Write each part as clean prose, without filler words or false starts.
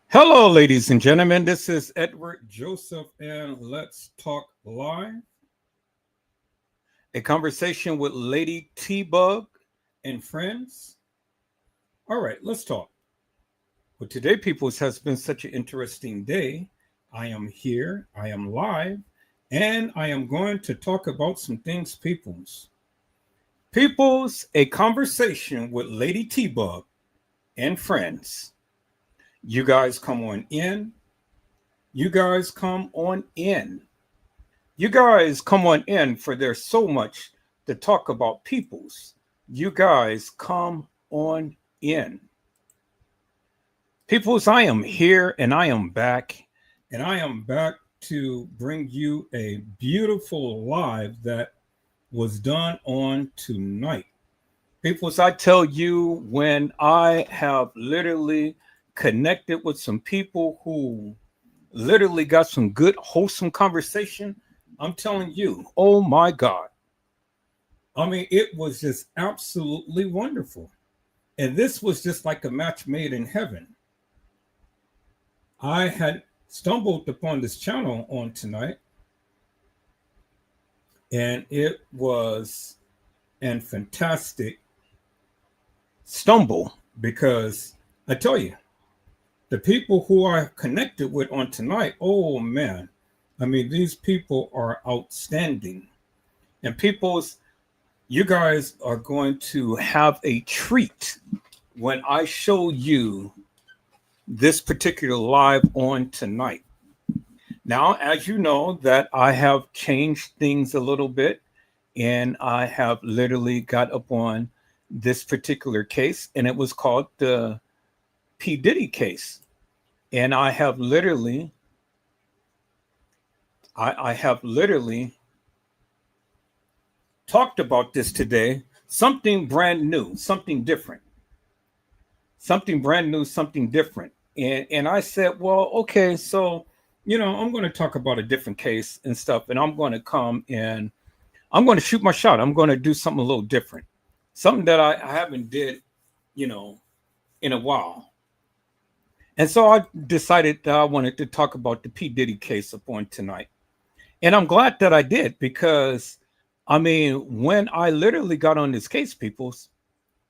Hello, ladies and gentlemen. This is Edward Joseph, and let's talk live. A conversation with Lady T-Bug and friends. All right, let's talk. Well, today, peoples, has been such an interesting day. I am here, I am live, and I am going to talk about some things, peoples. Peoples, a conversation with Lady T-Bug and friends. You guys come on in. You guys come on in. You guys come on in, for there's so much to talk about, peoples. You guys come on in. Peoples, I am here and I am back. And I am back to bring you a beautiful live that was done on tonight. Peoples, I tell you, when I have literally connected with some people who literally got some good, wholesome conversation, I'm telling you, oh my God. I mean, it was just absolutely wonderful. And this was just like a match made in heaven. I had stumbled upon this channel on tonight, and it was a fantastic stumble because I tell you, the people who I connected with on tonight, oh man, I mean, these people are outstanding. And people's, you guys are going to have a treat when I show you this particular live on tonight. Now, as you know, that I have changed things a little bit, and I have literally got up on this particular case, and it was called the P. Diddy case. And I have literally talked about this today. Something brand new, something different, something brand new, something different. And I said, well, okay, so I'm going to talk about a different case and stuff, and I'm going to come and I'm going to shoot my shot. I'm going to do something a little different, something that I haven't did, you know, in a while. And so I decided that I wanted to talk about the P. Diddy case upon tonight. And I'm glad that I did because, I mean, when I literally got on this case, peoples,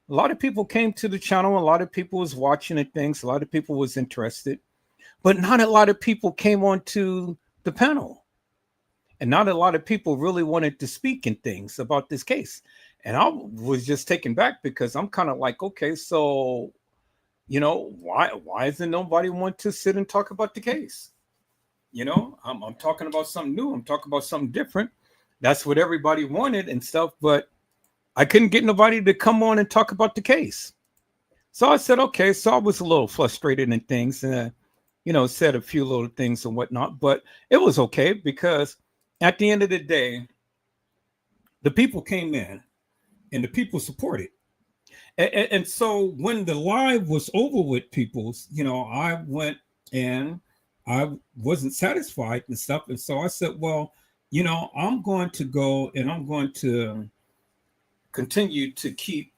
a lot of people came to the channel. A lot of people was watching and things. A lot of people was interested, but not a lot of people came on to the panel. And not a lot of people really wanted to speak in things about this case. And I was just taken back because I'm kind of like, okay, so, why doesn't nobody want to sit and talk about the case? I'm talking about something new. I'm talking about something different. That's what everybody wanted and stuff, but I couldn't get nobody to come on and talk about the case. So I said, okay. So I was a little frustrated and things, and said a few little things and whatnot, but it was okay because at the end of the day, the people came in and the people supported. And so when the live was over with, people's, I went and I wasn't satisfied and stuff. And so I said, well, I'm going to go and I'm going to continue to keep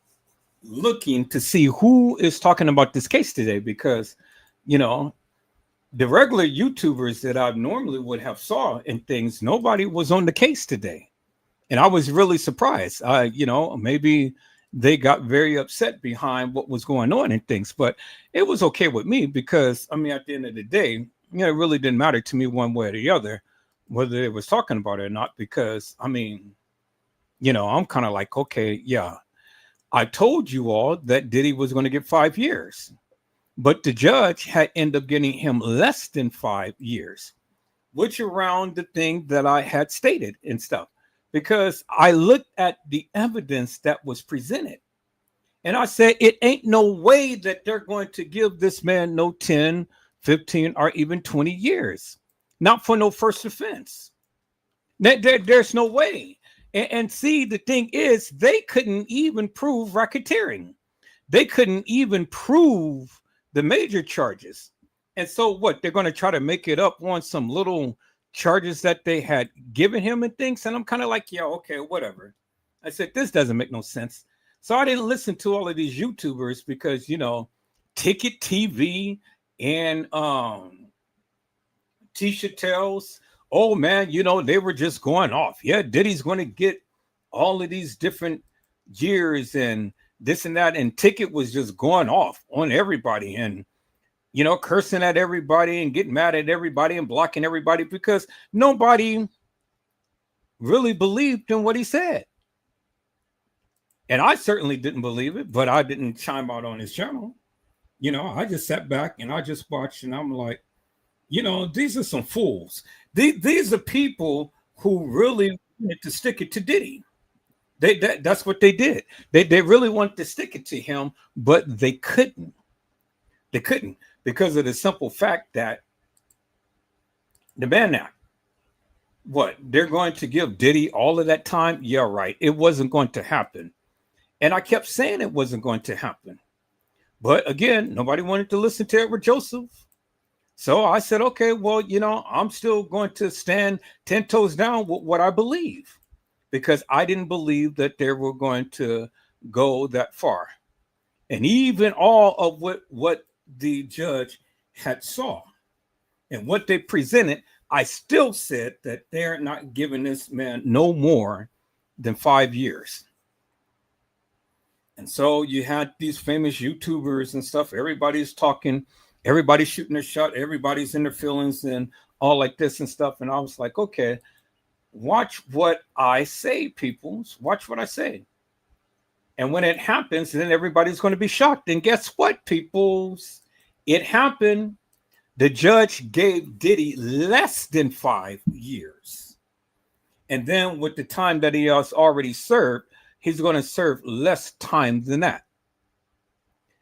looking to see who is talking about this case today because, the regular YouTubers that I normally would have saw and things, nobody was on the case today. And I was really surprised. Maybe they got very upset behind what was going on and things, but it was okay with me because, I mean, at the end of the day, it really didn't matter to me one way or the other, whether they was talking about it or not, because, I mean, I'm kind of like, okay, yeah, I told you all that Diddy was going to get 5 years, but the judge had ended up getting him less than 5 years, which around the thing that I had stated and stuff, because I looked at the evidence that was presented and I said, it ain't no way that they're going to give this man no 10, 15, or even 20 years, not for no first offense. There's no way. And see, the thing is, they couldn't even prove racketeering. They couldn't even prove the major charges. And so what? They're going to try to make it up on some little charges that they had given him and things. And I'm kind of like, yeah, okay, whatever. I said, this doesn't make no sense. So I didn't listen to all of these YouTubers because, Ticket TV And Tisha tells, oh man, they were just going off. Yeah, Diddy's going to get all of these different years and this and that. And Ticket was just going off on everybody and, cursing at everybody and getting mad at everybody and blocking everybody because nobody really believed in what he said. And I certainly didn't believe it, but I didn't chime out on his channel. I just sat back and I just watched and I'm like, these are some fools. These are people who really wanted to stick it to Diddy. That's what they did. They really wanted to stick it to him, but they couldn't. They couldn't because of the simple fact that the Mann Act, what, they're going to give Diddy all of that time? Yeah, right. It wasn't going to happen. And I kept saying it wasn't going to happen. But again, nobody wanted to listen to Edward Joseph. So I said, okay, well, I'm still going to stand 10 toes down with what I believe because I didn't believe that they were going to go that far. And even all of what the judge had saw and what they presented, I still said that they're not giving this man no more than 5 years. And so you had these famous YouTubers and stuff. Everybody's talking, everybody's shooting their shot, everybody's in their feelings and all like this and stuff. And I was like, okay, watch what I say, peoples. Watch what I say. And when it happens, then everybody's going to be shocked. And guess what, peoples? It happened. The judge gave Diddy less than 5 years. And then with the time that he has already served, he's going to serve less time than that.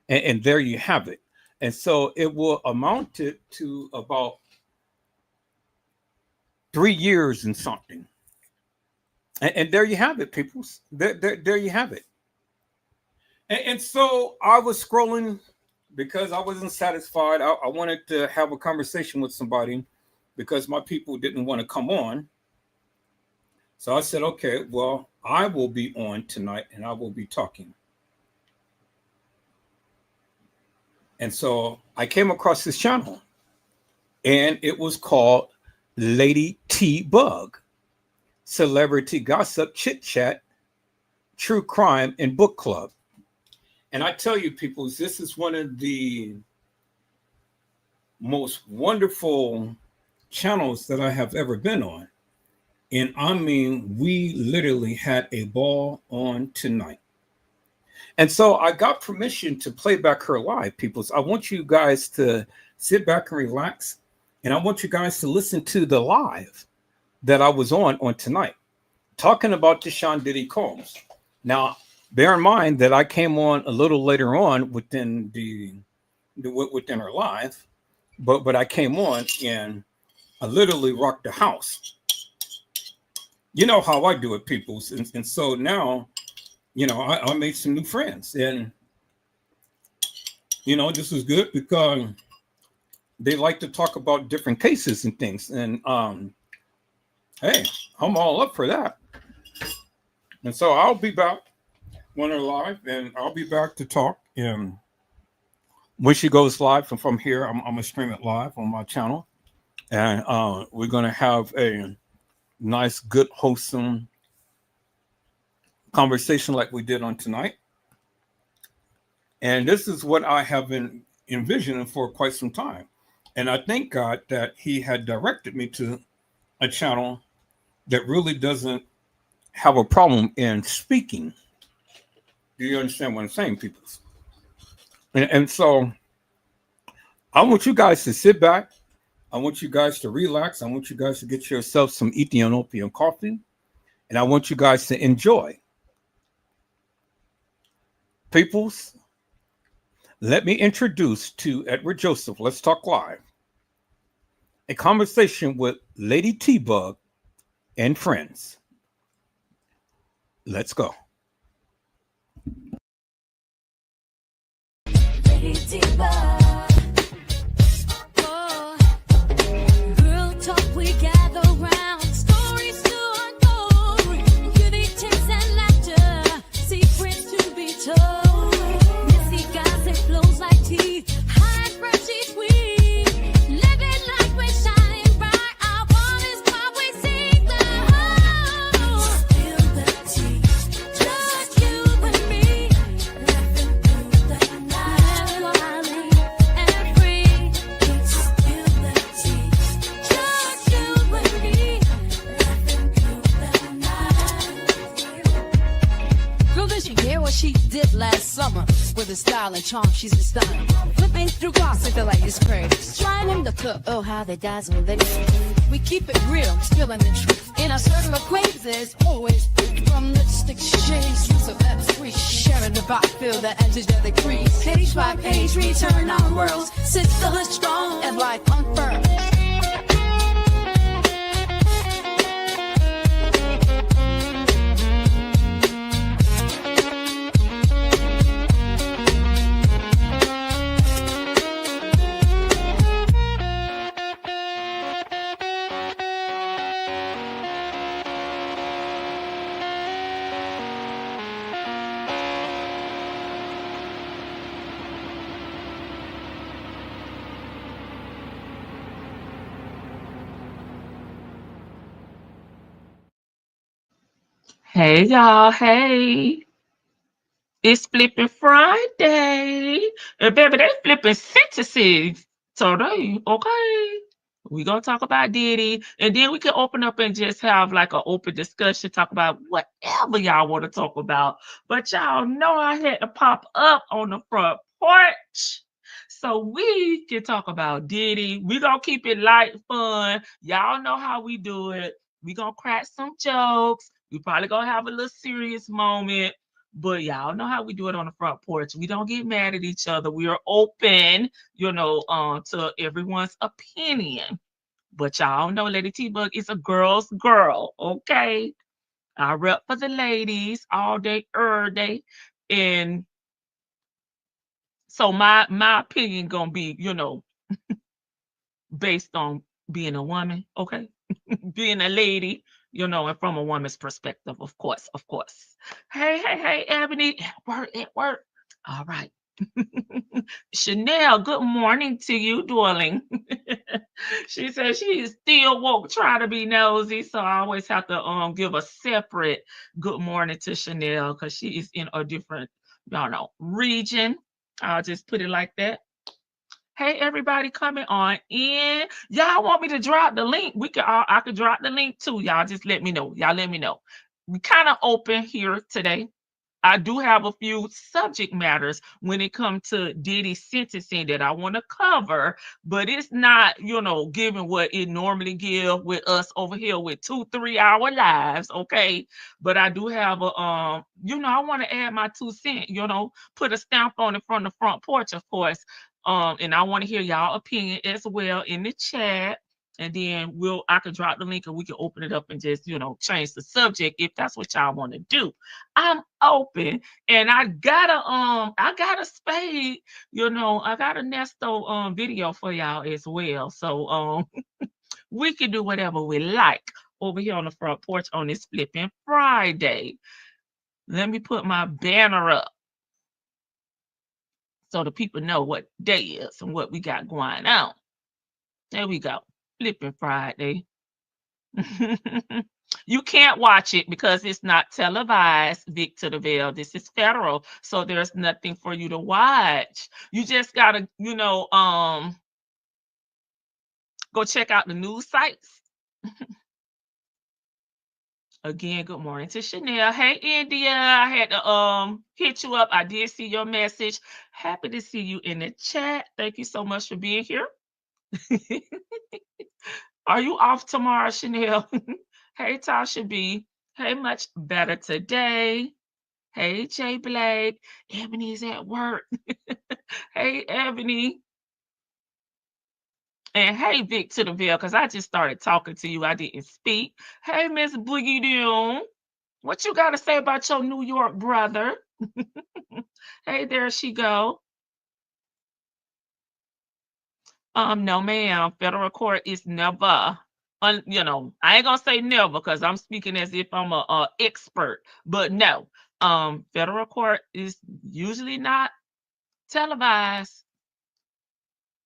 And there you have it. And so it will amount to about 3 years and something. And there you have it, peoples. There you have it. And so I was scrolling because I wasn't satisfied. I wanted to have a conversation with somebody because my people didn't want to come on. So I said, okay, well, I will be on tonight and I will be talking. And so I came across this channel and it was called LadyTeaBug, Celebrity Gossip, Chit Chat, True Crime, and Book Club. And I tell you, people, this is one of the most wonderful channels that I have ever been on. And I mean, we literally had a ball on tonight. And so I got permission to play back her live, people. So I want you guys to sit back and relax. And I want you guys to listen to the live that I was on tonight, talking about Deshaun Diddy Combs. Now, bear in mind that I came on a little later on within within her live, but I came on and I literally rocked the house. You know how I do it, people. And so now, I made some new friends. And, this is good because they like to talk about different cases and things. And, hey, I'm all up for that. And so I'll be back when they're live, and I'll be back to talk. And when she goes live from here, I'm going to stream it live on my channel. And we're going to have a nice, good, wholesome conversation like we did on tonight. And this is what I have been envisioning for quite some time. And I thank God that he had directed me to a channel that really doesn't have a problem in speaking. Do you understand what I'm saying, people? And so I want you guys to sit back. I want you guys to relax. I want you guys to get yourself some Ethiopian coffee. And I want you guys to enjoy. Peoples, let me introduce to Edward Joseph. Let's talk live. A conversation with LadyTeaBug and friends. Let's go. LadyTeaBug. Messy gossip flows like tea, high fresh each week. hit last summer. With a style and charm, she's a stunner. Flipping through gossip, the latest craze. Trying him to cook, oh how they dazzle they. We keep it real, spilling the truth. In our circle of acquaintances, always from lipstick shades, use of F3, sharing the vibe, feel the edges of the crease. Page by page, return our worlds. Sit still and strong and life unfurled. Hey y'all, hey. It's flipping Friday. And baby, they flipping sentences today, okay? We gonna talk about Diddy, and then we can open up and just have like an open discussion, talk about whatever y'all want to talk about. But y'all know I had to pop up on the front porch. So we can talk about Diddy. We gonna keep it light, fun. Y'all know how we do it. We gonna crack some jokes. We probably gonna have a little serious moment. But y'all know how we do it on the front porch. We don't get mad at each other. We are open, to everyone's opinion. But y'all know LadyTeaBug is a girl's girl, okay? I rep for the ladies all day, every day. And so my opinion gonna be, based on being a woman, okay? Being a lady, and from a woman's perspective, of course, of course. Hey, Ebony, at work. All right. Chanel, good morning to you, darling. She says she is still woke, trying to be nosy, so I always have to give a separate good morning to Chanel because she is in a different, region. I'll just put it like that. Hey, everybody coming on in. Y'all want me to drop the link? I could drop the link too. Y'all just let me know. Y'all let me know. We kind of open here today. I do have a few subject matters when it comes to Diddy sentencing that I want to cover, but it's not, given what it normally give with us over here with 2-3 hour lives, okay? But I do have I want to add my 2 cents, put a stamp on it from the front porch, of course. And I want to hear y'all opinion as well in the chat. And then I could drop the link and we can open it up and just, change the subject if that's what y'all want to do. I'm open, and I got a spade, I got a Nesto video for y'all as well. So we can do whatever we like over here on the front porch on this flipping Friday. Let me put my banner up so the people know what day is and what we got going on. There we go. Flipping Friday. You can't watch it because it's not televised, Vic to the Veil. This is federal, so there's nothing for you to watch. You just gotta, go check out the news sites. Again, good morning to Chanel. Hey, India. I had to hit you up. I did see your message. Happy to see you in the chat. Thank you so much for being here. Are you off tomorrow, Chanel? Hey, Tasha B. Hey, much better today. Hey, Jay Blake. Ebony's at work. Hey, Ebony. And hey, Vic to the Veil, because I just started talking to you. I didn't speak. Hey, Miss Boogie Doom. What you got to say about your New York brother? Hey, there she go. No, ma'am. Federal court is never, I ain't gonna say never because I'm speaking as if I'm a expert. But no, federal court is usually not televised.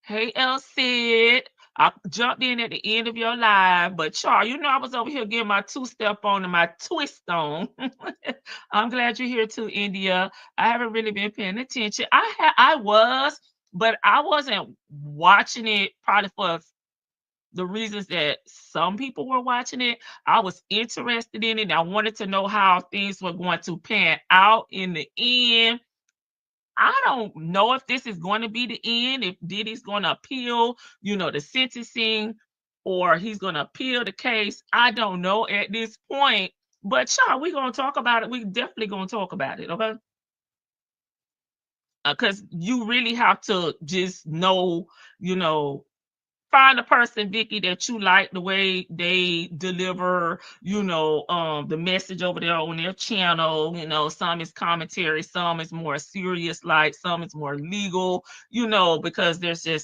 Hey, El Sid. I jumped in at the end of your live, but Char, I was over here getting my 2-step on and my twist on. I'm glad you're here too, India. I haven't really been paying attention. I was, but I wasn't watching it probably for the reasons that some people were watching it. I was interested in it. I wanted to know how things were going to pan out in the end. I don't know if this is going to be the end, if Diddy's going to appeal, the sentencing, or he's going to appeal the case. I don't know at this point. But y'all, we're going to talk about it. We definitely going to talk about it, okay? Because you really have to just know, find a person, Vicky, that you like the way they deliver, the message over there on their channel. Some is commentary, some is more serious, like some is more legal, because there's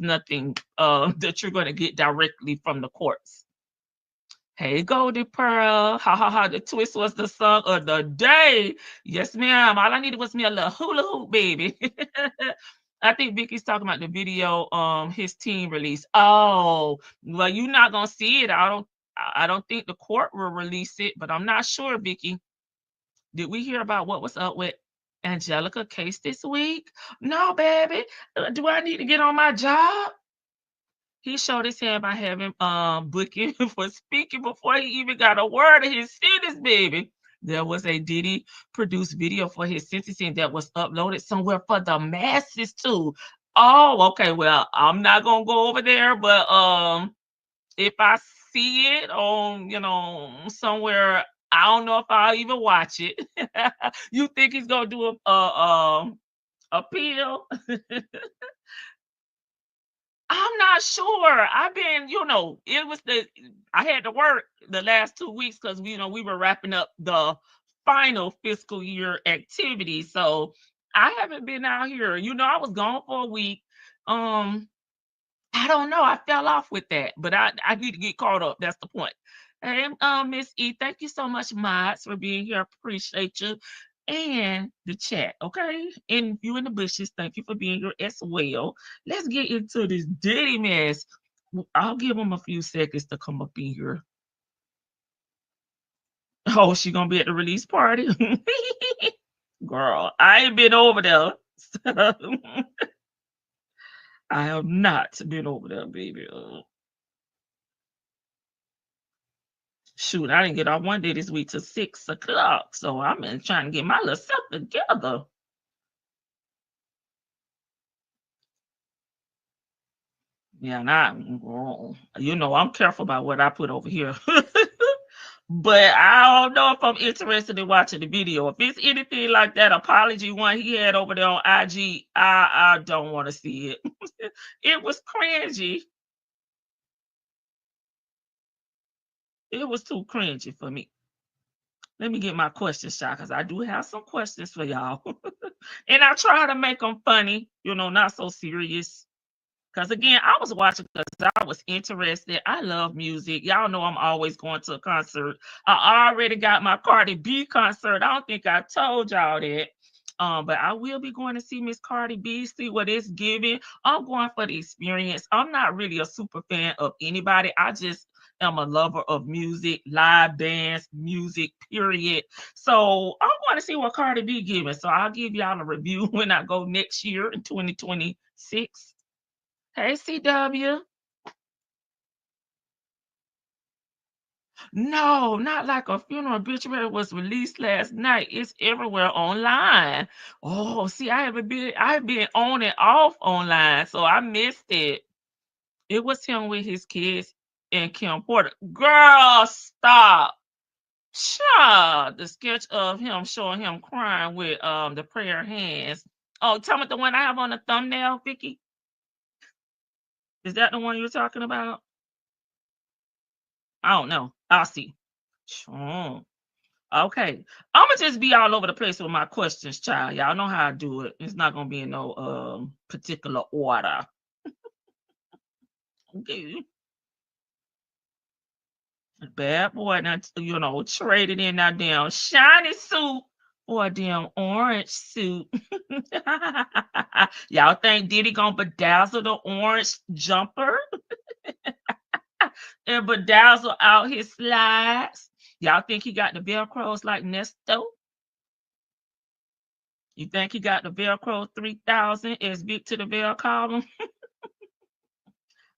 nothing that you're going to get directly from the courts. Hey, Goldie Pearl. Ha ha ha. The twist was the song of the day. Yes, ma'am. All I needed was me a little hula hoop, baby. I think Vicky's talking about the video his team released. Oh, well, you're not gonna see it. I don't think the court will release it, but I'm not sure, Vicky. Did we hear about what was up with Angelica case this week? No, baby. Do I need to get on my job? He showed his hand by having booking for speaking before he even got a word of his sentence, baby. There was a Diddy produced video for his sentencing that was uploaded somewhere for the masses too. Oh, okay. Well, I'm not gonna go over there, but if I see it on, somewhere, I don't know if I'll even watch it. You think he's gonna do a appeal? I'm not sure. I've been, I had to work the last 2 weeks because we were wrapping up the final fiscal year activity. So I haven't been out here. I was gone for a week. I don't know. I fell off with that, but I need to get caught up. That's the point. Hey, Miss E, thank you so much, Mods, for being here. Appreciate you. And the chat, okay? And you in the bushes, thank you for being here as well. Let's get into this Diddy mess. I'll give him a few seconds to come up in here. Oh, she gonna be at the release party? Girl, I ain't been over there. I have not been over there, baby. Shoot, I didn't get off one day this week till 6 o'clock. So I'm trying to get my little self together. Yeah, and I'm careful about what I put over here. But I don't know if I'm interested in watching the video. If it's anything like that apology one he had over there on IG, I don't want to see it. It was cringy. It was too cringy for me. Let me get my questions shot because I do have some questions for y'all. And I try to make them funny, not so serious. Because again, I was watching because I was interested. I love music. Y'all know I'm always going to a concert. I already got my Cardi B concert. I don't think I told y'all that. But I will be going to see Miss Cardi B, see what it's giving. I'm going for the experience. I'm not really a super fan of anybody. I just am a lover of music, live dance, music, period. So I'm going to see what Cardi B giving. So I'll give y'all a review when I go next year in 2026. Hey, CW. No, not like a funeral obituary was released last night. It's everywhere online. Oh, see, I've been on and off online, so I missed it. It was him with his kids and Kim Porter. Girl, stop. Child, the sketch of him showing him crying with the prayer hands. Oh, tell me the one I have on the thumbnail, Vicky. Is that the one you're talking about? I don't know. I'll see. Sure. Okay. I'ma just be all over the place with my questions, child. Y'all know how I do it. It's not gonna be in no particular order. Okay. Bad boy, now traded in that damn shiny suit for a damn orange suit. Y'all think Diddy gonna bedazzle the orange jumper and bedazzle out his slides? Y'all think he got the Velcros like Nesto? You think he got the Velcro 3000 as big to the Vel column?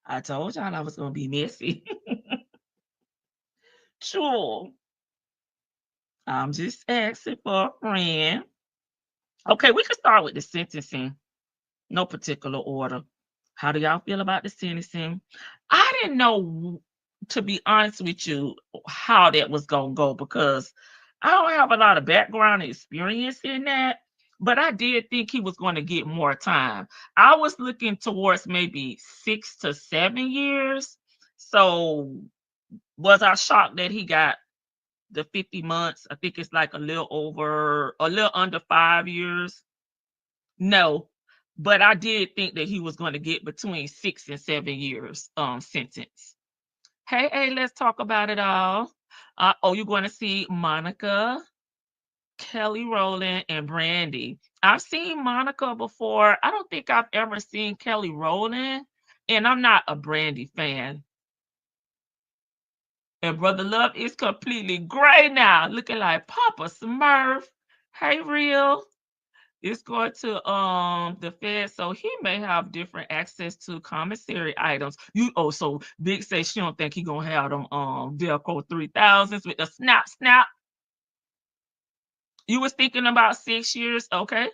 I told y'all I was going to be messy. Sure. I'm just asking for a friend. Okay, we can start with the sentencing. No particular order. How do y'all feel about the sentencing? I didn't know, to be honest with you, how that was going to go because I don't have a lot of background experience in that, but I did think he was going to get more time. I was looking towards maybe 6 to 7 years. So was I shocked that he got the 50 months? I think it's like a little under 5 years. No, but I did think that he was going to get between 6 and 7 years sentence. Hey, let's talk about it all. You're going to see Monica, Kelly Rowland, and Brandy. I've seen Monica before. I don't think I've ever seen Kelly Rowland, and I'm not a Brandy fan. And Brother Love is completely gray now, looking like Papa Smurf. Hey, Real. It's going to the Fed, so he may have different access to commissary items. So Big says she don't think he gonna have them Velcro 3000s with the snap. You was thinking about 6 years, okay?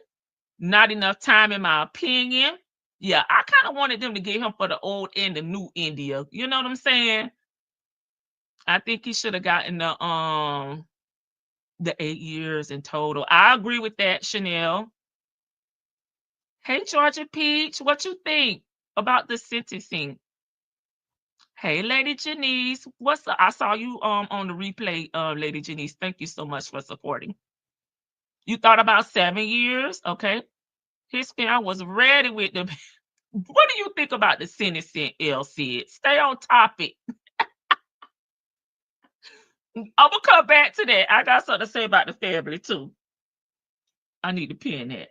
Not enough time in my opinion. Yeah, I kind of wanted them to get him for the old and the new India. You know what I'm saying? I think he should have gotten the 8 years in total. I agree with that, Chanel. Hey, Georgia Peach, what you think about the sentencing? Hey, Lady Janice, I saw you on the replay, Lady Janice. Thank you so much for supporting. You thought about 7 years, okay? His fan was ready with the. What do you think about the sentencing, LC? Stay on topic. I'm gonna come back to that. I got something to say about the family too. I need to pin that.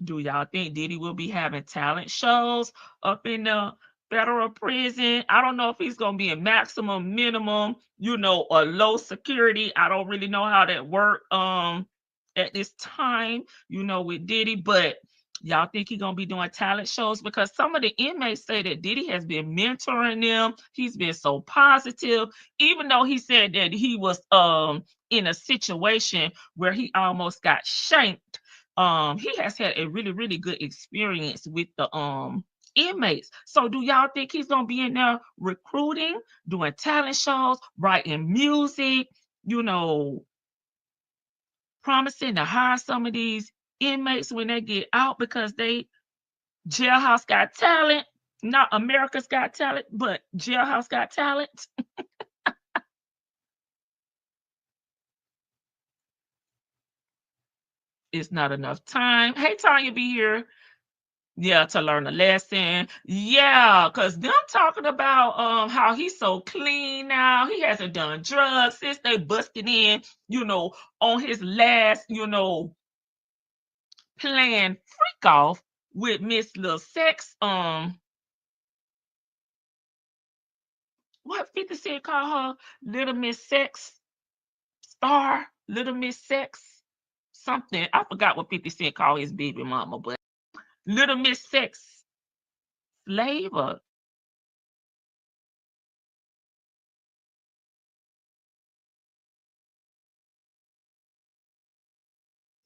Do y'all think Diddy will be having talent shows up in the federal prison? I don't know if he's going to be in maximum, minimum, or low security. I don't really know how that worked at this time, with Diddy, but y'all think he's going to be doing talent shows? Because some of the inmates say that Diddy has been mentoring them. He's been so positive, even though he said that he was in a situation where he almost got shanked. He has had a really, really good experience with the inmates. So do y'all think he's gonna be in there recruiting, doing talent shows, writing music, promising to hire some of these inmates when they get out because they Jailhouse Got Talent, not America's Got Talent, but Jailhouse Got Talent? It's not enough time. Hey, Tanya, be here. Yeah, to learn a lesson. Yeah, because them talking about how he's so clean now. He hasn't done drugs since they busted in, on his last, planned freak off with Miss Lil Sex. What 50 Cent call her? Little Miss Sex Star, Little Miss Sex, something. I forgot what 50 Cent called his baby mama, but Little Miss Sex Slaver.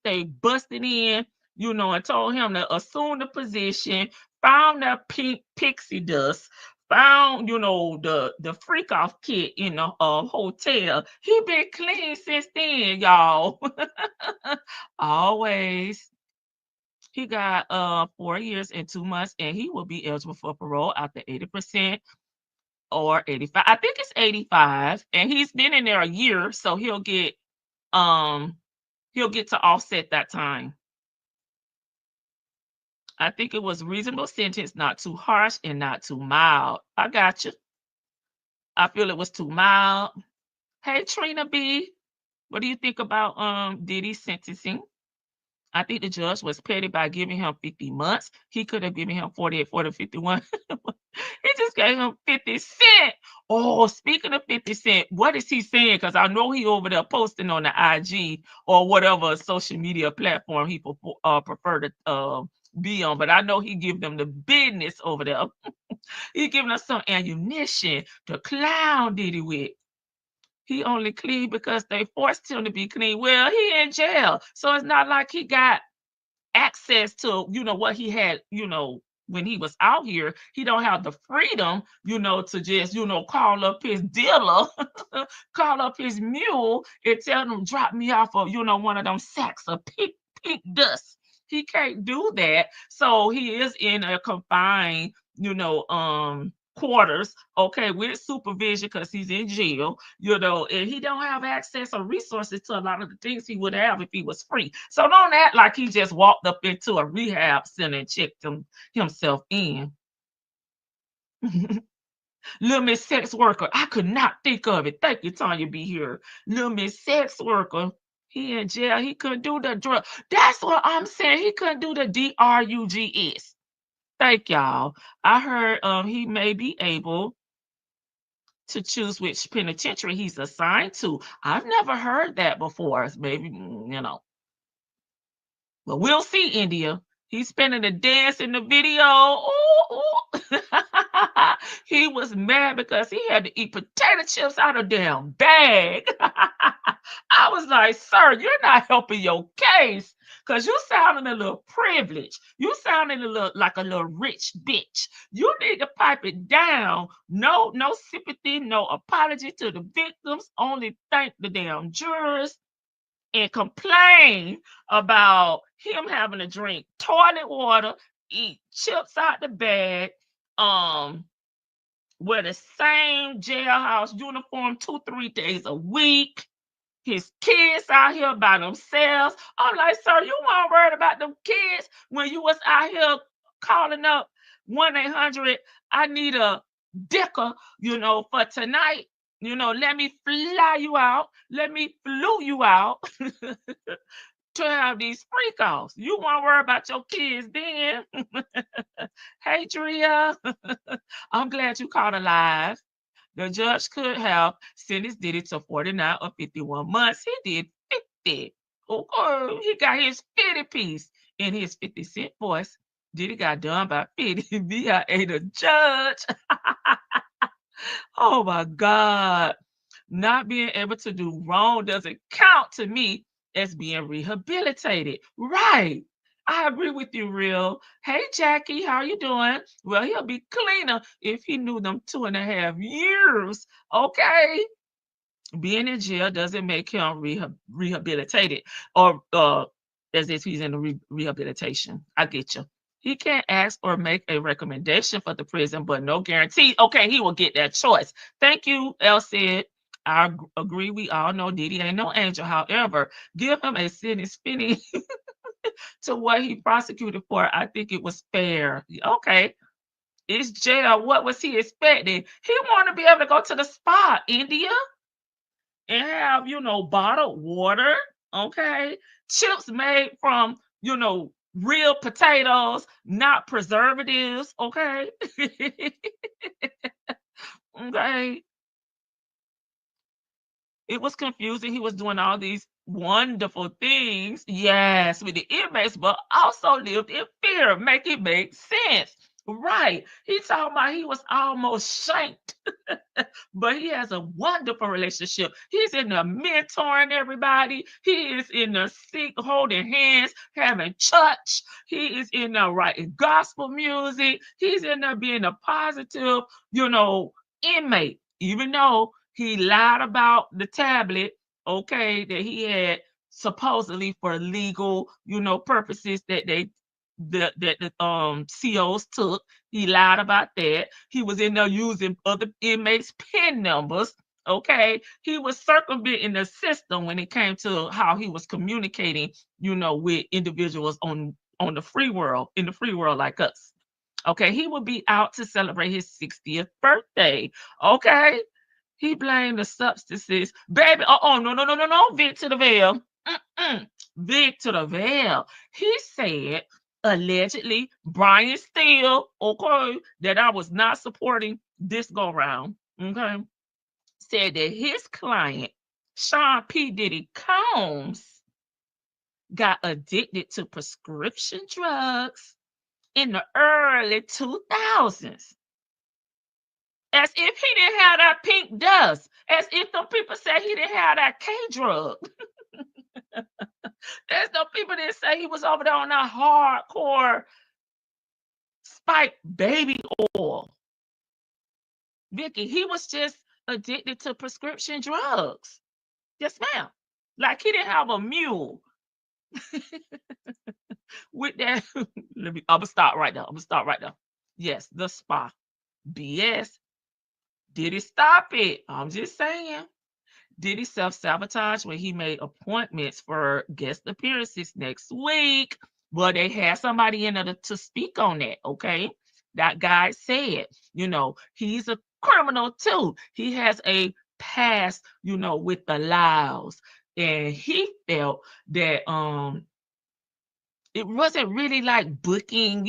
They busted in, and told him to assume the position, found that pink pixie dust, found, the freak off kit in the hotel. He been clean since then, y'all. Always. He got 4 years and 2 months, and he will be eligible for parole after 80% or 85. I think it's 85, and he's been in there a year, so he'll get to offset that time. I think it was reasonable sentence, not too harsh and not too mild. I got you. I feel it was too mild. Hey, Trina B, what do you think about Diddy's sentencing? I think the judge was petty by giving him 50 months. He could have given him 48, 40, 51. He just gave him 50 cents. Oh, speaking of 50 cents, what is he saying? Because I know he over there posting on the IG or whatever social media platform he prefer to be on. But I know he give them the business over there. He giving us some ammunition to clown Diddy with. He only clean because they forced him to be clean. Well, he in jail, so it's not like he got access to, what he had, when he was out here. He don't have the freedom, to just, call up his dealer, call up his mule and tell them drop me off of, one of them sacks of pink dust. He can't do that. So he is in a confined, quarters, okay, with supervision because he's in jail, and he don't have access or resources to a lot of the things he would have if he was free. So don't act like he just walked up into a rehab center and checked himself in. Little Miss Sex Worker, I could not think of it. Thank you, Tanya, be here. Little Miss Sex Worker, he in jail. He couldn't do the drug. That's what I'm saying. He couldn't do the drugs. Thank y'all. I heard he may be able to choose which penitentiary he's assigned to. I've never heard that before. Maybe, but we'll see, India. He's spinning the dance in the video. Ooh, ooh. He was mad because he had to eat potato chips out of damn bag. I was like, sir, you're not helping your case because you sounding a little privileged. You sounding a little like a little rich bitch. You need to pipe it down. No sympathy, no apology to the victims. Only thank the damn jurors and complain about him having to drink toilet water, eat chips out the bag, wear the same jailhouse uniform 2-3 days a week. His kids out here by themselves. I'm like, sir, you weren't worried about them kids when you was out here calling up 1-800, I need a dicker, for tonight. Let me fly you out. Let me flew you out to have these freak offs. You weren't worried about your kids then. Hey, Drea. I'm glad you caught alive. The judge could have sentenced Diddy to 49 or 51 months. He did 50. Okay, he got his 50 piece in his 50 Cent voice. Diddy got done by 50 via the judge. Oh my God. Not being able to do wrong doesn't count to me as being rehabilitated. Right. I agree with you, real. Hey, Jackie, how you doing? Well, he'll be cleaner if he knew them 2.5 years. Okay. Being in jail doesn't make him rehabilitated or as if he's in a rehabilitation. I get you. He can't ask or make a recommendation for the prison, but no guarantee. Okay, he will get that choice. Thank you, El said. I agree. We all know Diddy ain't no angel. However, give him a sentence fitting to what he prosecuted for. I think it was fair. Okay. It's jail. What was he expecting? He wanted to be able to go to the spa, India, and have, bottled water. Okay. Chips made from, real potatoes, not preservatives. Okay. Okay. It was confusing. He was doing all these wonderful things, yes, with the inmates, but also lived in fear. Make it make sense. Right. He talking about he was almost shanked, but he has a wonderful relationship. He's in there mentoring everybody. He is in the sick, holding hands, having church. He is in there writing gospel music. He's in there being a positive, inmate, even though he lied about the tablet, okay, that he had supposedly for legal, purposes that the COs took. He lied about that. He was in there using other inmates' PIN numbers. Okay, he was circumventing the system when it came to how he was communicating, with individuals on the free world, in the free world like us. Okay, he would be out to celebrate his 60th birthday. Okay, he blamed the substances. Baby, no. Vic to the veil. Vic to the veil. He said, allegedly, Brian Steele, okay, that I was not supporting this go round, okay, said that his client, Sean P. Diddy Combs, got addicted to prescription drugs in the early 2000s. As if he didn't have that pink dust. As if them people said he didn't have that K drug. There's no people that say he was over there on that hardcore spike baby oil. Vicky, he was just addicted to prescription drugs. Yes, ma'am. Like he didn't have a mule with that. I'm gonna stop right there. I'm gonna stop right there. Yes, the spa. BS. Did he stop it? I'm just saying. Did he self-sabotage when he made appointments for guest appearances next week? Well, they had somebody in there to speak on that, okay? That guy said, he's a criminal too. He has a past, with the Laos. And he felt that it wasn't really like booking,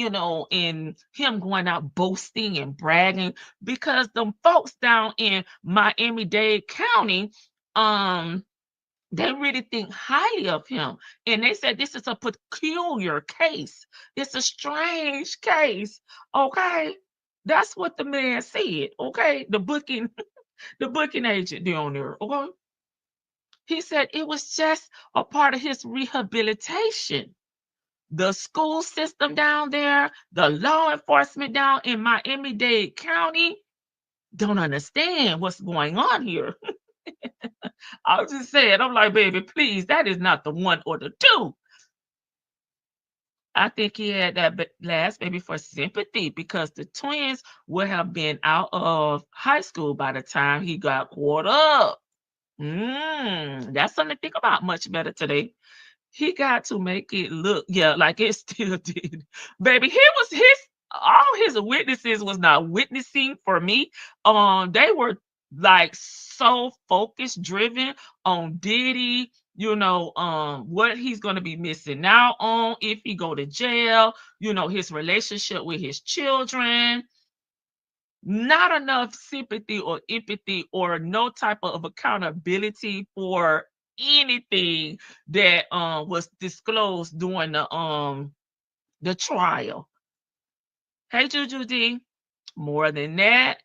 and him going out boasting and bragging, because the folks down in Miami-Dade County, they really think highly of him. And they said this is a peculiar case. It's a strange case. Okay. That's what the man said. Okay. The booking, the booking agent down there. Okay. He said it was just a part of his rehabilitation. The school system down there, the law enforcement down in Miami-Dade County don't understand what's going on here. I was just saying, I'm like, baby, please, that is not the one or the two. I think he had that last baby for sympathy, because the twins would have been out of high school by the time he got caught up. That's something to think about much better today. He got to make it look, like it still did. Baby, all his witnesses was not witnessing for me. They were like so focused, driven on Diddy, what he's gonna be missing out on if he go to jail, his relationship with his children. Not enough sympathy or empathy or no type of accountability for anything that was disclosed during the trial. Hey, Juju D, more than that.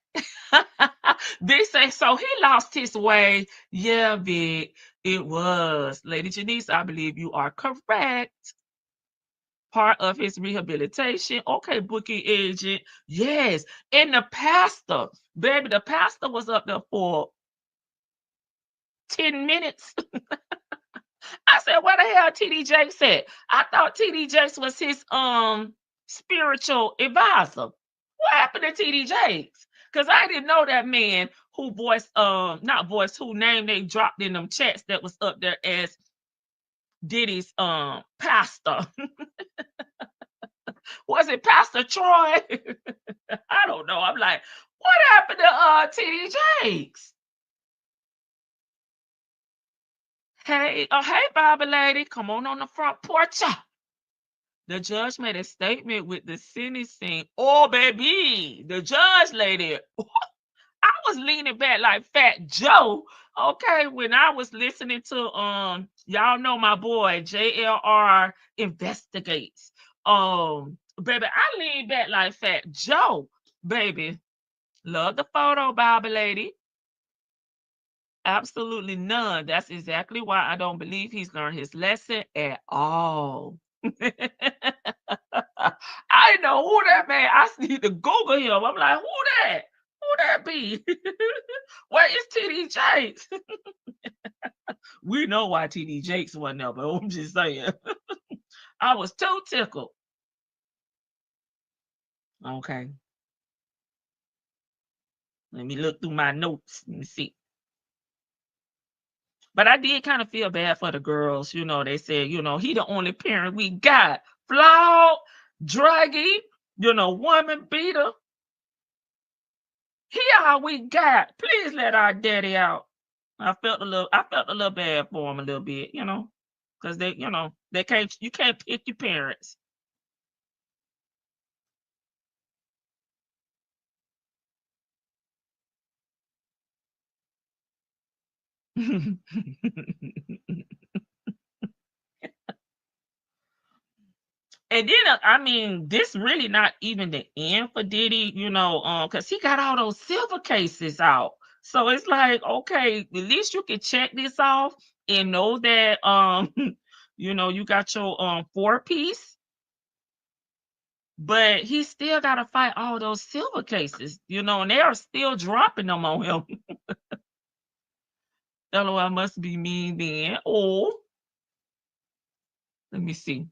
They say so he lost his way. Yeah, Vic, it was. Lady Janice, I believe you are correct. Part of his rehabilitation. Okay, booking agent. Yes. And the pastor, baby, the pastor was up there for 10 minutes. I said, where the hell TD Jakes at? I thought TD Jakes was his spiritual advisor. What happened to TD Jakes? Because I didn't know that man who who name they dropped in them chats that was up there as Diddy's pastor. Was it Pastor Troy? I don't know. I'm like, what happened to TD Jakes? Hey, hey, Bobby lady, come on the front porch. The judge made a statement with the sentencing. Oh, baby, the judge lady. I was leaning back like Fat Joe. Okay, when I was listening to y'all know my boy JLR investigates. Baby, I leaned back like Fat Joe. Baby, love the photo, Bobby lady. Absolutely none. That's exactly why I don't believe he's learned his lesson at all. I know who that man. I need to Google him. I'm like, who that? Who that be? Where is TD Jakes? We know why TD Jakes wasn't there, but I'm just saying. I was too tickled. Okay. Let me look through my notes. Let me see. But I did kind of feel bad for the girls. They said, he the only parent we got. Flawed, druggy, woman beater. He all we got. Please let our daddy out. I felt a little bad for him a little bit, because you can't pick your parents. And then I mean, this really not even the end for Diddy, because he got all those silver cases out. So it's like, okay, at least you can check this off and know that you got your 4 piece, but he still gotta fight all those silver cases, and they are still dropping them on him. LOL must be mean then. Oh, let me see.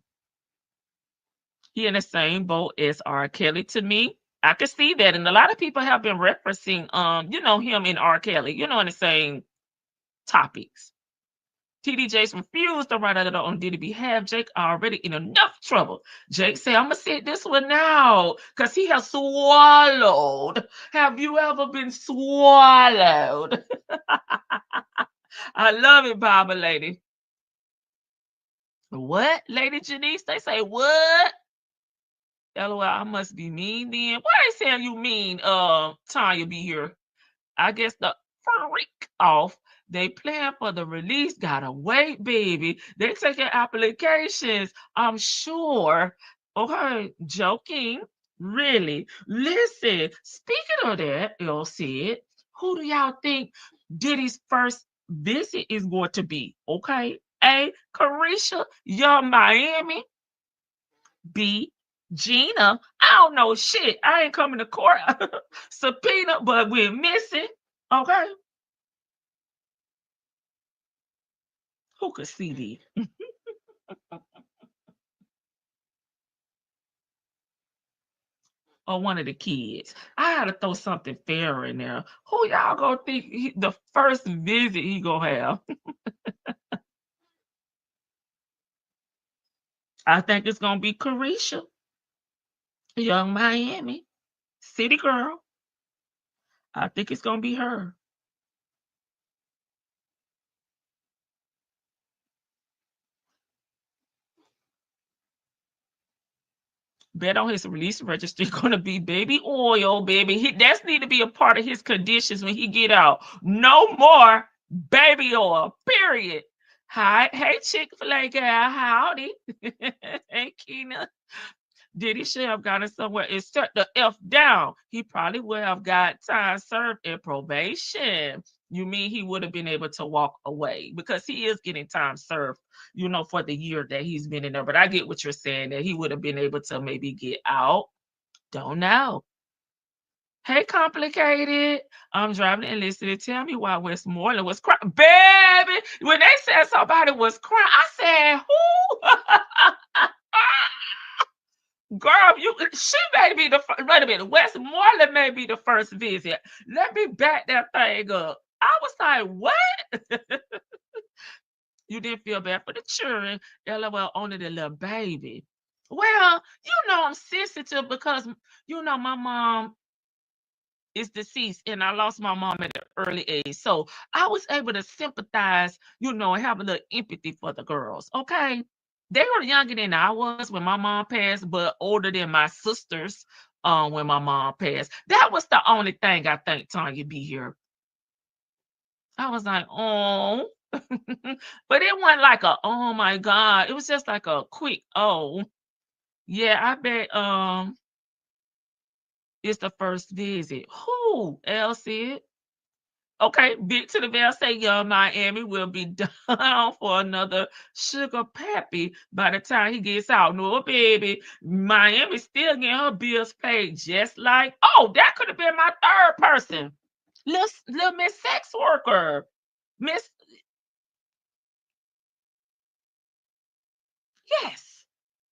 He in the same boat as R. Kelly to me. I could see that. And a lot of people have been referencing him and R. Kelly, in the same topics. TD Jakes refused to write out on Diddy behalf. Jake already in enough trouble. Jake said, I'm gonna sit this one out because he has swallowed. Have you ever been swallowed? I love it, Baba Lady. What? Lady Janice? They say what? LOL, I must be mean then. Why they saying you mean, Tanya be here? I guess the freak off. They plan for the release. Gotta wait, baby. They taking applications, I'm sure. Okay, joking. Really? Listen, speaking of that, y'all said, who do y'all think Diddy's first visit is going to be? Okay. A, Carisha, Young Miami. B, Gina. I don't know shit. I ain't coming to court. Subpoena, but we're missing. Okay. Who could see these? Or one of the kids. I had to throw something fair in there. Who y'all gonna think the first visit he gonna have? I think it's gonna be Carisha, Young Miami, City Girl. I think it's gonna be her. Bet on his release registry gonna be baby oil, baby. That's need to be a part of his conditions when he get out. No more baby oil. Period. Hi, hey Chick-fil-A girl, howdy. Hey Keena. Did he should have gotten somewhere and set the F down? He probably would have got time served and probation. You mean he would have been able to walk away because he is getting time served, for the year that he's been in there. But I get what you're saying that he would have been able to maybe get out. Don't know. Hey, complicated. I'm driving and listening. Tell me why Westmoreland was crying. Baby, when they said somebody was crying, I said, who? Girl, she may be the first. Wait a minute. Westmoreland may be the first visit. Let me back that thing up. I was like, what? You didn't feel bad for the children. LOL, only the little baby. Well, I'm sensitive because, my mom is deceased and I lost my mom at an early age. So I was able to sympathize, and have a little empathy for the girls. Okay. They were younger than I was when my mom passed, but older than my sisters when my mom passed. That was the only thing I think Tanya be here. I was like, oh. But it wasn't like a oh my God. It was just like a quick oh. Yeah, I bet it's the first visit. Who else said? Okay, Big to the Veil say Young Miami will be down for another sugar pappy by the time he gets out. No, baby, Miami still getting her bills paid just like, oh, that could have been my third person. Little Miss Sex Worker. Miss, yes.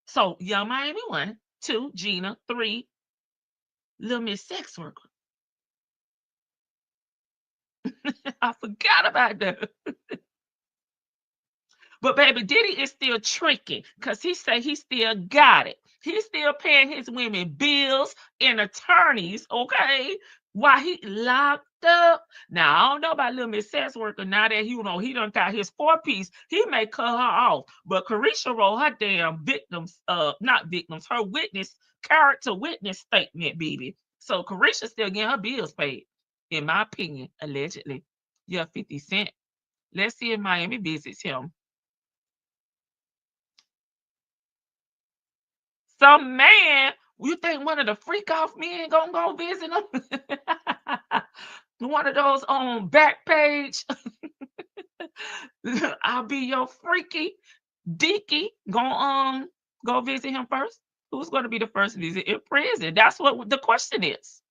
So Young Miami 1, 2, Gina, 3, Little Miss Sex Worker. I forgot about that. But baby, Diddy is still tricky because he say he still got it. He's still paying his women bills and attorneys, okay, while he locked up. Now, I don't know about little Miss Sex Worker. Now that he done got his 4 piece, he may cut her off. But Carisha wrote her damn victims, not victims, her character witness statement, baby. So Carisha still getting her bills paid, in my opinion, allegedly. Yeah, 50 Cent. Let's see if Miami visits him. some man, you think one of the freak off men gonna go visit him? One of those on back page. I'll be your freaky deaky. Go visit him first. Who's gonna be the first visit in prison? That's what the question is.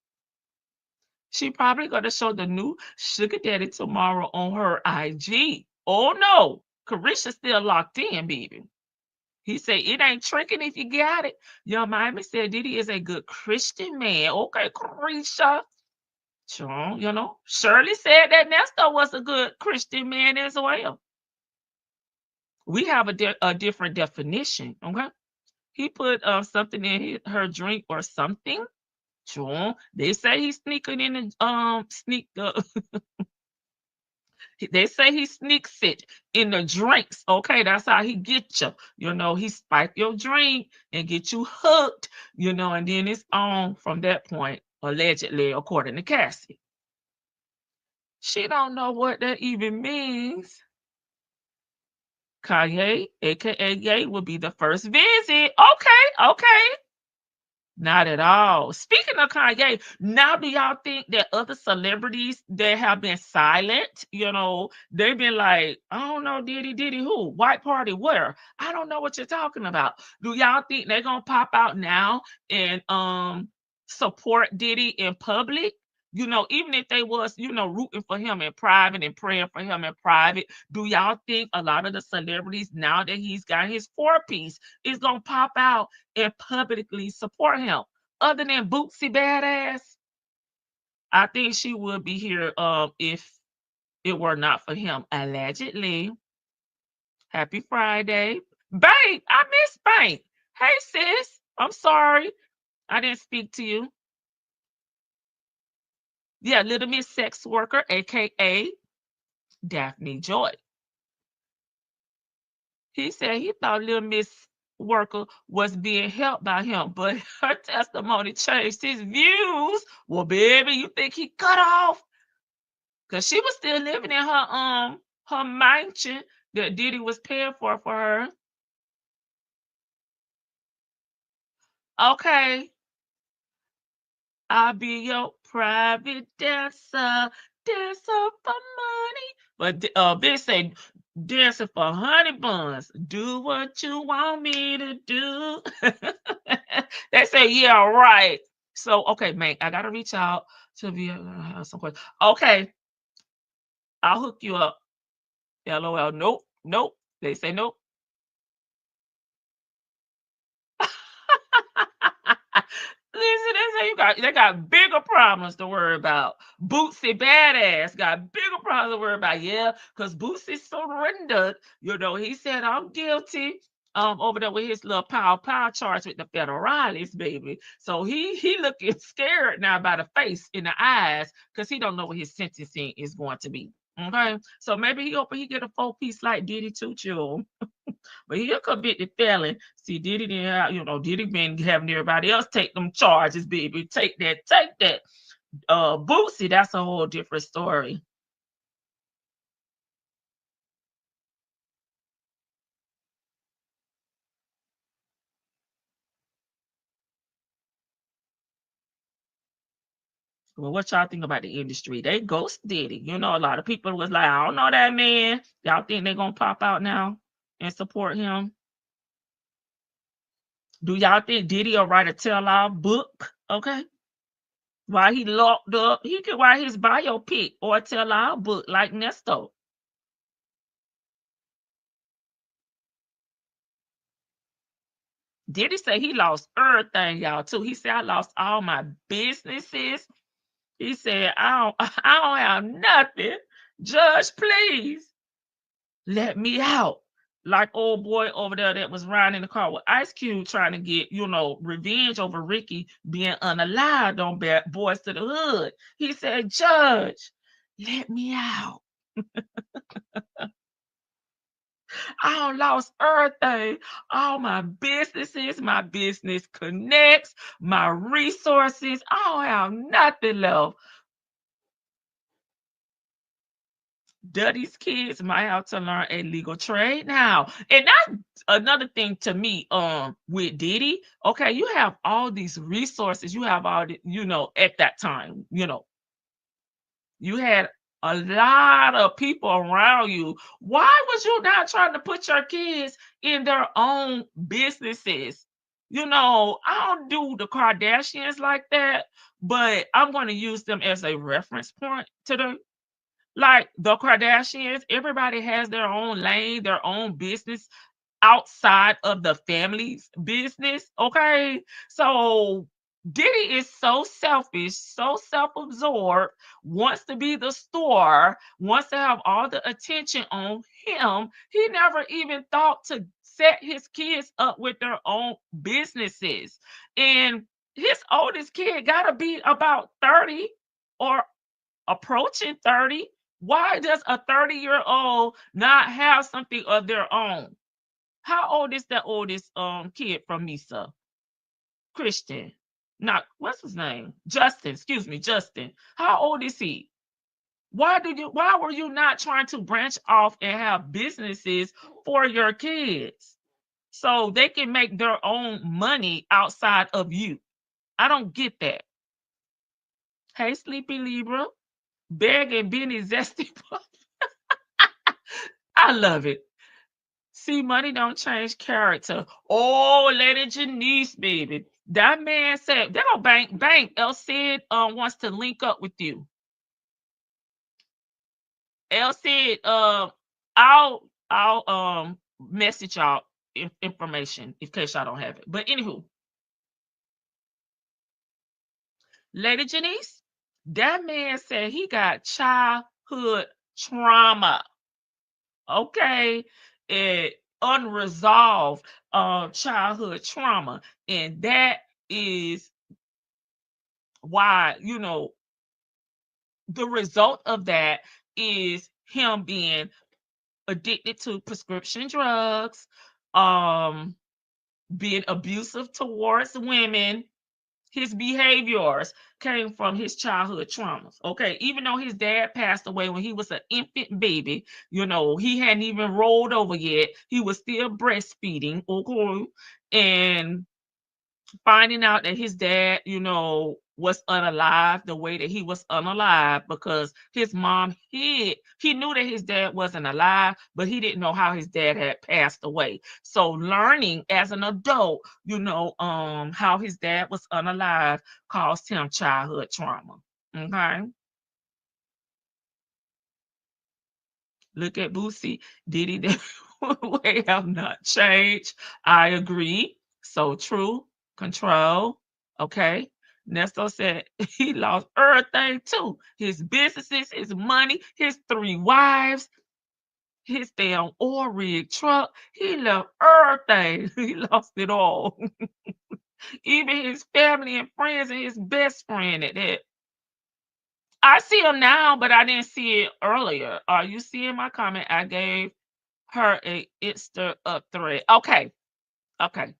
She probably gonna show the new sugar daddy tomorrow on her IG. Oh no, Carisha's still locked in, baby. He said it ain't tricking if you got it. Young Miami said Diddy is a good Christian man. Okay, Carisha. Sure, Shirley said that Nestor was a good Christian man as well. We have a different definition. Okay, he put something in her drink or something. Sure, they say he's sneaking in the sneak. They say he sneaks it in the drinks. Okay, that's how he get you. He spike your drink and get you hooked. And then it's on from that point, allegedly, according to Cassie. She don't know what that even means. Kanye, aka Ye, will be the first visit. Okay. Not at all. Speaking of Kanye, now do y'all think that other celebrities that have been silent, they've been like, I don't know, Diddy who? White party where? I don't know what you're talking about. Do y'all think they're gonna pop out now and support Diddy in public? Even if they was, rooting for him in private and praying for him in private, do y'all think a lot of the celebrities, now that he's got his 4-piece, is going to pop out and publicly support him? Other than Bootsy Badass, I think she would be here if it were not for him, allegedly. Happy Friday. Bank, I miss Bank. Hey, sis, I'm sorry I didn't speak to you. Yeah, Little Miss Sex Worker, aka Daphne Joy. He said he thought Little Miss Worker was being helped by him, but her testimony changed his views. Well, baby, you think he cut off? Because she was still living in her mansion that Diddy was paying for her. Okay. I'll be your private dancer for money. But Big say dancing for honey buns. Do what you want me to do. They say, yeah, right. So, okay, man, I gotta reach out to be have some questions. Okay, I'll hook you up. LOL. Nope. They say nope. Listen, they got bigger problems to worry about. Bootsy Badass got bigger problems to worry about. Yeah, because Bootsy surrendered. He said, I'm guilty. Over there with his little pow charge with the federales, baby. So he looking scared now by the face in the eyes because he don't know what his sentencing is going to be. Okay, so maybe he get a 4-piece like Diddy too, chill. But he a convicted felon. See, Diddy didn't have, Diddy been having everybody else take them charges, baby. Take that. Bootsy, that's a whole different story. Well, what y'all think about the industry? They ghost Diddy. A lot of people was like, I don't know that man. Y'all think they're gonna pop out now and support him? Do y'all think Diddy will write a tell-all book? Okay. While he locked up, he could write his biopic or a tell-all book like Nestor. Diddy say he lost everything, y'all, too. He said, I lost all my businesses. He said, I don't have nothing. Judge, please let me out. Like old boy over there that was riding in the car with Ice Cube trying to get, revenge over Ricky being unalived on Boys to the Hood. He said, Judge, let me out. I lost everything, all my businesses, my business connects, my resources. I don't have nothing left. Duddy's kids might have to learn a legal trade now. And that's another thing to me, with Diddy. Okay, you have all these resources, you have all the, at that time, you had a lot of people around you. Why was you not trying to put your kids in their own businesses? I don't do the Kardashians like that, but I'm going to use them as a reference point to the Kardashians. Everybody has their own lane, their own business outside of the family's business. Okay. So Diddy is so selfish, so self-absorbed, wants to be the star, wants to have all the attention on him. He never even thought to set his kids up with their own businesses. And his oldest kid gotta be about 30 or approaching 30. Why does a 30-year-old not have something of their own? How old is the oldest kid from Misa? Christian. Not what's his name? Justin. Excuse me, Justin. How old is he? Why were you not trying to branch off and have businesses for your kids so they can make their own money outside of you? I don't get that. Hey, Sleepy Libra. Beg and Benny Zesty. I love it. See, money don't change character. Oh, Lady Janice, baby. That man said, they go bank. El Cid wants to link up with you. El Cid, I'll message y'all information in case y'all don't have it. But anywho, Lady Janice, that man said he got childhood trauma. Okay. It unresolved childhood trauma. And that is why, the result of that is him being addicted to prescription drugs, um, being abusive towards women. His behaviors came from his childhood traumas. Okay, even though his dad passed away when he was an infant baby, he hadn't even rolled over yet. He was still breastfeeding. Okay, and finding out that his dad, was unalive the way that he was unalive because his mom hid. He knew that his dad wasn't alive, but he didn't know how his dad had passed away. So learning as an adult, how his dad was unalive caused him childhood trauma. Okay. Look at Boosie. Diddy, the way have not changed. I agree. So true. Control. Okay. Nesto said he lost everything too. His businesses, his money, his 3 wives, his damn oil rig truck. He left everything. He lost it all. Even his family and friends and his best friend at that. I see him now, but I didn't see it earlier. Are you seeing my comment? I gave her a Insta up thread. Okay. Okay.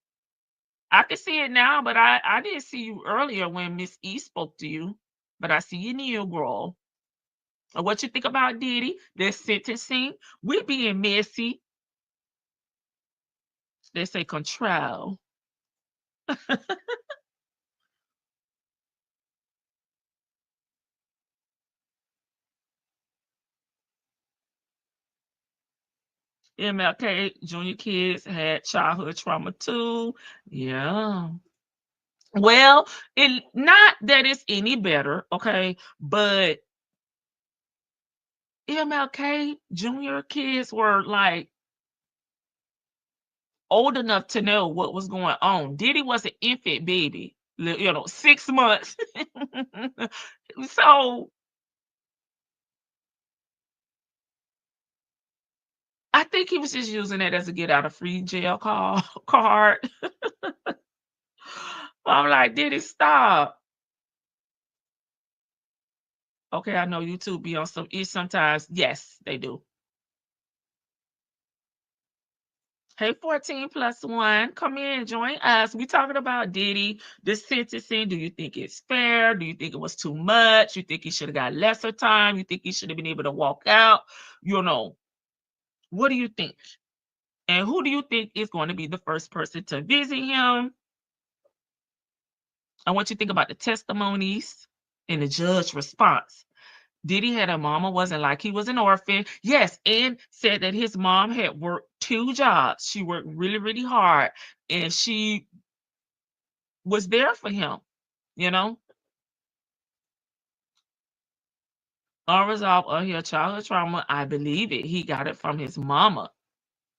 I can see it now, but I didn't see you earlier when Miss E spoke to you. But I see you new, girl. What you think about Diddy? This sentencing. We being messy. They say control. MLK Junior kids had childhood trauma too. Yeah. Well, it not that it's any better, okay, but MLK Junior kids were like old enough to know what was going on. Diddy was an infant baby, 6 months. So I think he was just using that as a get out of free jail card. I'm like, Diddy, stop. Okay, I know YouTube be on some ish sometimes. Yes, they do. Hey, 14 plus one, come in, join us. We talking about Diddy, the sentencing. Do you think it's fair? Do you think it was too much? You think he should have got lesser time? You think he should have been able to walk out? You know, what do you think? And who do you think is going to be the first person to visit him? And what you think about the testimonies and the judge response? Diddy had a mama, wasn't like he was an orphan. Yes, and said that his mom had worked 2 jobs. She worked really, really hard, and she was there for him, you know. Unresolved unhealed childhood trauma, I believe it. He got it from his mama.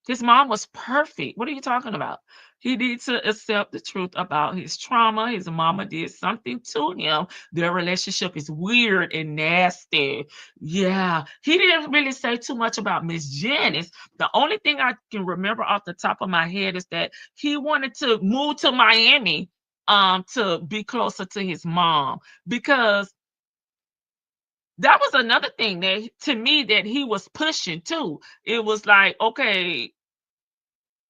His mom was perfect. What are you talking about? He needs to accept the truth about his trauma. His mama did something to him. Their relationship is weird and nasty. Yeah. He didn't really say too much about Miss Janice. The only thing I can remember off the top of my head is that he wanted to move to Miami to be closer to his mom, because that was another thing that to me that he was pushing too. It was like, okay,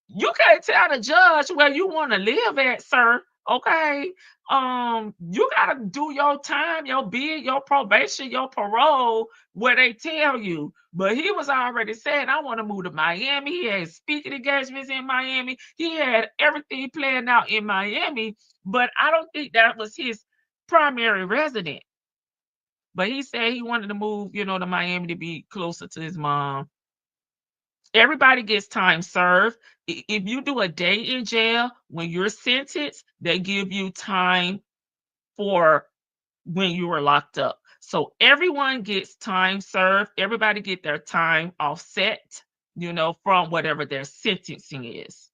you can't tell the judge where you want to live at, sir. Okay. You gotta do your time, your bid, your probation, your parole where they tell you. But he was already saying, I want to move to Miami. He had speaking engagements in Miami. He had everything planned out in Miami, but I don't think that was his primary residence. But he said he wanted to move, to Miami to be closer to his mom. Everybody gets time served. If you do a day in jail, when you're sentenced, they give you time for when you were locked up. So everyone gets time served. Everybody get their time offset, from whatever their sentencing is,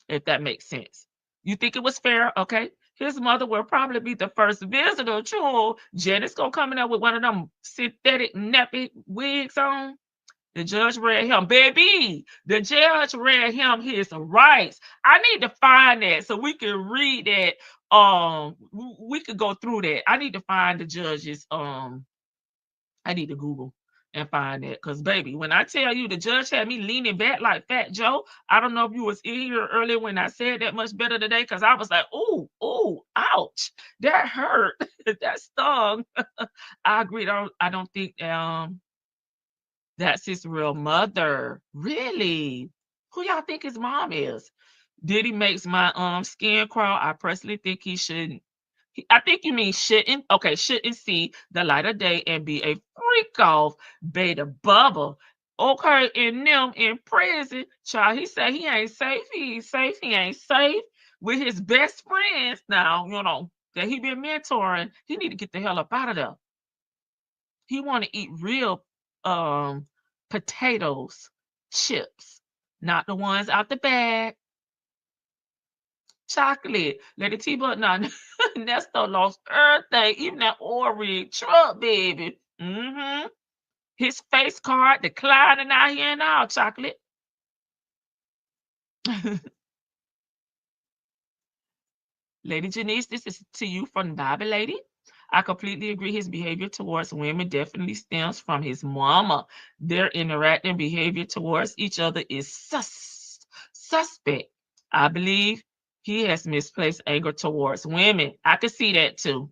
if that makes sense. You think it was fair? Okay. His mother will probably be the first visitor. True. Janet's gonna come in there with one of them synthetic nappy wigs on. The judge read him, baby. The judge read him his rights. I need to find that so we can read that. We could go through that. I need to find the judge's. I need to Google and find that, because baby, when I tell you the judge had me leaning back like Fat Joe, I don't know if you was in here earlier when I said that much better today, because I was like, ooh, ouch, that hurt, that stung. I agree. I don't think that's his real mother. Really? Who y'all think his mom is? Diddy makes my skin crawl. I personally think he shouldn't. I think you mean shouldn't. Okay, shouldn't see the light of day and be a freak off beta bubble. Okay, in them in prison, child. He said he ain't safe. He ain't safe. He ain't safe with his best friends now. That he been mentoring. He need to get the hell up out of there. He want to eat real um potatoes, chips, not the ones out the bag. Chocolate. LadyTeaBug now Nesto lost everything, even that orange truck, baby. His face card declining out here now, chocolate. Lady Janice, this is to you from Bible Lady. I completely agree. His behavior towards women definitely stems from his mama. Their interacting behavior towards each other is suspect. I believe he has misplaced anger towards women. I could see that too.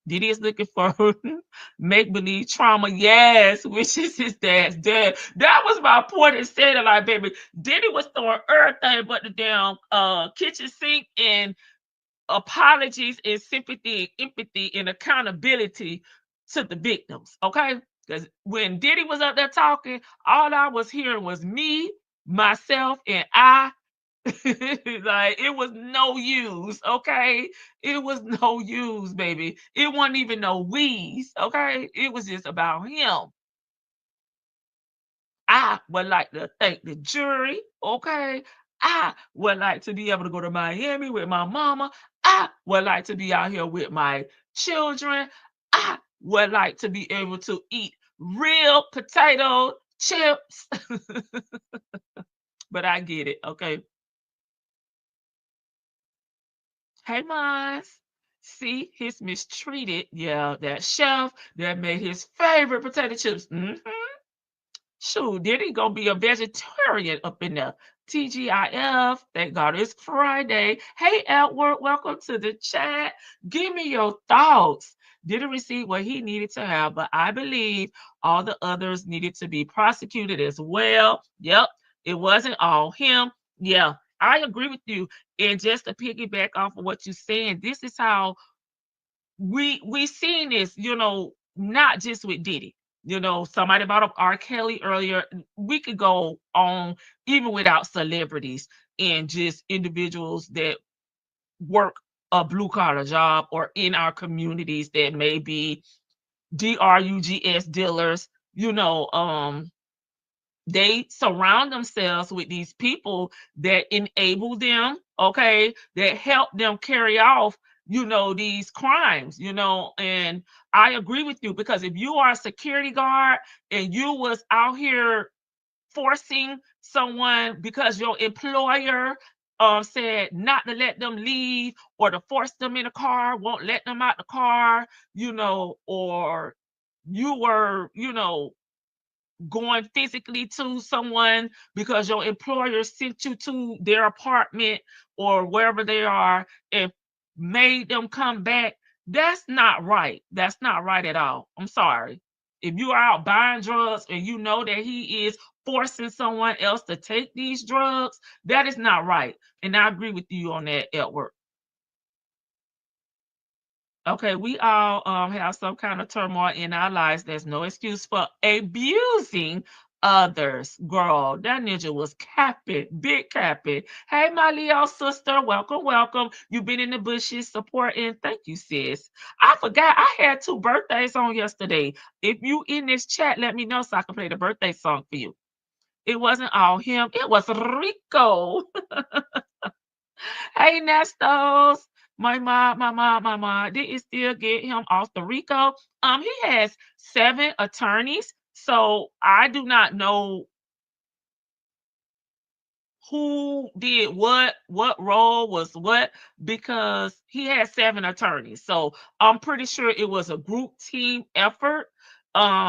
Diddy is looking for make believe trauma, yes, which is his dad's dad. That was my point in saying it, like, baby. Diddy was throwing everything but the damn kitchen sink and apologies and sympathy, empathy, and accountability to the victims. Okay, because when Diddy was up there talking, all I was hearing was me, myself, and I. Like, it was no use. Okay, it was no use, baby. It wasn't even no wheeze. Okay, it was just about him. I would like to thank the jury. Okay. I would like to be able to go to Miami with my mama. I would like to be out here with my children. I would like to be able to eat real potato chips. But I get it. Okay. Hey, Mons. See, he's mistreated. Yeah, that chef that made his favorite potato chips. Shoot, Diddy gonna be a vegetarian up in there. TGIF, thank God it's Friday. Hey, Edward, welcome to the chat. Give me your thoughts. Didn't receive what he needed to have, but I believe all the others needed to be prosecuted as well. Yep, it wasn't all him. Yeah, I agree with you. And just to piggyback off of what you're saying, this is how we seen this, not just with Diddy. Somebody brought up R. Kelly earlier. We could go on even without celebrities and just individuals that work a blue collar job or in our communities that may be drugs dealers. They surround themselves with these people that enable them, okay, that help them carry off, these crimes, and I agree with you, because if you are a security guard and you was out here forcing someone because your employer said not to let them leave, or to force them in a car, won't let them out the car, or you were, going physically to someone because your employer sent you to their apartment or wherever they are and made them come back, that's not right. That's not right at all. I'm sorry. If you are out buying drugs and you know that he is forcing someone else to take these drugs, that is not right. And I agree with you on that, Edward. Okay, we all have some kind of turmoil in our lives. There's no excuse for abusing others. Girl, that ninja was capping, big capping. Hey, my Leo sister, welcome, welcome. You've been in the bushes supporting. Thank you, sis. I forgot I had 2 birthdays on yesterday. If you in this chat, let me know so I can play the birthday song for you. It wasn't all him. It was Rico. Hey, Nestos. My mom didn't still get him off the RICO. He has 7 attorneys, so I do not know who did what role was what, because he had 7 attorneys. So I'm pretty sure it was a group team effort.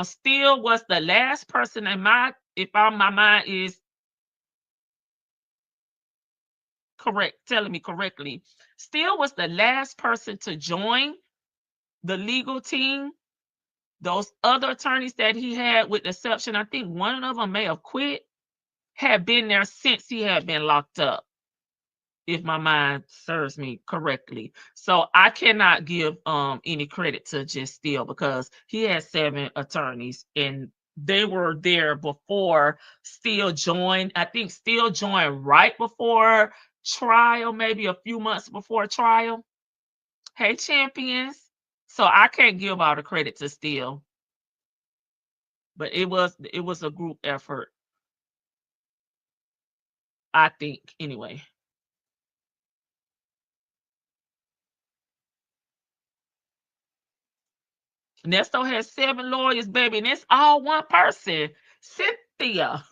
Still was the last person in my mind is correct, telling me correctly. Still was the last person to join the legal team. Those other attorneys that he had, with the exception, I think one of them may have quit, had been there since he had been locked up, if my mind serves me correctly. So I cannot give any credit to just Steele, because he had 7 attorneys and they were there before Steele joined. I think Steele joined right before trial, maybe a few months before trial. Hey, champions. So I can't give all the credit to Steele, but it was a group effort, I think, anyway. Nesto has 7 lawyers, baby, and it's all one person. Cynthia.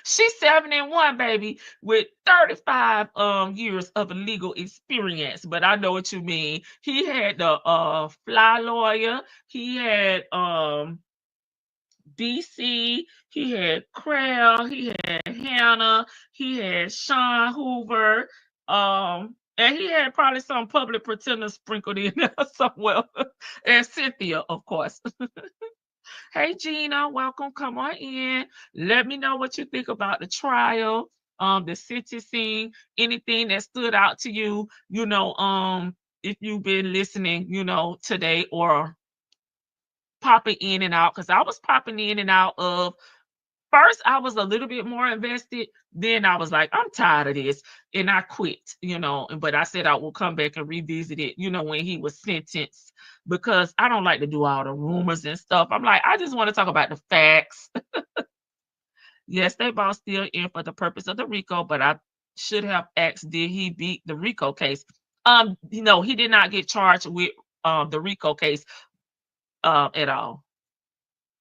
She's 71, baby, with 35 years of legal experience. But I know what you mean. He had the fly lawyer, he had DC, he had Crowell, he had Hannah, he had Sean Hoover, and he had probably some public pretenders sprinkled in there somewhere, and Cynthia, of course. Hey, Gina, welcome. Come on in. Let me know what you think about the trial, the sentencing, anything that stood out to you. If you've been listening, today, or popping in and out, because I was popping in and out of. First, I was a little bit more invested. Then I was like, I'm tired of this. And I quit, But I said I will come back and revisit it, when he was sentenced, because I don't like to do all the rumors and stuff. I'm like, I just want to talk about the facts. Yes, they both still in for the purpose of the RICO, but I should have asked, did he beat the RICO case? He did not get charged with the RICO case at all.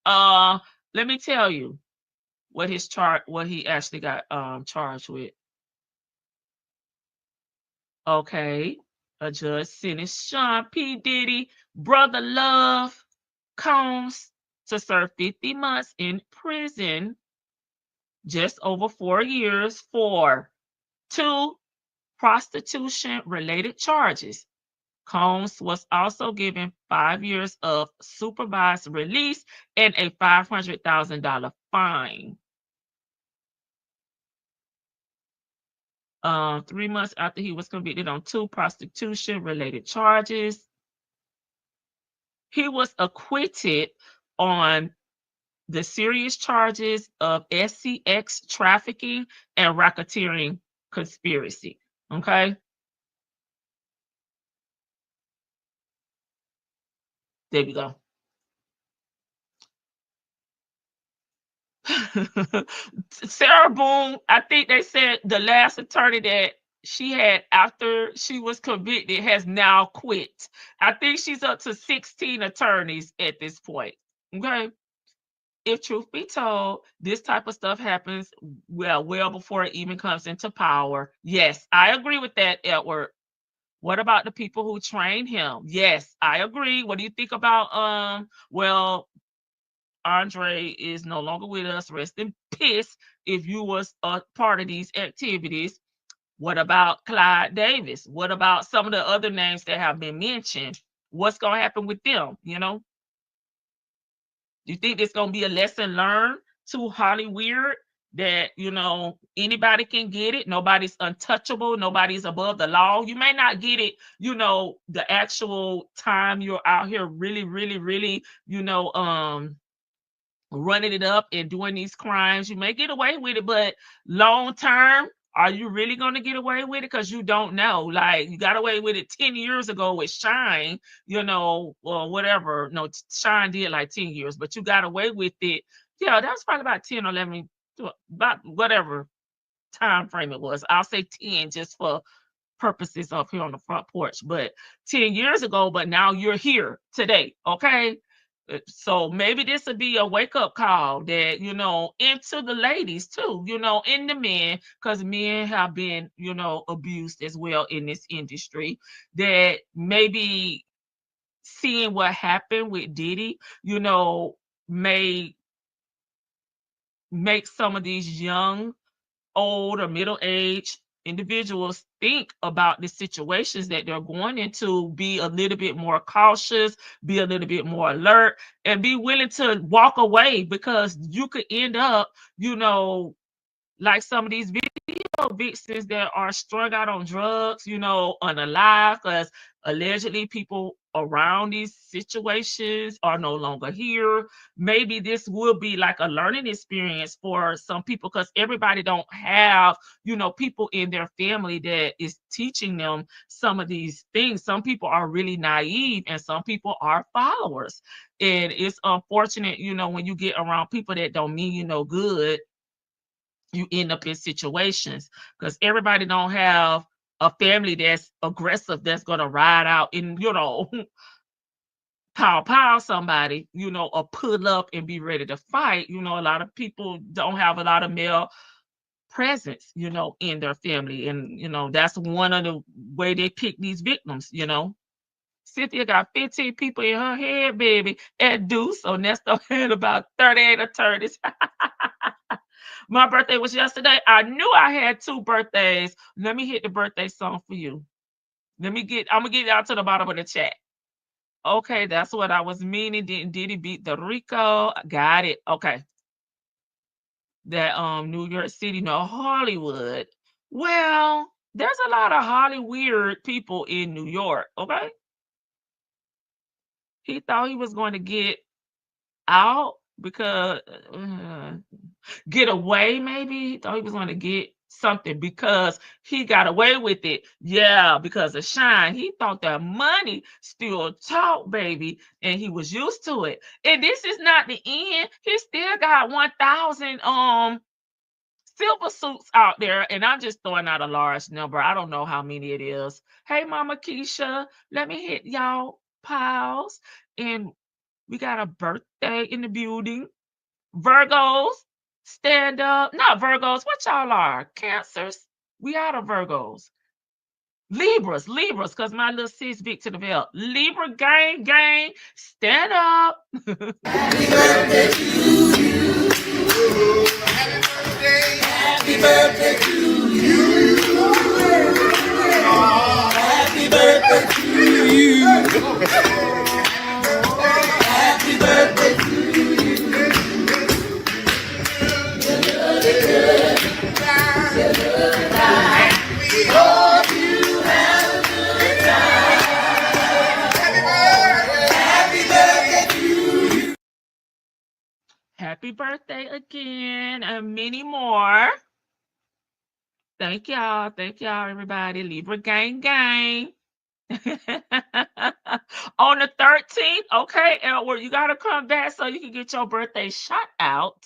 Let me tell you what he actually got charged with. Okay. A judge sentenced Sean P. Diddy, Brother Love Combs, to serve 50 months in prison, just over 4 years, for 2 prostitution-related charges. Combs was also given 5 years of supervised release and a $500,000 fine. 3 months after he was convicted on 2 prostitution-related charges, he was acquitted on the serious charges of SCX trafficking and racketeering conspiracy. Okay. There we go. Sarah Boone, I think they said the last attorney that she had after she was convicted has now quit. I think she's up to 16 attorneys at this point. Okay. If truth be told, this type of stuff happens well before it even comes into power. Yes, I agree with that, Edward. What about the people who trained him? Yes, I agree. What do you think about well, Andre is no longer with us. Rest in peace. If you was a part of these activities, what about Clyde Davis? What about some of the other names that have been mentioned? What's going to happen with them? You know, do you think it's going to be a lesson learned to Hollywood that, you know, anybody can get it? Nobody's untouchable. Nobody's above the law. You may not get it, you know, the actual time you're out here really, you know, running it up and doing these crimes. You may get away with it, but long term, are you really going to get away with it? Because you don't know. Like, you got away with it 10 years ago with Shine, you know, or whatever. No, Shine did like 10 years, but you got away with it. Yeah, that was probably about 10 or 11, about whatever time frame it was. I'll say 10 just for purposes of here on the front porch, but 10 years ago, but now you're here today. Okay. So maybe this would be a wake-up call that, you know, into the ladies too, you know, in the men, because men have been, you know, abused as well in this industry, that maybe seeing what happened with Diddy, you know, may make some of these young, old, or middle-aged individuals think about the situations that they're going into, be a little bit more cautious, be a little bit more alert, and be willing to walk away, because you could end up, you know, like some of these video vixens that are strung out on drugs, you know, unalive, because allegedly people around these situations are no longer here. Maybe this will be like a learning experience for some people, because everybody don't have, you know, people in their family that is teaching them some of these things. Some people are really naive and some people are followers. And it's unfortunate, you know, when you get around people that don't mean you no good, you end up in situations, because everybody don't have a family that's aggressive, that's going to ride out and, you know, pow somebody, you know, or pull up and be ready to fight. You know, a lot of people don't have a lot of male presence, you know, in their family, and, you know, that's one of the way they pick these victims. You know, Cynthia got 15 people in her head, baby, at Deuce. So Nestor had about 38 attorneys. My birthday was yesterday. I knew I had 2 birthdays. Let me hit the birthday song for you. I'm gonna get out to the bottom of the chat. Okay, that's what I was meaning. Did he beat the Rico? Got it. Okay. That New York City, no, Hollywood. Well, there's a lot of Hollywood people in New York, okay? He thought he was going to get out because get away, maybe. He thought he was going to get something because he got away with it. Yeah, because of Shine. He thought that money still talk, baby, and he was used to it. And this is not the end. He still got 1,000 silver suits out there, and I'm just throwing out a large number. I don't know how many it is. Hey, Mama Keisha, let me hit y'all pals. And we got a birthday in the building. Virgos, stand up. Not Virgos. What y'all are? Cancers. We out of Virgos. Libras, because my little sis Vic to the belt. Libra gang, stand up. Happy birthday to you. Happy birthday to you. Happy birthday to you. Happy birthday to you. Happy birthday again, and many more. Thank y'all, everybody. Libra gang. On the 13th, okay, Edward, you gotta come back so you can get your birthday shout out.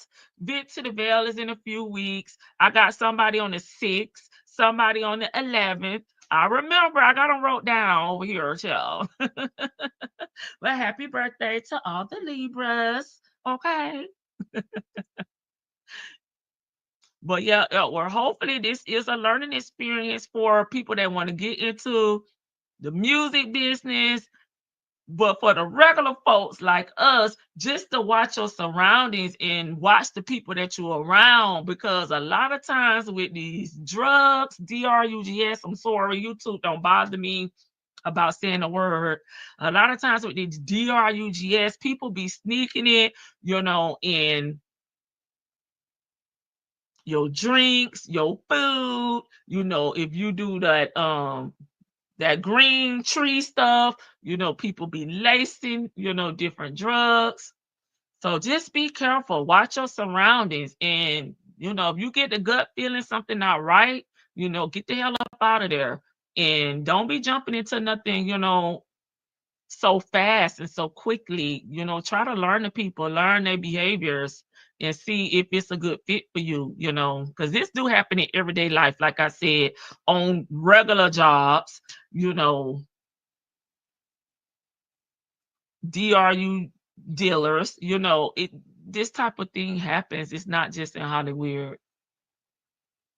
Bit to the Veil is in a few weeks. I got somebody on the 6th, somebody on the 11th. I remember, I got them wrote down over here, y'all. But happy birthday to all the Libras, okay? But yeah, well, hopefully this is a learning experience for people that want to get into the music business. But for the regular folks like us, just to watch your surroundings and watch the people that you're around, because a lot of times with these drugs, drugs, I'm sorry, YouTube don't bother me about saying the word. A lot of times with these drugs, people be sneaking it, in your drinks, your food, if you do that green tree stuff, people be lacing, different drugs. So just be careful, watch your surroundings, and if you get the gut feeling something not right, get the hell up out of there, and don't be jumping into nothing, so fast and so quickly. Try to learn the people, learn their behaviors, and see if it's a good fit for you, because this do happen in everyday life, like I said, on regular jobs, DRU dealers, this type of thing happens. It's not just in Hollywood.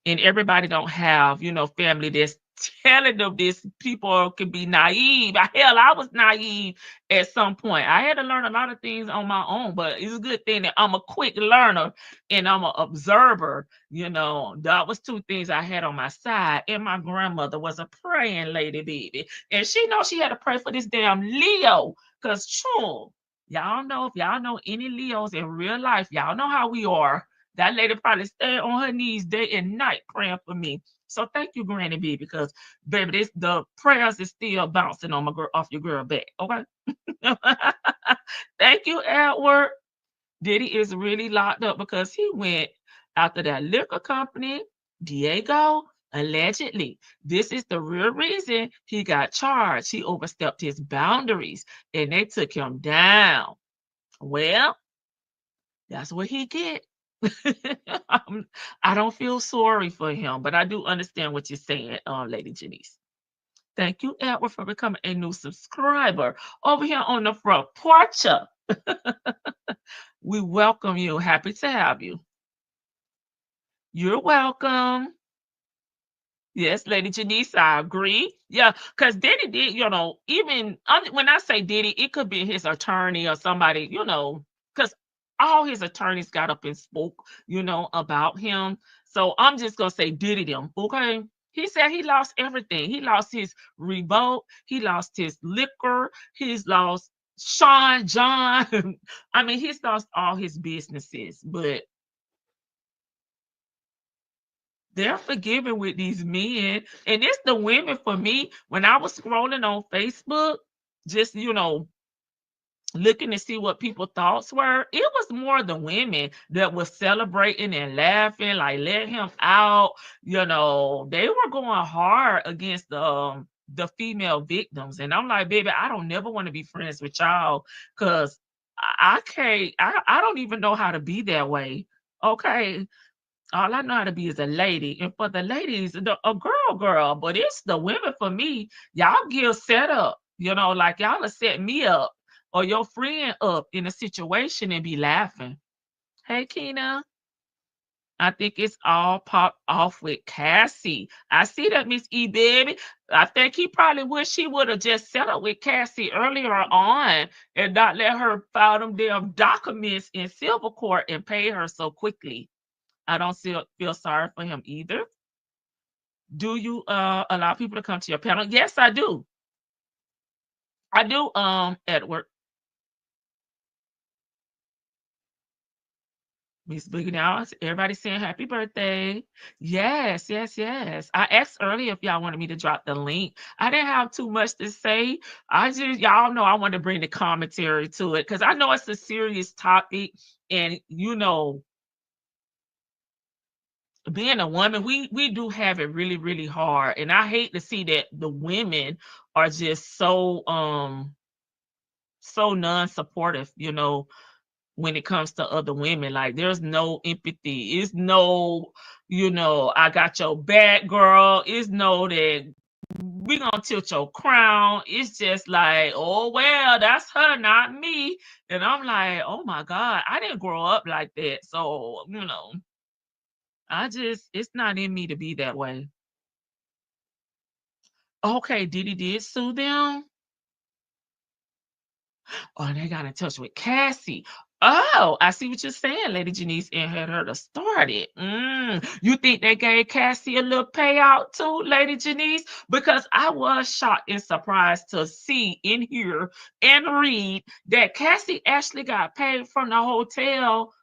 And everybody don't have, family that's telling them this. People can be naive. Hell, I was naive at some point. I had to learn a lot of things on my own, but it's a good thing that I'm a quick learner and I'm an observer. That was two things I had on my side. And my grandmother was a praying lady, baby. And she knows she had to pray for this damn Leo. Because true, y'all know, if y'all know any Leos in real life, y'all know how we are. That lady probably stayed on her knees day and night praying for me. So thank you, Granny B, because baby, the prayers is still bouncing on my girl off your girl back. Okay. Thank you, Edward. Diddy is really locked up because he went after that liquor company, Diego, allegedly. This is the real reason he got charged. He overstepped his boundaries and they took him down. Well, that's what he get. I don't feel sorry for him, but I do understand what you're saying, Lady Janice. Thank you, Edward, for becoming a new subscriber over here on the front porch. We welcome you. Happy to have you. You're welcome. Yes, Lady Janice, I agree. Yeah, because Diddy did, even when I say Diddy, it could be his attorney or somebody, because all his attorneys got up and spoke, about him. So I'm just going to say Diddy them, okay? He said he lost everything. He lost his revolt. He lost his liquor. He's lost Sean, John. I mean, he's lost all his businesses, but they're forgiving with these men. And it's the women for me. When I was scrolling on Facebook, just, looking to see what people's thoughts were, it was more the women that was celebrating and laughing, like let him out. They were going hard against the female victims. And I'm like, baby, I don't never want to be friends with y'all because I can't, I don't even know how to be that way. Okay. All I know how to be is a lady. And for the ladies, a girl. But it's the women for me. Y'all give set up, like y'all will set me up or your friend up in a situation and be laughing. Hey, Keena. I think it's all popped off with Cassie. I see that, Miss E baby. I think he probably wish he would have just settled with Cassie earlier on and not let her file them damn documents in Silver Court and pay her so quickly. I don't feel sorry for him either. Do you allow people to come to your panel? Yes, I do. I do, Edward. Miss Boogie now, everybody saying happy birthday. Yes, yes, yes. I asked earlier if y'all wanted me to drop the link. I didn't have too much to say. I just, y'all know I want to bring the commentary to it because I know it's a serious topic. And, being a woman, we do have it really, really hard. And I hate to see that the women are just so non-supportive, when it comes to other women. Like there's no empathy. It's no, I got your back, girl. It's no that we gonna tilt your crown. It's just like, oh well, that's her, not me. And I'm like, oh my God, I didn't grow up like that. So, it's not in me to be that way. Okay, Diddy did sue them. Oh, they got in touch with Cassie. Oh, I see what you're saying, Lady Janice, and had her to start it. You think they gave Cassie a little payout too, Lady Janice? Because I was shocked and surprised to see in here and read that Cassie actually got paid from the hotel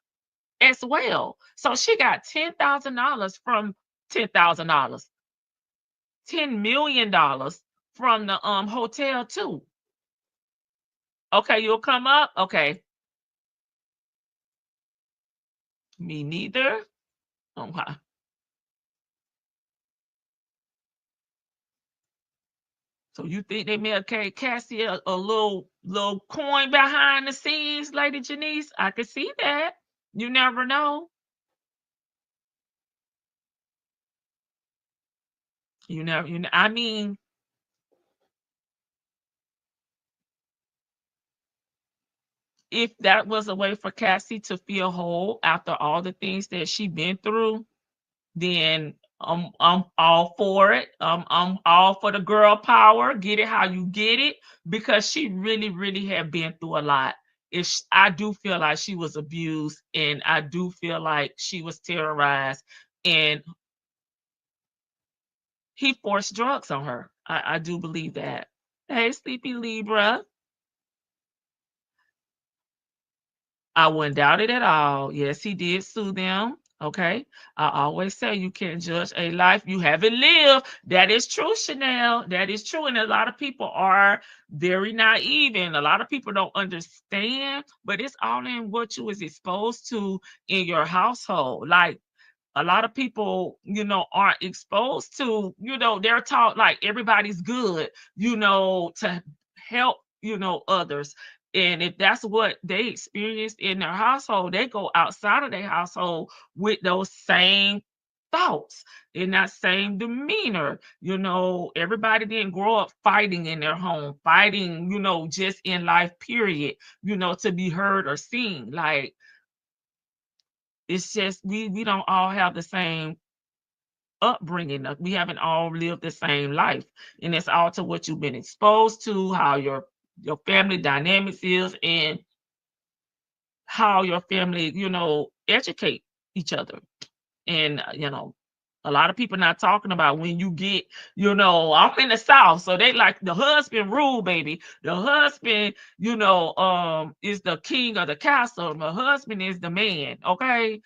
as well. So she got $10,000 from $10,000, $10 million from the hotel too. Okay, you'll come up. Okay. Me neither. Okay. So you think they may have gave Cassie a little coin behind the scenes, Lady Janice? I could see that. You never know. I mean, if that was a way for Cassie to feel whole after all the things that she been through, then I'm all for it. I'm all for the girl power. Get it how you get it, because she really, really had been through a lot. I do feel like she was abused, and I do feel like she was terrorized, and he forced drugs on her. I do believe that. Hey, Sleepy Libra. I wouldn't doubt it at all. Yes, he did sue them. Okay. I always say you can't judge a life you haven't lived. That is true, Chanel. That is true. And a lot of people are very naive, and a lot of people don't understand, but it's all in what you was exposed to in your household. Like a lot of people, aren't exposed to, they're taught like everybody's good, to help, others. And if that's what they experienced in their household, they go outside of their household with those same thoughts and that same demeanor. Everybody didn't grow up fighting in their home, fighting, just in life, period, to be heard or seen. Like, it's just we don't all have the same upbringing. We haven't all lived the same life, and it's all to what you've been exposed to, how your family dynamics is, and how your family, educate each other. And a lot of people not talking about when you get, I'm in the South, so they like the husband rule, baby. The husband, is the king of the castle. The husband is the man, okay?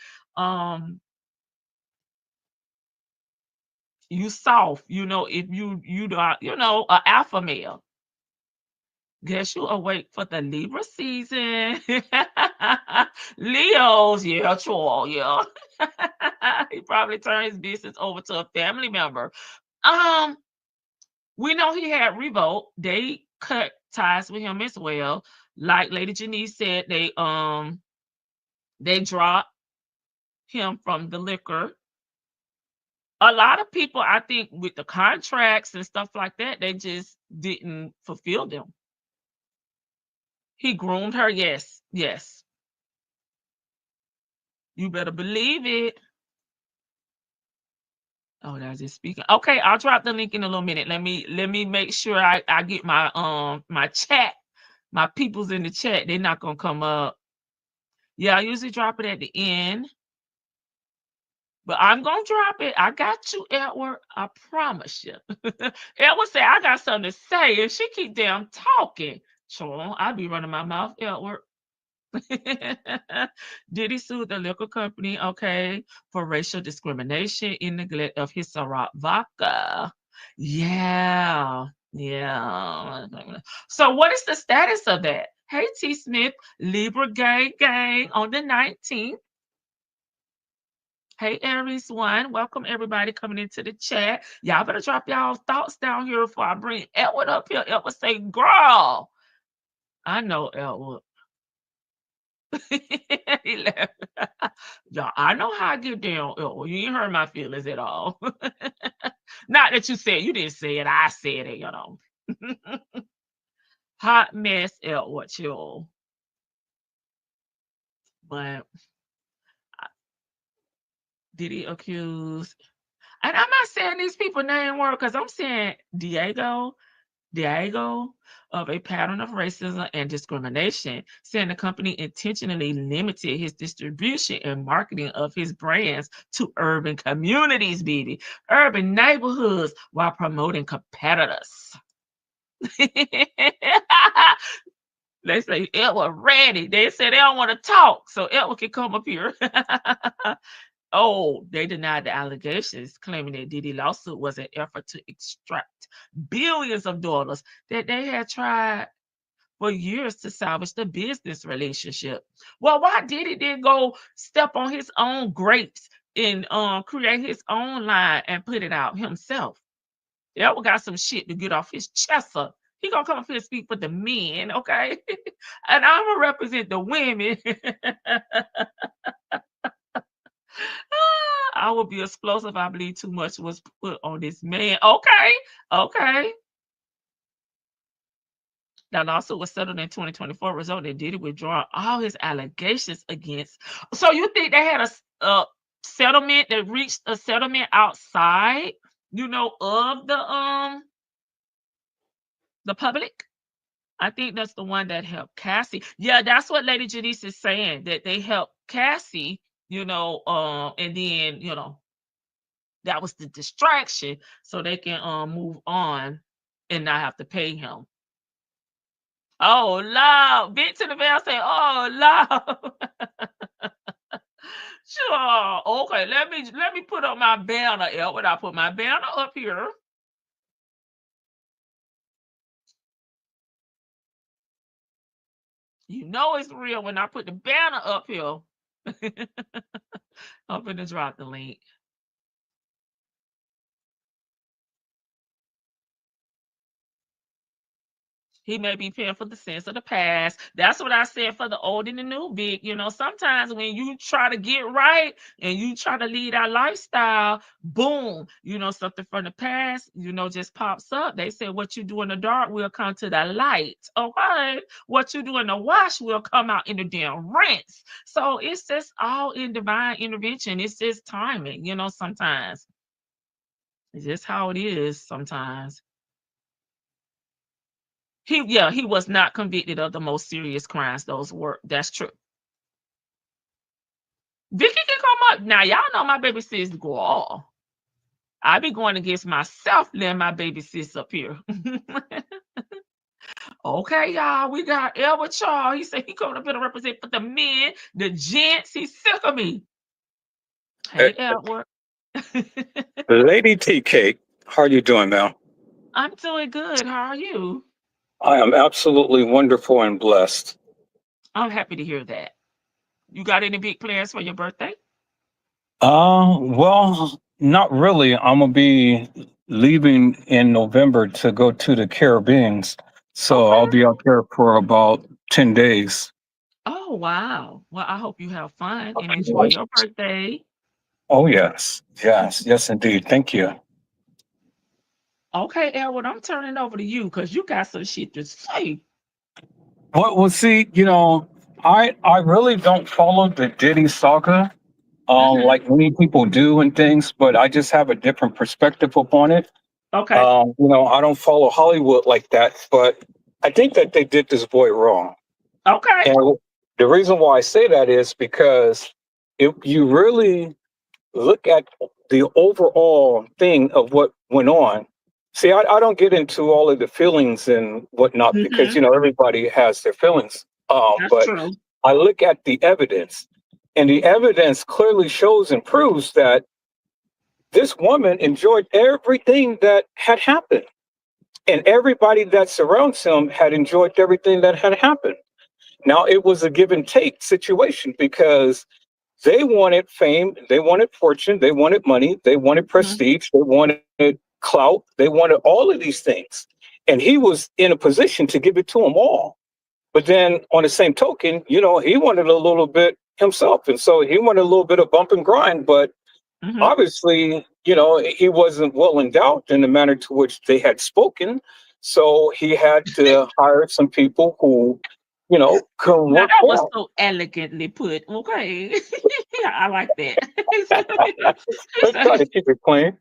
You soft, if you not, a alpha male. Guess you awake for the Libra season. Leos, yeah, troll, yeah. He probably turned his business over to a family member. We know he had revolt. They cut ties with him as well. Like Lady Janice said, they dropped him from the liquor. A lot of people, I think, with the contracts and stuff like that, they just didn't fulfill them. He groomed her, yes, yes. You better believe it. Oh, that's just speaking. Okay, I'll drop the link in a little minute. Let me make sure I get my chat, my peoples in the chat. They're not gonna come up. Yeah, I usually drop it at the end, but I'm gonna drop it. I got you, Edward. I promise you. Edward said I got something to say, and she keep damn talking. Sure, I'll be running my mouth, Edward. Did he sue the liquor company, okay, for racial discrimination in neglect of his Ciroc vodka? Yeah, yeah. So, what is the status of that? Hey, T. Smith, Libra gang on the 19th. Hey, Aries One, welcome everybody coming into the chat. Y'all better drop y'all thoughts down here before I bring Edward up here. Edward say, girl, I know Edward. He laughed. Y'all, I know how I get down. Oh, you ain't hurt my feelings at all. Not that you said you didn't say it. I said it, you know. Hot mess, Edward, chill. But did he accuse? And I'm not saying these people name word because I'm saying Diego of a pattern of racism and discrimination, saying the company intentionally limited his distribution and marketing of his brands to urban communities, baby, urban neighborhoods, while promoting competitors. They say Edward ready. They said they don't want to talk, so Edward can come up here. Oh, they denied the allegations, claiming that Diddy lawsuit was an effort to extract billions of dollars that they had tried for years to salvage the business relationship. Well, why Diddy didn't go step on his own grapes and create his own line and put it out himself? Edward got some shit to get off his chest up. He gonna come up here and speak for the men, okay? And I'm gonna represent the women. I will be explosive. I believe too much was put on this man. Okay, okay. That lawsuit was settled in 2024, resulting in Diddy withdrawing all his allegations against. So you think they had a settlement? They reached a settlement outside, of the public? I think that's the one that helped Cassie. Yeah, that's what Lady Janice is saying, that they helped Cassie, and then, that was the distraction so they can move on and not have to pay him. Oh, Lord. Big to the bell say, oh, Lord. Sure. Okay, let me put up my banner, Elwood. I put my banner up here. You know it's real when I put the banner up here. I'm gonna drop the link. He may be paying for the sins of the past. That's what I said for the old and the new, big. Sometimes when you try to get right and you try to lead our lifestyle, boom, something from the past, just pops up. They say what you do in the dark will come to the light. Okay. What you do in the wash will come out in the damn rinse. So it's just all in divine intervention. It's just timing, sometimes. It's just how it is sometimes. He was not convicted of the most serious crimes. That's true. Vicky can come up. Now, y'all know my baby sis go off. I be going against myself, letting my baby sis up here. Okay, y'all, we got Elwood Charles. He said he coming up here to represent for the men, the gents. He's sick of me. Hey, Edward. Lady TK, how are you doing now? I'm doing good. How are you? I am absolutely wonderful and blessed. I'm happy to hear that. You got any big plans for your birthday? Well, not really. I'm gonna be leaving in November to go to the Caribbean, so Okay. I'll be out there for about 10 days. Oh, wow. Well, I hope you have fun and enjoy your birthday. Oh, yes, indeed. Thank you. Okay, Elwood, I'm turning over to you because you got some shit to say. Well, see, I really don't follow the Diddy saga. Mm-hmm. like many people do and things, but I just have a different perspective upon it. Okay. I don't follow Hollywood like that, but I think that they did this boy wrong. Okay. And the reason why I say that is because if you really look at the overall thing of what went on, see, I don't get into all of the feelings and whatnot because, Mm-hmm. everybody has their feelings. That's But true. I look at the evidence, and the evidence clearly shows and proves that this woman enjoyed everything that had happened. And everybody that surrounds him had enjoyed everything that had happened. Now, it was a give and take situation because they wanted fame, they wanted fortune, they wanted money, they wanted Mm-hmm. prestige, they wanted clout, they wanted all of these things. And he was in a position to give it to them all. But then on the same token, he wanted a little bit himself. And so he wanted a little bit of bump and grind. But Mm-hmm. obviously, he wasn't well endowed in the manner to which they had spoken. So he had to hire some people who, can Now work that was for so elegantly put. Okay. Yeah, I like that. him. He Let's try said, to keep it clean.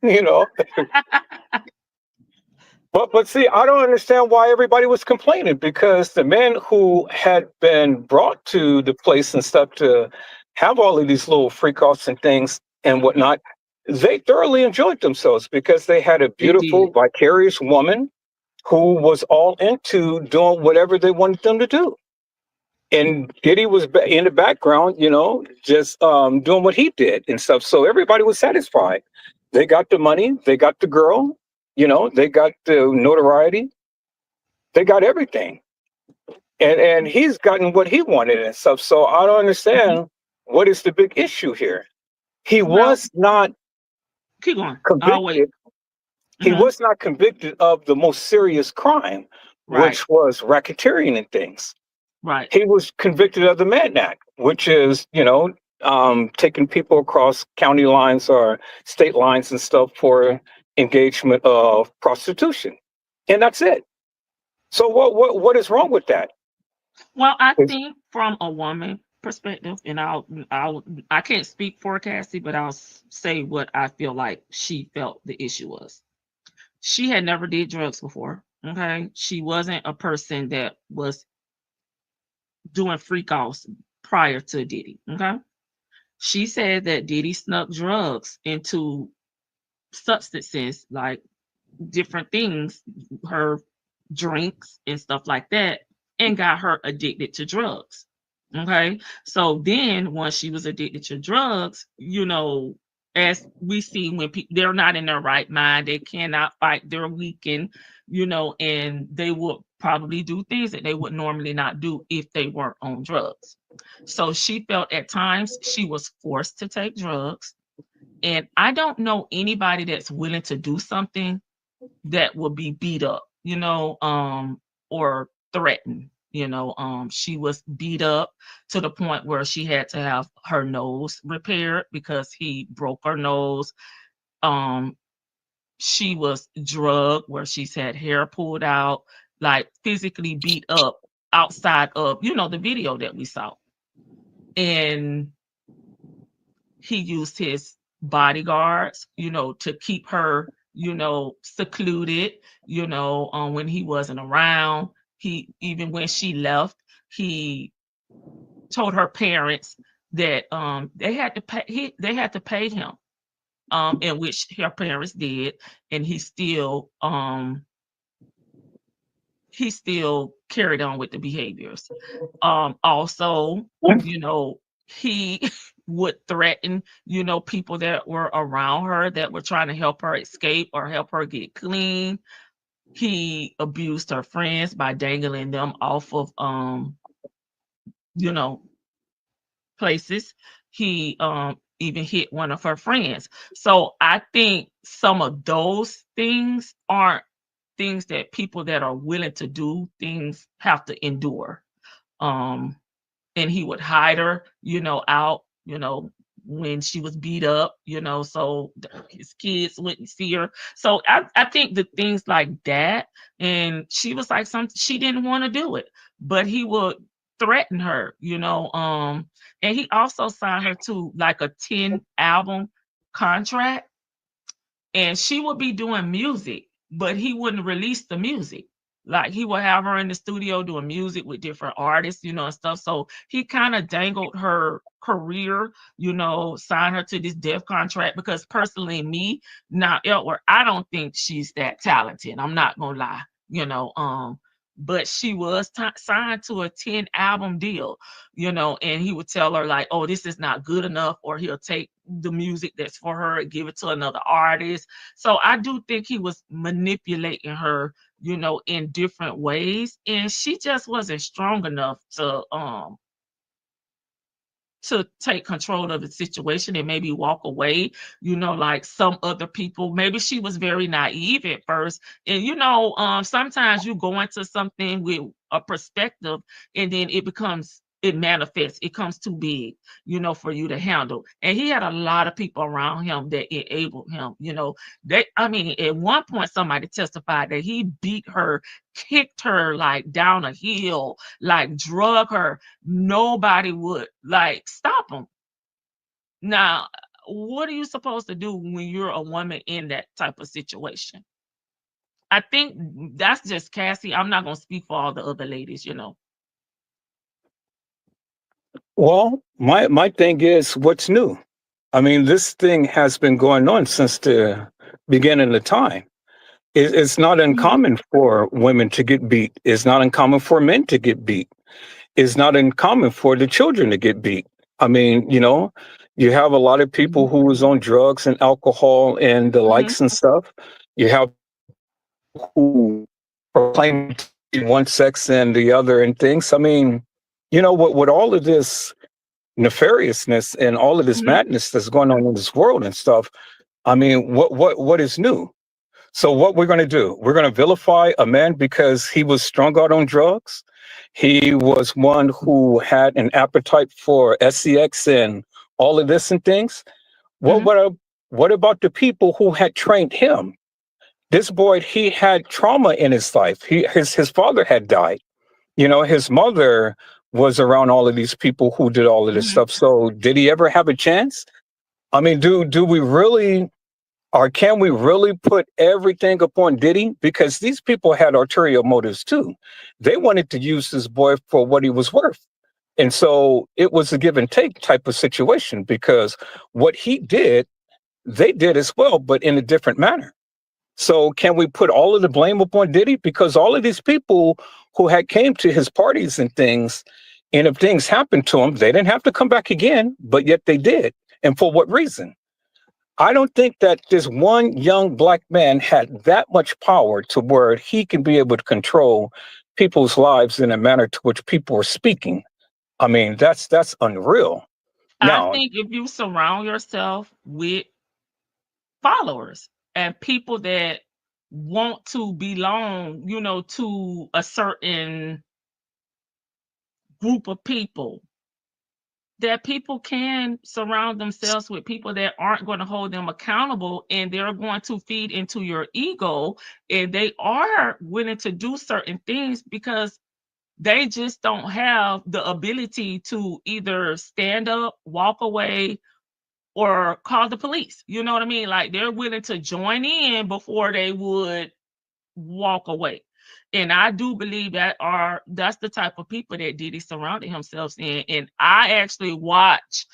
But see, I don't understand why everybody was complaining because the men who had been brought to the place and stuff to have all of these little freak offs and things and Mhm. whatnot, they thoroughly enjoyed themselves because they had a They beautiful, did. vicarious woman who was all into doing whatever they wanted them to do. And Diddy was in the background, just doing what he did and stuff. So everybody was satisfied. They got the money, they got the girl, they got the notoriety, they got everything, and he's gotten what he wanted and stuff. So I don't Mhm. understand what is the big issue here. He Well, was not keep going. I'll wait. convicted. He Hmm. was not convicted of the most serious crime, Right. which was racketeering and things. Right. He was convicted of the Mann Act, which is, taking people across county lines or state lines and stuff for engagement of prostitution, and that's it. So what is wrong with that? Well, I It's- think from a woman perspective, and I can't speak for Cassie, but I'll say what I feel like she felt the issue was. She had never did drugs before. Okay. She wasn't a person that was doing freak offs prior to Diddy. Okay. She said that Diddy snuck drugs into substances like different things, her drinks and stuff like that, and got her addicted to drugs. Okay. So then once she was addicted to drugs, as we see when people they're not in their right mind, they cannot fight, they're weakened, and they will probably do things that they would normally not do if they weren't on drugs. So she felt at times she was forced to take drugs. And I don't know anybody that's willing to do something that will be beat up, or threatened. She was beat up to the point where she had to have her nose repaired because he broke her nose. Um, she was drugged where she's had hair pulled out, like physically beat up outside of, the video that we saw. And he used his bodyguards, to keep her, secluded, when he wasn't around. He, even when she left, he told her parents that they had to pay they had to pay him, in which her parents did, and he still carried on with the behaviors. Also, he would threaten, people that were around her that were trying to help her escape or help her get clean. He abused her friends by dangling them off of you know, places. He even hit one of her friends. So I think some of those things aren't things that people that are willing to do things have to endure. Um and he would hide her, out, when she was beat up, so his kids wouldn't see her. So I think the things like that, and she was like, some she didn't want to do it, but he would. threatened her, and he also signed her to like a 10 album contract, and she would be doing music, but he wouldn't release the music. Like he would have her in the studio doing music with different artists, and stuff. So he kind of dangled her career, signed her to this death contract because personally, me, now Edward, I don't think she's that talented. I'm not gonna lie, but she was signed to a 10 album deal, and he would tell her like, oh, this is not good enough, or he'll take the music that's for her and give it to another artist. So I do think he was manipulating her, in different ways. And she just wasn't strong enough to take control of the situation and maybe walk away, like some other people. Maybe she was very naive at first. And, sometimes you go into something with a perspective and then it manifests, it comes too big, for you to handle. And he had a lot of people around him that enabled him, at one point, somebody testified that he beat her, kicked her like down a hill, like drug her. Nobody would like stop him. Now, what are you supposed to do when you're a woman in that type of situation? I think that's just Cassie. I'm not going to speak for all the other ladies. Well, my thing is, what's new? I mean, this thing has been going on since the beginning of time. It's not Hmm. uncommon for women to get beat. It's not uncommon for men to get beat. It's not uncommon for the children to get beat. I mean, you have a lot of people Hmm. who was on drugs and alcohol and the Hmm. likes and stuff. You have who proclaim to be one sex and the other and things. I mean, what with all of this nefariousness and all of this Hmm. madness that's going on in this world and stuff, I mean, what is new? So what we're going to do? We're going to vilify a man because he was strung out on drugs. He was one who had an appetite for sex and all of this and things. What Hmm. what what about the people who had trained him? This boy, he had trauma in his life. His father had died. His mother was around all of these people who did all of this Hmm. stuff. So did he ever have a chance? I mean, do we really, or can we really put everything upon Diddy? Because these people had ulterior motives too. They wanted to use this boy for what he was worth. And so it was a give and take type of situation because what he did, they did as well, but in a different manner. So can we put all of the blame upon Diddy? Because all of these people who had came to his parties and things, and if things happened to them, they didn't have to come back again, but yet they did. And for what reason? I don't think that this one young black man had that much power to where he can be able to control people's lives in a manner to which people are speaking. I mean, that's unreal. I Now, think if you surround yourself with followers and people that want to belong, to a certain group of people, that people can surround themselves with people that aren't going to hold them accountable, and they're going to feed into your ego, and they are willing to do certain things because they just don't have the ability to either stand up, walk away, or call the police. You know what I mean? Like they're willing to join in before they would walk away. And I do believe that's the type of people that Diddy surrounded himself in. And I actually watch,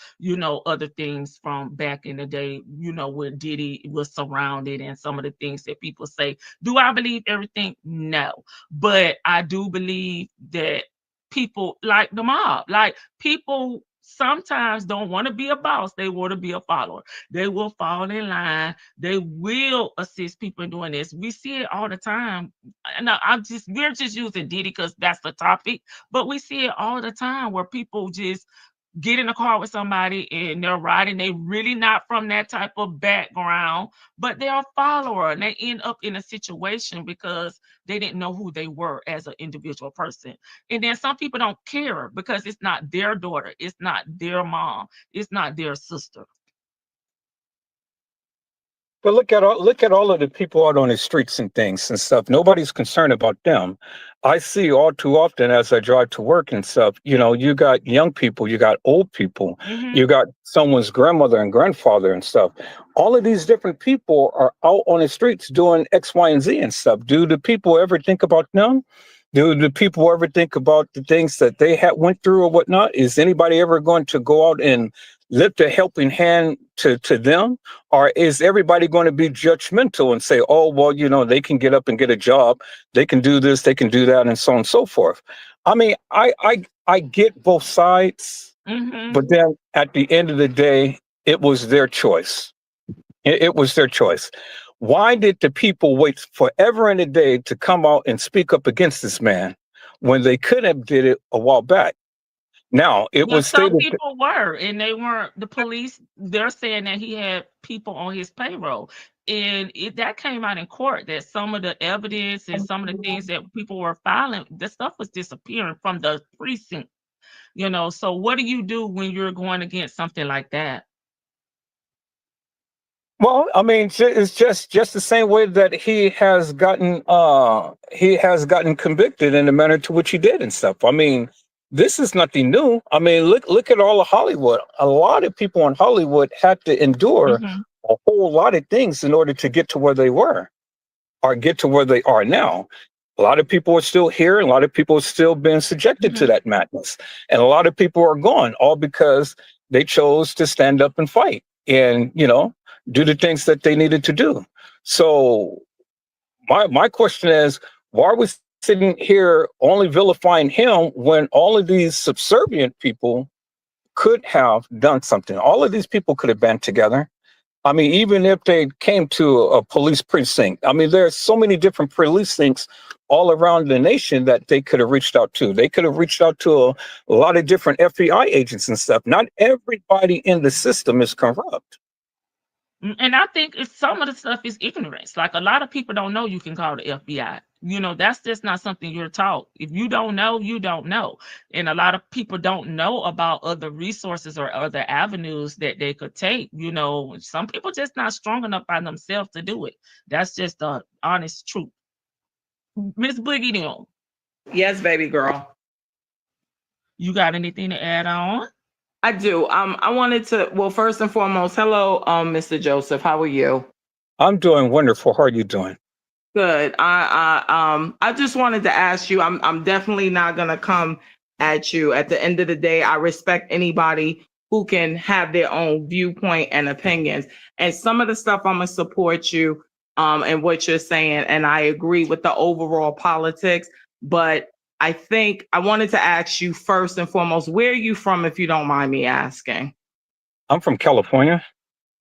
other things from back in the day, where Diddy was surrounded and some of the things that people say. Do I believe everything? No. But I do believe that people like the mob, like people sometimes don't want to be a boss, they want to be a follower. They will fall in line, they will assist people in doing this. We see it all the time. And we're just using Diddy because that's the topic, but we see it all the time where people just get in a car with somebody and they're riding. They really not from that type of background, but they're a follower and they end up in a situation because they didn't know who they were as an individual person. And then some people don't care because it's not their daughter, it's not their mom, it's not their sister. But look at all of the people out on the streets and things and stuff. Nobody's concerned about them. I see all too often as I drive to work and stuff. You got young people, you got old people, Mm-hmm. you got someone's grandmother and grandfather and stuff. All of these different people are out on the streets doing X, Y, and Z and stuff. Do the people ever think about them? Do the people ever think about the things that they had went through or whatnot? Is anybody ever going to go out and lift a helping hand to them? Or is everybody going to be judgmental and say, oh, well, they can get up and get a job, they can do this, they can do that, and so on and so forth? I mean, I get both sides, Mm-hmm. but then at the end of the day, it was their choice. It was their choice. Why did the people wait forever and a day to come out and speak up against this man when they could have did it a while back? Now, it Well, was some stated. people were, and they weren't. The police, they're saying that he had people on his payroll. And that came out in court that some of the evidence and some of the things that people were filing, the stuff was disappearing from the precinct, So, what do you do when you're going against something like that? Well, I mean, it's just the same way that he has gotten convicted in the manner to which he did and stuff. I mean, this is nothing new. I mean, look at all of Hollywood. A lot of people in Hollywood had to endure Hmm. a whole lot of things in order to get to where they were or get to where they are now. A lot of people are still here, and a lot of people are still being subjected to Hmm. that madness. And a lot of people are gone, all because they chose to stand up and fight and, do the things that they needed to do. So my question is, why are we sitting here only vilifying him when all of these subservient people could have done something? All of these people could have band together. I mean, even if they came to a police precinct, I mean, there's so many different precincts all around the nation that they could have reached out to. They could have reached out to a lot of different FBI agents and stuff. Not everybody in the system is corrupt. And I think some of the stuff is ignorance. Like a lot of people don't know you can call the FBI. That's just not something you're taught. If you don't know, you don't know. And a lot of people don't know about other resources or other avenues that they could take. Some people just not strong enough by themselves to do it. That's just the honest truth. Miss Boogie, Yes, baby girl. you got anything to add on? I do. I wanted to, well, first and foremost, hello, Mr. Joseph. How are you? I'm doing wonderful. How are you doing? Good. I just wanted to ask you, I'm definitely not gonna come at you. At the end of the day, I respect anybody who can have their own viewpoint and opinions. And some of the stuff I'm gonna support you and what you're saying, and I agree with the overall politics, but I think I wanted to ask you first and foremost, where are you from, if you don't mind me asking? I'm from California.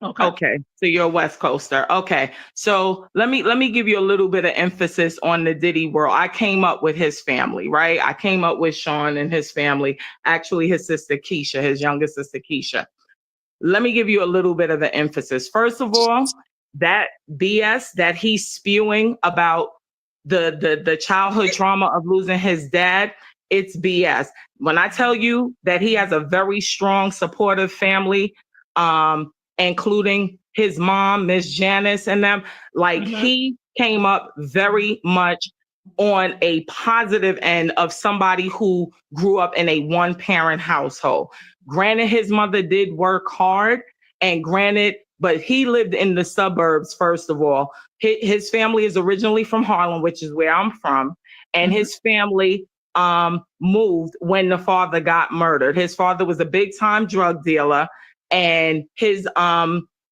Okay. Okay, so you're a West Coaster. Okay, so let me give you a little bit of emphasis on the Diddy world. I came up with his family, right? I came up with Sean and his family. Actually, his sister Keisha, his younger sister Keisha. Let me give you a little bit of the emphasis. First of all, that BS that he's spewing about the childhood trauma of losing his dad, it's BS. When I tell you that he has a very strong, supportive family, including his mom, Miss Janice, and them, like Hmm. he came up very much on a positive end of somebody who grew up in a one parent household. Granted, his mother did work hard, and granted, but he lived in the suburbs, first of all. His family is originally from Harlem, which is where I'm from, and Hmm. his family moved when the father got murdered. His father was a big time drug dealer, and his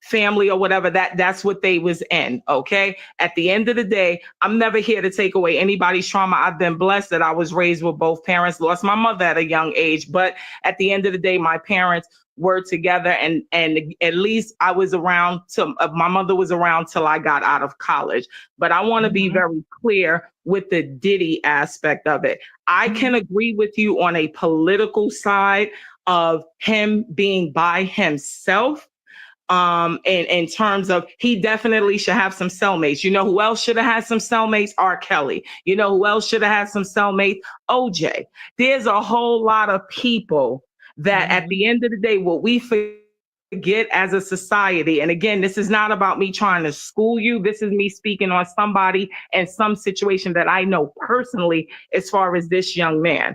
family or whatever, that's what they was in. Okay, at the end of the day, I'm never here to take away anybody's trauma. I've been blessed that I was raised with both parents, lost my mother at a young age, but at the end of the day, my parents were together, and at least I was around to my mother was around till I got out of college. But I want to be Hmm. very clear with the Diddy aspect of it. I can agree with you on a political side of him being by himself. In terms of, he definitely should have some cellmates. You know who else should have had some cellmates? R. Kelly. You know who else should have had some cellmates? OJ. There's a whole lot of people that at Hmm. the end of the day, what we forget get as a society, and again, this is not about me trying to school you. This is me speaking on somebody and some situation that I know personally as far as this young man.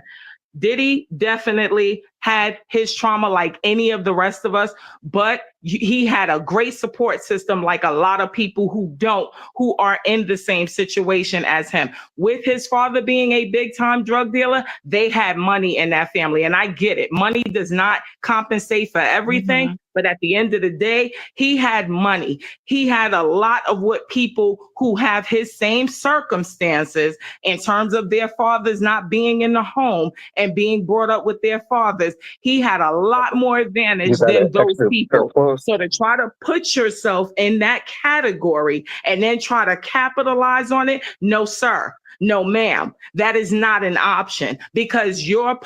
Diddy definitely had his trauma like any of the rest of us, but he had a great support system like a lot of people who are in the same situation as him. With his father being a big time drug dealer, they had money in that family. And I get it. Money does not compensate for everything. Mm-hmm. But at the end of the day, he had money. He had a lot of what people who have his same circumstances in terms of their fathers not being in the home and being brought up with their fathers. He had a lot more advantage than those people. So to try to put yourself in that category and then try to capitalize on it, no, sir. No, ma'am, that is not an option because your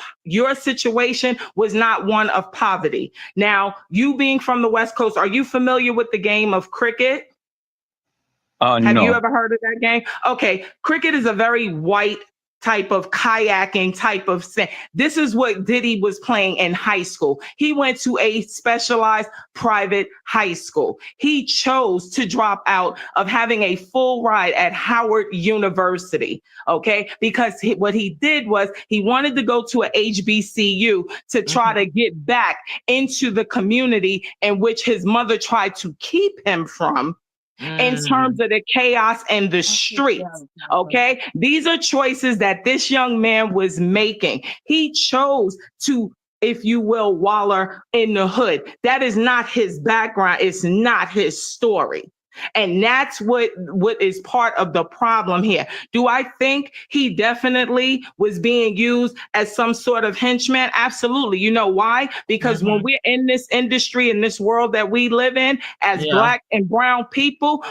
situation was not one of poverty. Now, you being from the West Coast, are you familiar with the game of cricket? Have No. you ever heard of that game? Okay, cricket is a very white type of kayaking type of thing. This is what Diddy was playing in high school. He went to a specialized private high school. He chose to drop out of having a full ride at Howard University, okay? Because what he did was he wanted to go to a HBCU to try to get back into the community in which his mother tried to keep him from. In terms of the chaos and the streets, okay? These are choices that this young man was making. He chose to, if you will, waller in the hood. That is not his background. It's not his story. And that's what is part of the problem here. Do I think he definitely was being used as some sort of henchman? Absolutely. You know why? Because when we're in this industry, in this world that we live in, as Black and brown people,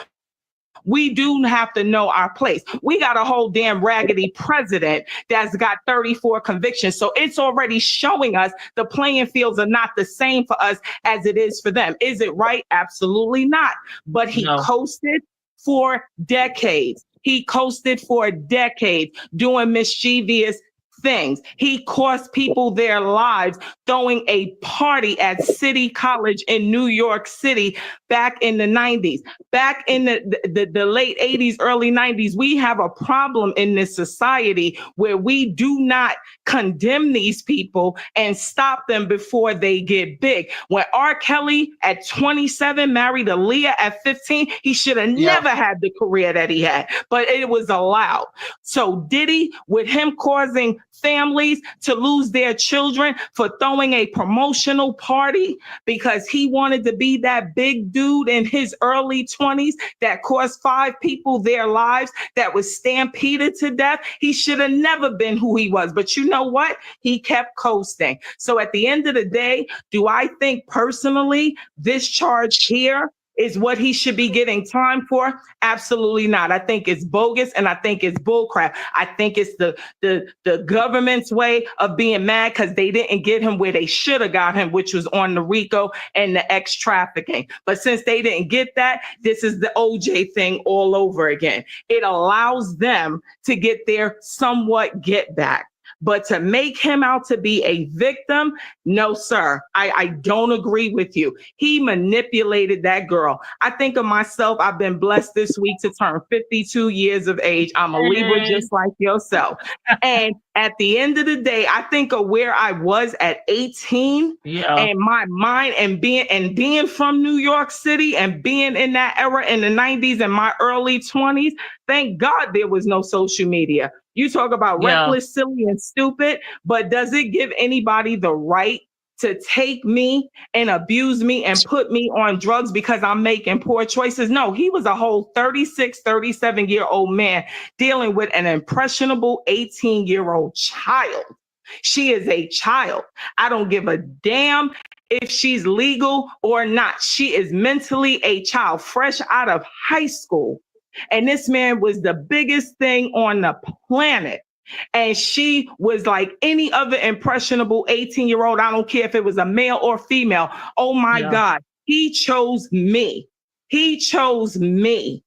we do have to know our place. We got a whole damn raggedy president that's got 34 convictions. So it's already showing us the playing fields are not the same for us as it is for them. Is it right? Absolutely not. But he coasted for decades. He coasted for decades doing mischievous things. He cost people their lives throwing a party at City College in New York City back in the 90s. Back in the late 80s, early 90s, we have a problem in this society where we do not condemn these people and stop them before they get big. When R. Kelly at 27 married Aaliyah at 15, he should have never had the career that he had, but it was allowed. So Diddy, with him causing families to lose their children for throwing a promotional party because he wanted to be that big dude in his early 20s that cost 5 people their lives, that was stampeded to death. He should have never been who he was. But you know what? He kept coasting. So at the end of the day, do I think personally this charge here is what he should be getting time for? Absolutely not. I think it's bogus and I think it's bullcrap. I think it's the government's way of being mad because they didn't get him where they should have got him, which was on the RICO and the trafficking. But since they didn't get that, this is the OJ thing all over again. It allows them to get their somewhat get back. But to make him out to be a victim, no, sir, I don't agree with you. He manipulated that girl. I think of myself, I've been blessed this week to turn 52 years of age. I'm a Libra just like yourself. And at the end of the day, I think of where I was at 18 and my mind and being from New York City and being in that era in the 90s and my early 20s. Thank God there was no social media. You talk about reckless, silly, and stupid, but does it give anybody the right to take me and abuse me and put me on drugs because I'm making poor choices? No, he was a whole 36, 37-year-old man dealing with an impressionable 18-year-old child. She is a child. I don't give a damn if she's legal or not. She is mentally a child, fresh out of high school. And this man was the biggest thing on the planet. And she was like any other impressionable 18-year-old. I don't care if it was a male or female. Oh my God. He chose me. He chose me.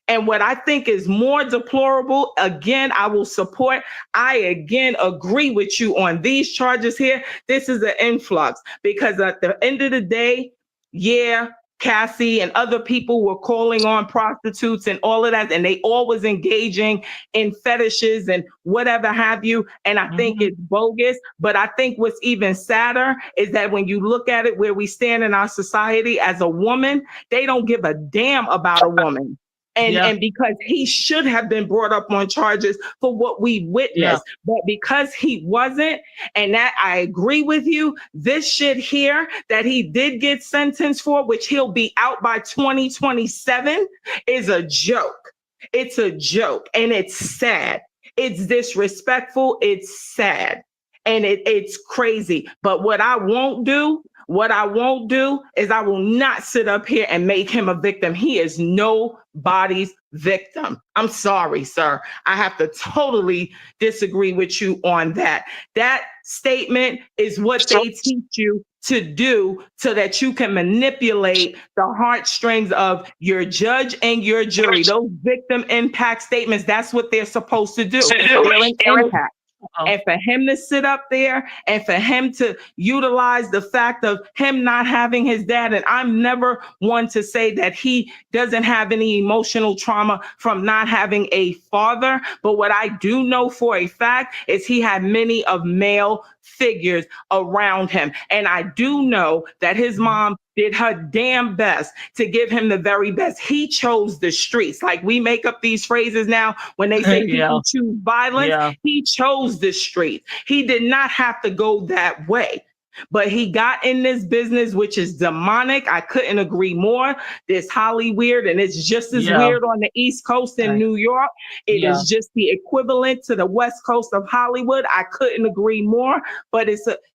And what I think is more deplorable, again, I will support. I again agree with you on these charges here. This is an influx because at the end of the day, yeah, Cassie and other people were calling on prostitutes and all of that, and they all was engaging in fetishes and whatever have you. And I think it's bogus. But I think what's even sadder is that when you look at it where we stand in our society as a woman, they don't give a damn about a woman. And because he should have been brought up on charges for what we witnessed, but because he wasn't, and that I agree with you, this shit here that he did get sentenced for, which he'll be out by 2027, is a joke. It's a joke, and it's sad. It's disrespectful. It's sad, and it's crazy. But what I won't do is I will not sit up here and make him a victim. He is nobody's victim. I'm sorry, sir. I have to totally disagree with you on that. That statement is what they teach you to do so that you can manipulate the heartstrings of your judge and your jury. Those victim impact statements, that's what they're supposed to do. They're an impact. And for him to sit up there and for him to utilize the fact of him not having his dad, and I'm never one to say that he doesn't have any emotional trauma from not having a father, but what I do know for a fact is he had many of male figures around him. And I do know that his mom did her damn best to give him the very best. He chose the streets. Like we make up these phrases now when they say people choose violence. He chose the streets. He did not have to go that way. But he got in this business, which is demonic. I couldn't agree more. This Holly weird, and it's just as weird on the East Coast in New York. It is just the equivalent to the West Coast of Hollywood. I couldn't agree more. But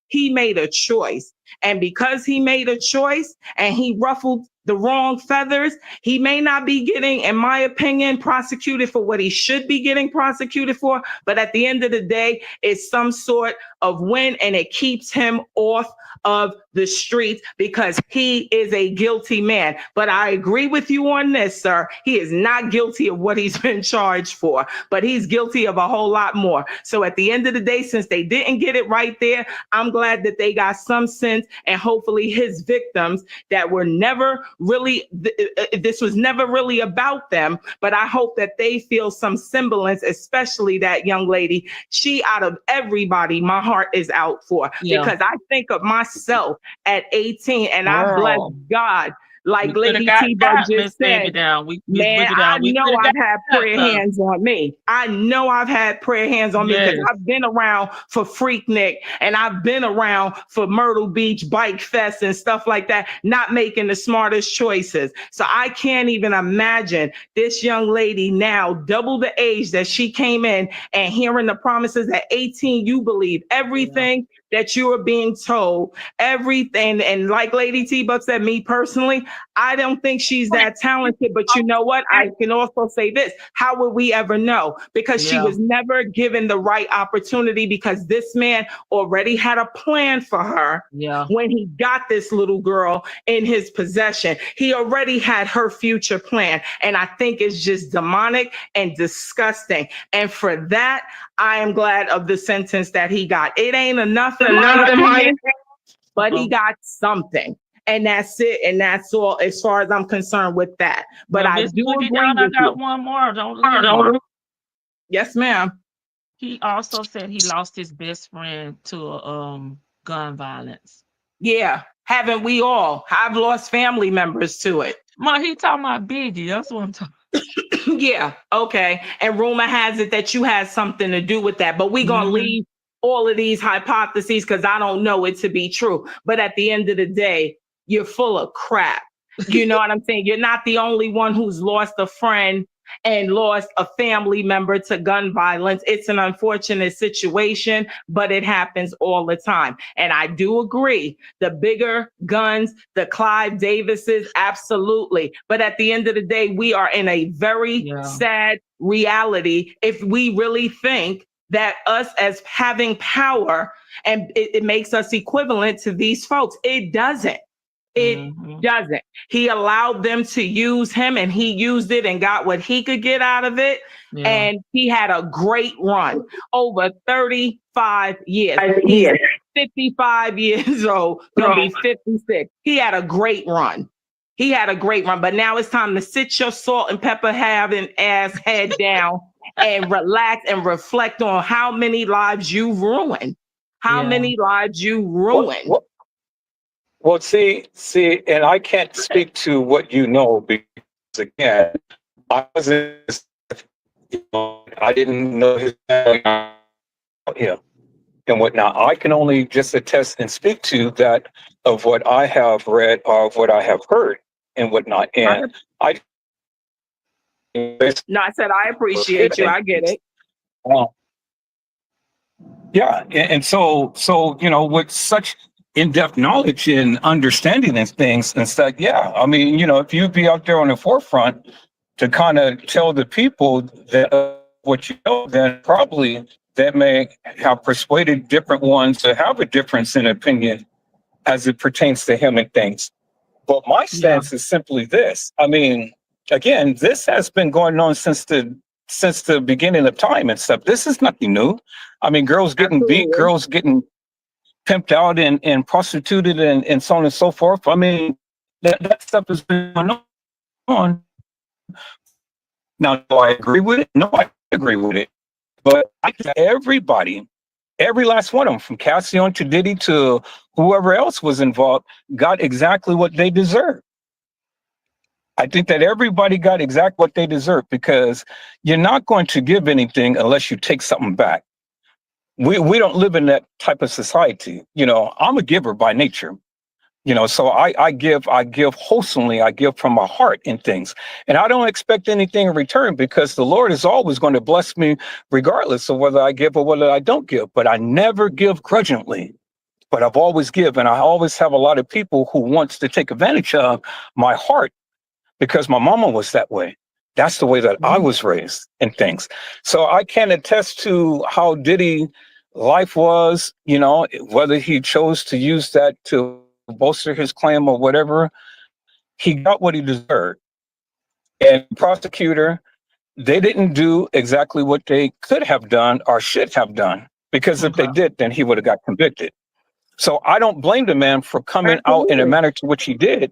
he made a choice. And because he made a choice and he ruffled the wrong feathers, he may not be getting, in my opinion, prosecuted for what he should be getting prosecuted for. But at the end of the day, it's some sort of win, and it keeps him off of the streets because he is a guilty man. But I agree with you on this, sir. He is not guilty of what he's been charged for, but he's guilty of a whole lot more. So at the end of the day, since they didn't get it right there, I'm glad that they got some sense, and hopefully his victims that were never really, this was never really about them, but I hope that they feel some semblance, especially that young lady. She, out of everybody, my heart is out for, because I think of myself at 18, and I bless God, like LadyTeaBug just said, man, I know I've had prayer hands on me. I know I've had prayer hands on me because I've been around for Freaknik, and I've been around for Myrtle Beach Bike Fest and stuff like that, not making the smartest choices. So I can't even imagine this young lady now, double the age that she came in, and hearing the promises at 18, you believe everything that you are being told, everything. And like LadyTeaBug said, me personally, I don't think she's that talented, but you know what? I can also say this. How would we ever know? Because she was never given the right opportunity, because this man already had a plan for her when he got this little girl in his possession. He already had her future plan. And I think it's just demonic and disgusting. And for that, I am glad of the sentence that he got. It ain't enough in my opinion, but he got something. And that's it. And that's all as far as I'm concerned with that. But I do agree with I got one more. Yes, ma'am. He also said he lost his best friend to gun violence. Yeah. Haven't we all? I've lost family members to it. He talking about Biggie. That's what I'm talking. Yeah. Okay. And rumor has it that you had something to do with that. But we're going to leave all of these hypotheses because I don't know it to be true. But at the end of the day, you're full of crap. You know what I'm saying? You're not the only one who's lost a friend and lost a family member to gun violence. It's an unfortunate situation, but it happens all the time. And I do agree, the bigger guns, the Clive Davises, absolutely. But at the end of the day, we are in a very sad reality if we really think that us as having power and it makes us equivalent to these folks. It doesn't. It doesn't. He allowed them to use him, and he used it and got what he could get out of it. Yeah. And he had a great run over 35 years. He's 55 years old, gonna be 56. He had a great run. But now it's time to sit your salt and pepper having ass head down and relax and reflect on how many lives you've ruined. Well, see, and I can't speak to what you know because again, I wasn't, I didn't know his family about him and whatnot. I can only just attest and speak to that of what I have read or of what I have heard and whatnot. And I No, I said I appreciate you. I get it. Yeah, and so with such in-depth knowledge and understanding these things and stuff, yeah, I mean, if you be out there on the forefront to kind of tell the people that what you know, then probably that may have persuaded different ones to have a difference in opinion as it pertains to him and things. But my stance is simply this. I mean, again, this has been going on since the beginning of time and stuff. This is nothing new. I mean, girls getting beat, girls getting pimped out and prostituted and so on and so forth. I mean, that stuff has been going on. Now, do I agree with it? No, I agree with it. But everybody, every last one of them, from Cassie on to Diddy to whoever else was involved, got exactly what they deserved. I think that everybody got exactly what they deserve because you're not going to give anything unless you take something back. We don't live in that type of society. I'm a giver by nature. So I give wholesomely, I give from my heart in things. And I don't expect anything in return because the Lord is always going to bless me regardless of whether I give or whether I don't give. But I never give grudgingly. But I've always give. And I always have a lot of people who wants to take advantage of my heart because my mama was that way. That's the way that I was raised and things. So I can attest to how Diddy life was, whether he chose to use that to bolster his claim or whatever, he got what he deserved. And the prosecutor, they didn't do exactly what they could have done or should have done, because if they did, then he would have got convicted. So I don't blame the man for coming out in a manner to which he did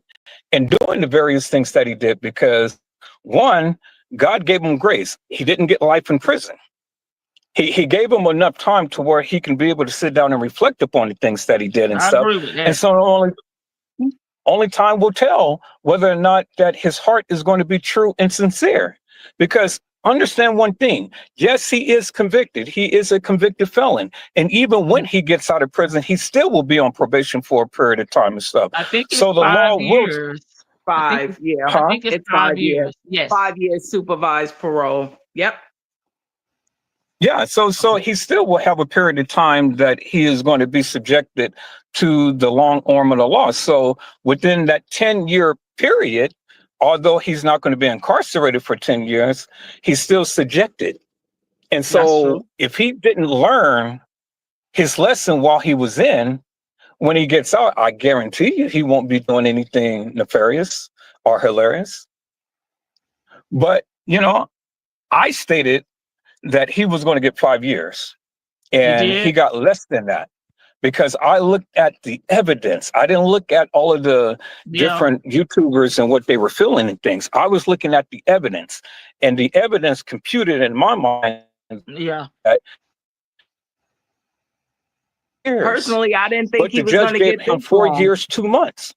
and doing the various things that he did, because one, God gave him grace. He didn't get life in prison. He gave him enough time to where he can be able to sit down and reflect upon the things that he did and stuff. And so only time will tell whether or not that his heart is going to be true and sincere. Because understand one thing, yes, he is convicted. He is a convicted felon. And even when he gets out of prison, he still will be on probation for a period of time and stuff. I think it's so the 5 law years. I think it's 5 years. Yes. 5 years supervised parole. Yep. Yeah, so he still will have a period of time that he is going to be subjected to the long arm of the law. So within that 10-year period, although he's not going to be incarcerated for 10 years, he's still subjected. And so if he didn't learn his lesson while he was in, when he gets out, I guarantee you he won't be doing anything nefarious or hilarious. But, I stated that he was going to get 5 years, and he got less than that because I looked at the evidence. I didn't look at all of the different YouTubers and what they were feeling and things. I was looking at the evidence, and the evidence computed in my mind. Personally, I didn't think he was going to get him 4 years, 2 months.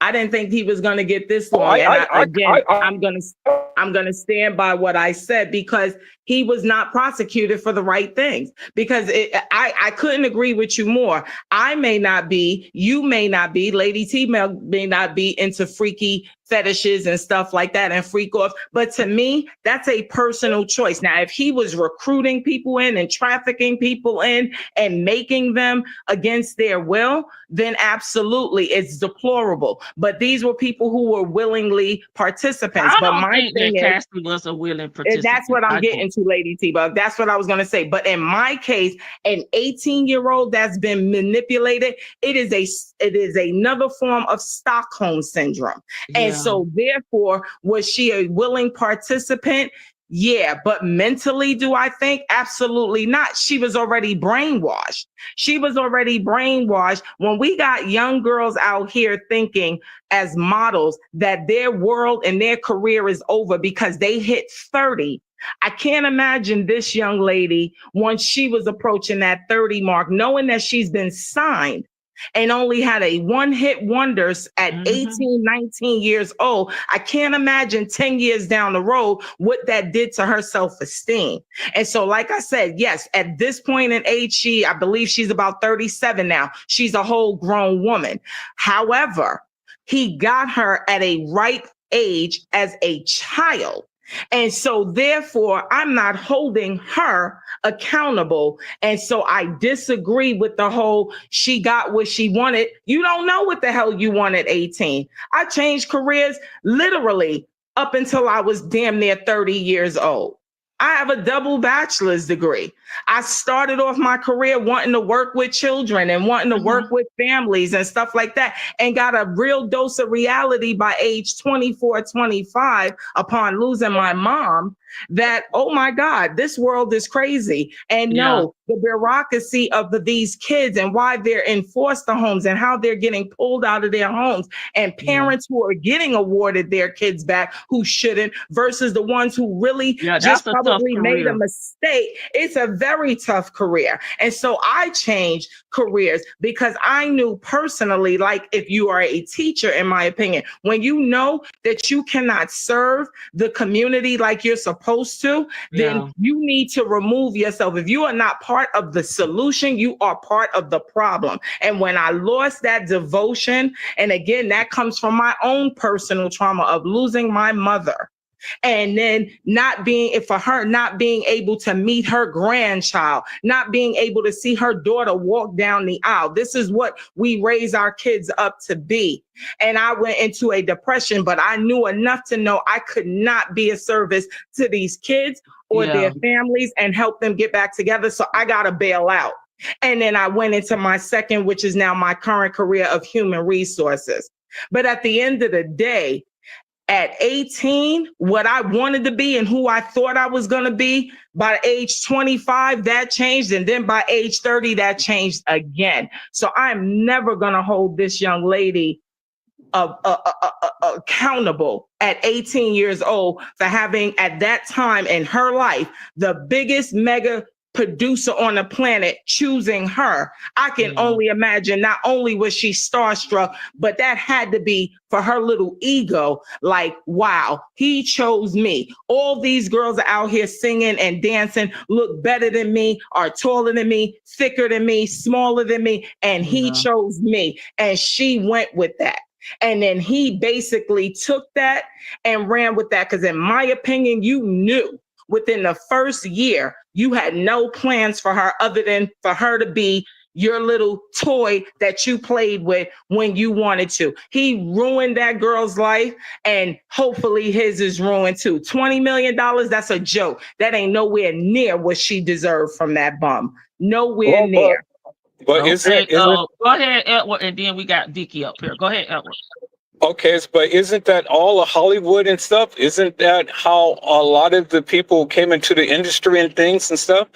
I didn't think he was going to get this long. I'm going to stand by what I said, because he was not prosecuted for the right things. Because I couldn't agree with you more. I may not be, you may not be, Lady T may not be into freaky fetishes and stuff like that and freak off. But to me, that's a personal choice. Now, if he was recruiting people in and trafficking people in and making them against their will, then absolutely it's deplorable. But these were people who were willingly participants. But my thing is, Cassie was a willing participant. That's what I'm getting to, Lady T-Bug. That's what I was going to say. But in my case, an 18-year-old that's been manipulated, it is another form of Stockholm syndrome. And so therefore, was she a willing participant? Yeah, but mentally, do I think? Absolutely not. She was already brainwashed. She was already brainwashed when we got young girls out here thinking as models that their world and their career is over because they hit 30. I can't imagine this young lady once she was approaching that 30 mark, knowing that she's been signed and only had a one-hit wonders at 18, 19 years old. I can't imagine 10 years down the road what that did to her self-esteem. And so, like I said, yes, at this point in age, I believe she's about 37 now. She's a whole grown woman. However, he got her at a ripe age as a child. And so therefore, I'm not holding her accountable. And so I disagree with the whole she got what she wanted. You don't know what the hell you want at 18. I changed careers literally up until I was damn near 30 years old. I have a double bachelor's degree. I started off my career wanting to work with children and wanting to work with families and stuff like that, and got a real dose of reality by age 24, 25 upon losing my mom that, oh my God, this world is crazy. And no, the bureaucracy of these kids and why they're in foster homes and how they're getting pulled out of their homes, and parents who are getting awarded their kids back who shouldn't, versus the ones who really just probably made a mistake. It's a very tough career. And so I changed careers because I knew personally, like if you are a teacher, in my opinion, when you know that you cannot serve the community like you're supposed to, then you need to remove yourself. If you are not part of the solution, you are part of the problem. And when I lost that devotion, and again, that comes from my own personal trauma of losing my mother, and then not being able to meet her grandchild, not being able to see her daughter walk down the aisle. This is what we raise our kids up to be. And I went into a depression, but I knew enough to know I could not be a service to these kids or their families and help them get back together. So I got to bail out. And then I went into my second, which is now my current career of human resources. But at the end of the day, at 18, what I wanted to be and who I thought I was going to be, by age 25, that changed. And then by age 30, that changed again. So I'm never going to hold this young lady accountable at 18 years old for having, at that time in her life, the biggest mega producer on the planet choosing her. I can only imagine, not only was she starstruck, but that had to be for her little ego. Like, wow, he chose me. All these girls are out here singing and dancing, look better than me, are taller than me, thicker than me, smaller than me, and he chose me. And she went with that. And then he basically took that and ran with that. Because in my opinion, you knew within the first year, you had no plans for her other than for her to be your little toy that you played with when you wanted to. He ruined that girl's life, and hopefully his is ruined too. $20 million, that's a joke. That ain't nowhere near what she deserved from that bum. Nowhere near. But go ahead, Edward, and then we got Vicky up here. Go ahead, Edward. Okay, but isn't that all of Hollywood and stuff? Isn't that how a lot of the people came into the industry and things and stuff?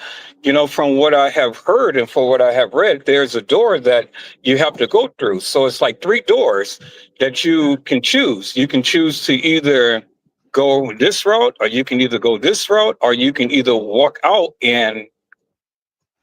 You know, from what I have heard and for what I have read, there's a door that you have to go through. So it's like 3 doors that you can choose. You can choose to either go this route, or you can either go this route, or you can either walk out and,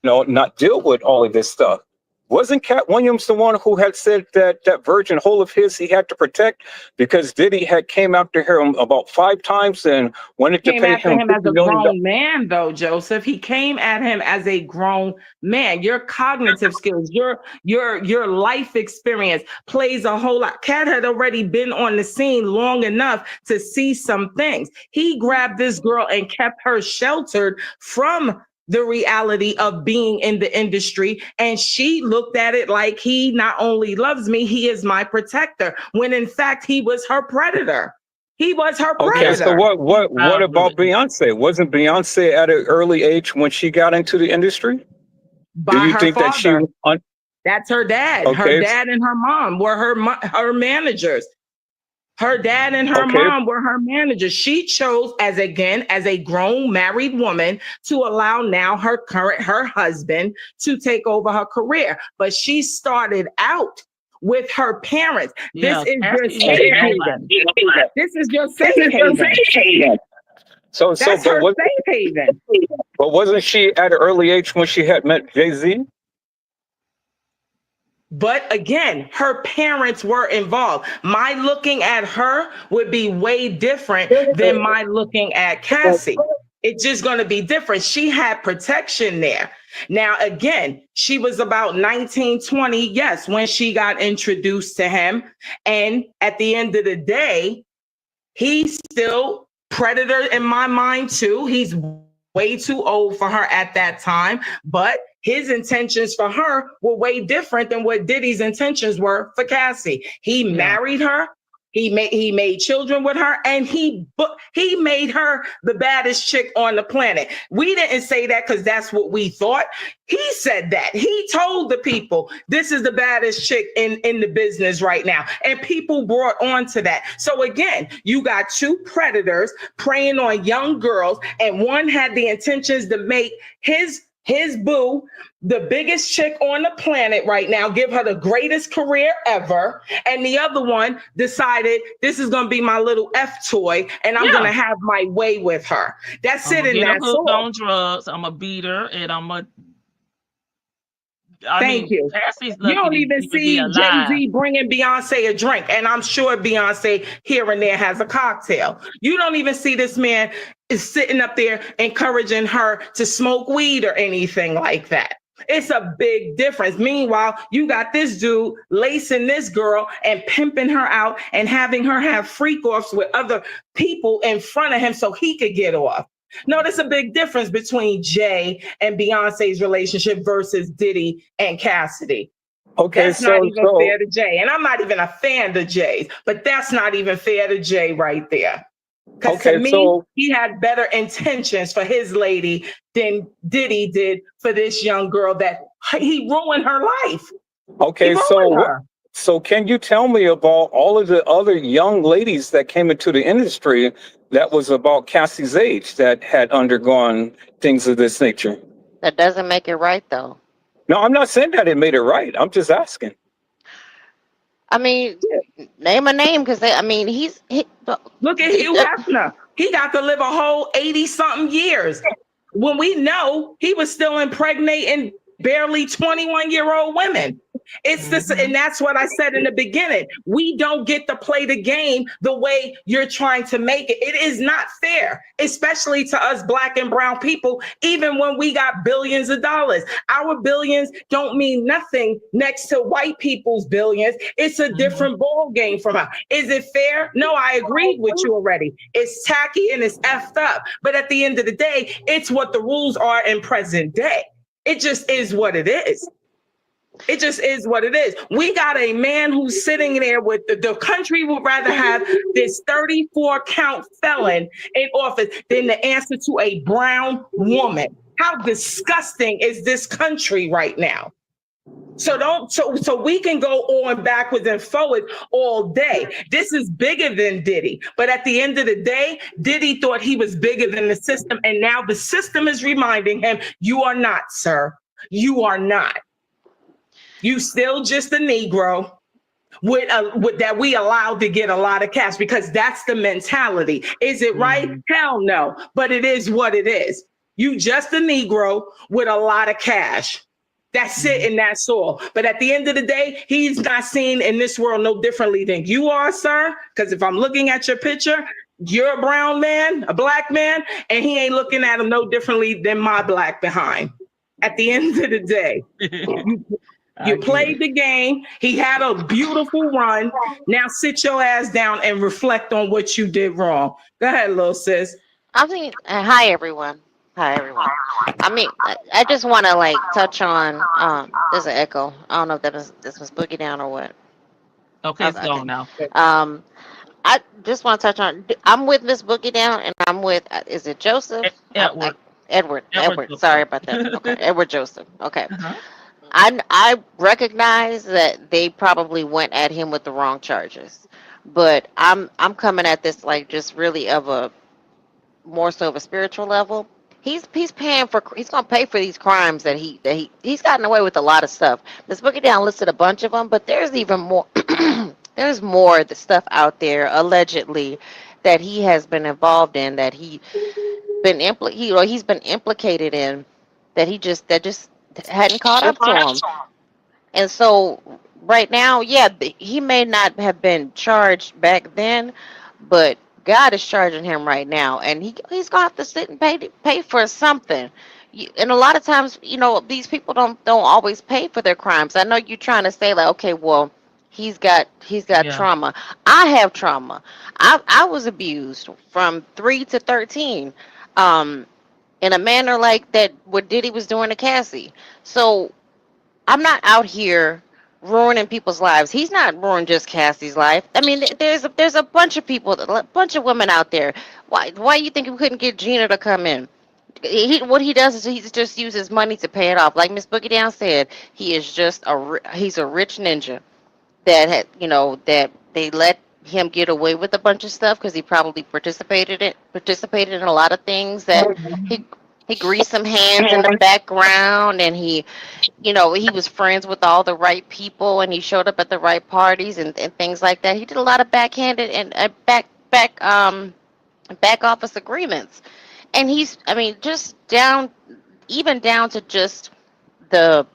not deal with all of this stuff. Wasn't Cat Williams the one who had said that that virgin hole of his he had to protect because Diddy had came after him about 5 times and wanted to pay him as a grown man, though, Joseph. He came at him as a grown man. Your cognitive skills, your life experience plays a whole lot. Cat had already been on the scene long enough to see some things. He grabbed this girl and kept her sheltered from the reality of being in the industry. And she looked at it like he not only loves me, he is my protector, when in fact he was her predator. He was her predator. Okay, so what about Beyonce? Wasn't Beyonce at an early age when she got into the industry? Do you think father. That she That's her dad. Okay. Her dad and her mom were her managers. Her dad and her Okay. mom were her managers. She chose as a grown married woman to allow now her husband to take over her career. But she started out with her parents. Yeah, This is your Cassie safe made haven. nobody. This is your safe haven. So, That's her safe haven. but wasn't she at an early age when she had met Jay-Z? But again, her parents were involved. My looking at her would be way different than my looking at Cassie. It's just going to be different. She had protection there. Now, again, she was about 19, 20, yes, when she got introduced to him. And at the end of the day, he's still predator in my mind too. He's way too old for her at that time, but his intentions for her were way different than what Diddy's intentions were for Cassie. He married her. He made children with her, and he made her the baddest chick on the planet. We didn't say that because that's what we thought. He said that. He told the people, this is the baddest chick in the business right now. And people brought on to that. So again, you got two predators preying on young girls, and one had the intentions to make his boo the biggest chick on the planet right now, give her the greatest career ever. And the other one decided, this is going to be my little F toy, and I'm going to have my way with her. That's it in that hooked on drugs. I'm a beat her, and Thank you. Cassie's You don't even see Jay-Z bringing Beyonce a drink, and I'm sure Beyonce here and there has a cocktail. You don't even see this man is sitting up there encouraging her to smoke weed or anything like that. It's a big difference. Meanwhile, you got this dude lacing this girl and pimping her out and having her have freak-offs with other people in front of him so he could get off. No, there's a big difference between Jay and Beyonce's relationship versus Diddy and Cassidy. Okay, that's not even fair to Jay. And I'm not even a fan of Jay's, but that's not even fair to Jay right there. Because to me, he had better intentions for his lady than Diddy did for this young girl that he ruined her life. Okay, so can you tell me about all of the other young ladies that came into the industry that was about Cassie's age that had undergone things of this nature? That doesn't make it right, though. No, I'm not saying that it made it right. I'm just asking. I mean, name a name, because look at Hugh Hefner. He got to live a whole 80-something years when we know he was still impregnating barely 21-year-old women. It's this, and that's what I said in the beginning. We don't get to play the game the way you're trying to make it. It is not fair, especially to us Black and brown people, even when we got billions of dollars. Our billions don't mean nothing next to white people's billions. It's a different ball game from us. Is it fair? No, I agreed with you already. It's tacky and it's effed up. But at the end of the day, it's what the rules are in present day. It just is what it is. It just is what it is. We got a man who's sitting there with the country would rather have this 34-count felon in office than the answer to a brown woman. How disgusting is this country right now? So we can go on backwards and forward all day. This is bigger than Diddy. But at the end of the day, Diddy thought he was bigger than the system. And now the system is reminding him, you are not, sir. You are not. You still just a Negro with that we allowed to get a lot of cash, because that's the mentality. Is it right? Hell no. But it is what it is. You just a Negro with a lot of cash. That's it, and that's all. But at the end of the day, he's not seen in this world no differently than you are, sir. Because if I'm looking at your picture, you're a brown man, a Black man, and he ain't looking at him no differently than my Black behind. At the end of the day, you played the game. He had a beautiful run. Now sit your ass down and reflect on what you did wrong. Go ahead, little sis. Hi, everyone. I mean, I just want to touch on. There's an echo. I don't know if this was Boogie Down or what. Okay, it's gone now. I just want to touch on. I'm with Miss Boogie Down, and I'm with. Is it Joseph? Edward. Edward. Sorry about that. Okay, Edward Joseph. Okay. I recognize that they probably went at him with the wrong charges, But I'm coming at this like just really of a more so of a spiritual level. He's paying for he's gonna pay for these crimes that he's gotten away with a lot of stuff. This Boogie Down listed a bunch of them, but there's even more. There's more the stuff out there allegedly that he has been involved in that he's been implicated in that just hadn't caught up to him. And so right now, yeah, he may not have been charged back then, but God is charging him right now, and he's gonna have to sit and pay for something. And a lot of times, these people don't always pay for their crimes. I know you're trying to say like, okay, well, he's got Yeah. trauma. I have trauma. I was abused from 3 to 13, um, in a manner like that. What Diddy was doing to Cassie. So I'm not out here ruining people's lives. He's not ruining just Cassie's life. I mean, there's a bunch of people, a bunch of women out there. Why you think we couldn't get Gina to come in? What he does is he just uses money to pay it off. Like Miss Boogie Down said, he's a rich ninja that that they let him get away with a bunch of stuff because he probably participated in a lot of things that Mhm. he he greased some hands in the background, and he was friends with all the right people, and he showed up at the right parties and things like that. He did a lot of backhanded and back office agreements, and I mean, just even down to just the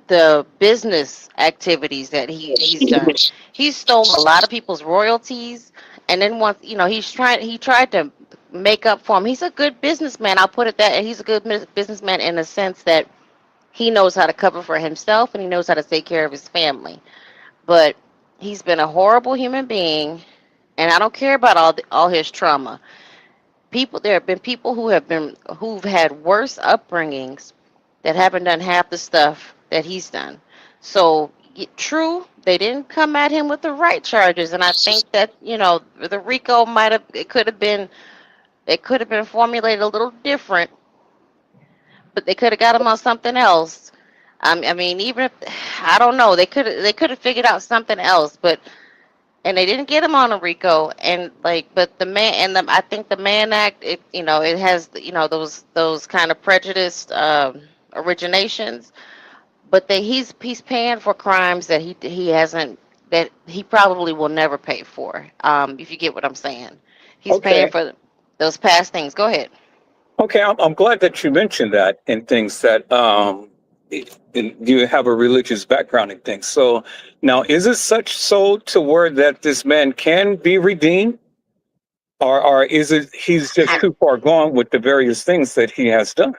the business activities that he's done. He stole a lot of people's royalties, and then once he tried to make up for him. He's a good businessman. I'll put it that, and he's a good businessman in the sense that he knows how to cover for himself and he knows how to take care of his family. But he's been a horrible human being, and I don't care about all his trauma. There have been people who've had worse upbringings that haven't done half the stuff that he's done. So true, they didn't come at him with the right charges, and I think that the RICO might have it could have been formulated a little different, but they could have got him on something else. I mean, even if I don't know, they could have figured out something else, but and they didn't get him on a RICO, and but the man I think the Mann Act, it has those kind of prejudiced originations, but he's paying for crimes that he hasn't that he probably will never pay for. If you get what I'm saying, he's paying Okay. for those past things. Go ahead. Okay, I'm glad that you mentioned that and things that you have a religious background and things. So now, is it such so to word that this man can be redeemed, or is it he's just I, too far gone with the various things that he has done?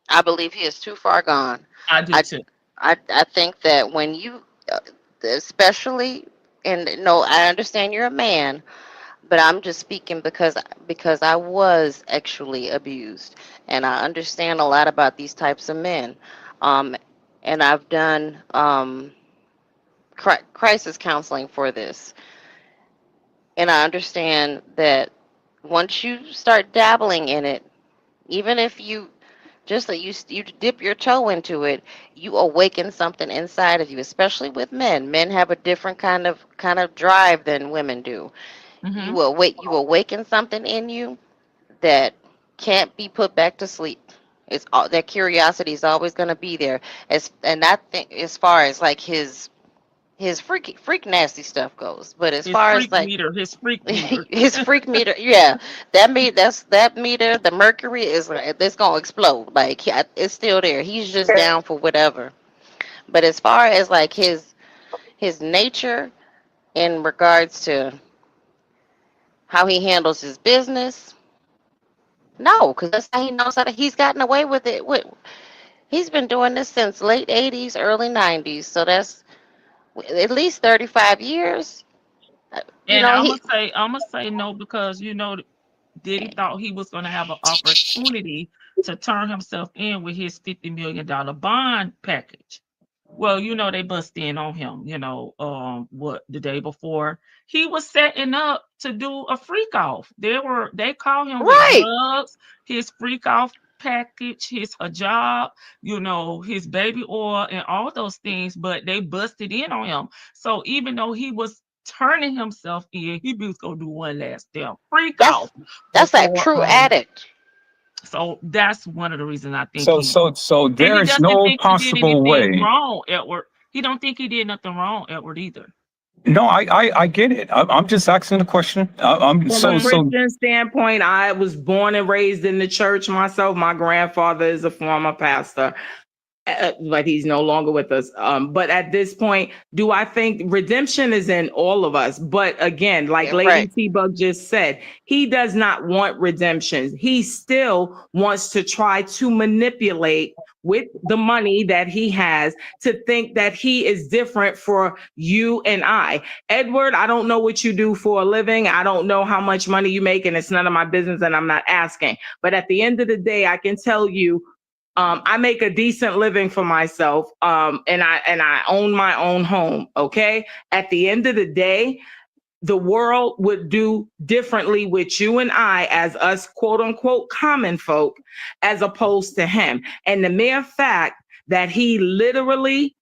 I believe he is too far gone. I do I too. I think that when especially, and no, I understand you're a man, but I'm just speaking because I was actually abused, and I understand a lot about these types of men. Um, and I've done crisis counseling for this, and I understand that once you start dabbling in it, even if you just that you dip your toe into it, you awaken something inside of you. Especially with men, men have a different kind of drive than women do. Hmm. You awaken something in you that can't be put back to sleep. That curiosity is always going to be there. And I think as far as like his freak nasty stuff goes, but as His far as freak like meter, his freak meter. his freak meter, yeah, that meter, the mercury is like it's gonna explode. Like it's still there. He's just down for whatever. But as far as like his nature in regards to how he handles his business, no, because that's how he knows how to. He's gotten away with it. He's been doing this since late '80s, early '90s. So that's at least 35 years. You And know he I'm gonna say no because Diddy thought he was gonna have an opportunity to turn himself in with his $50 million bond package. Well, they bust in on him, what the day before. He was setting up to do a freak off. They called him with right. drugs, his freak off package, his hijab, his baby oil and all those things, but they busted in on him. So even though he was turning himself in, he was gonna do one last damn freak That's off that's that before. true addict. So that's one of the reasons I think So he. And there he is doesn't no think he did possible anything way. wrong, Edward. He don't think he did nothing wrong, Edward, either. No, I get it. I'm just asking the question. I'm From a Hmm. so Christian standpoint, I was born and raised in the church myself. My grandfather is a former pastor, but he's no longer with us. But at this point, do I think redemption is in all of us? But again, like Yeah, Lady right. T-Bug just said, he does not want redemption. He still wants to try to manipulate with the money that he has to think that he is different for you and I. Edward, I don't know what you do for a living. I don't know how much money you make, and it's none of my business, and I'm not asking. But at the end of the day, I can tell you I make a decent living for myself, and I own my own home. Okay. At the end of the day, the world would do differently with you and I as us quote unquote common folk, as opposed to him. And the mere fact that he literally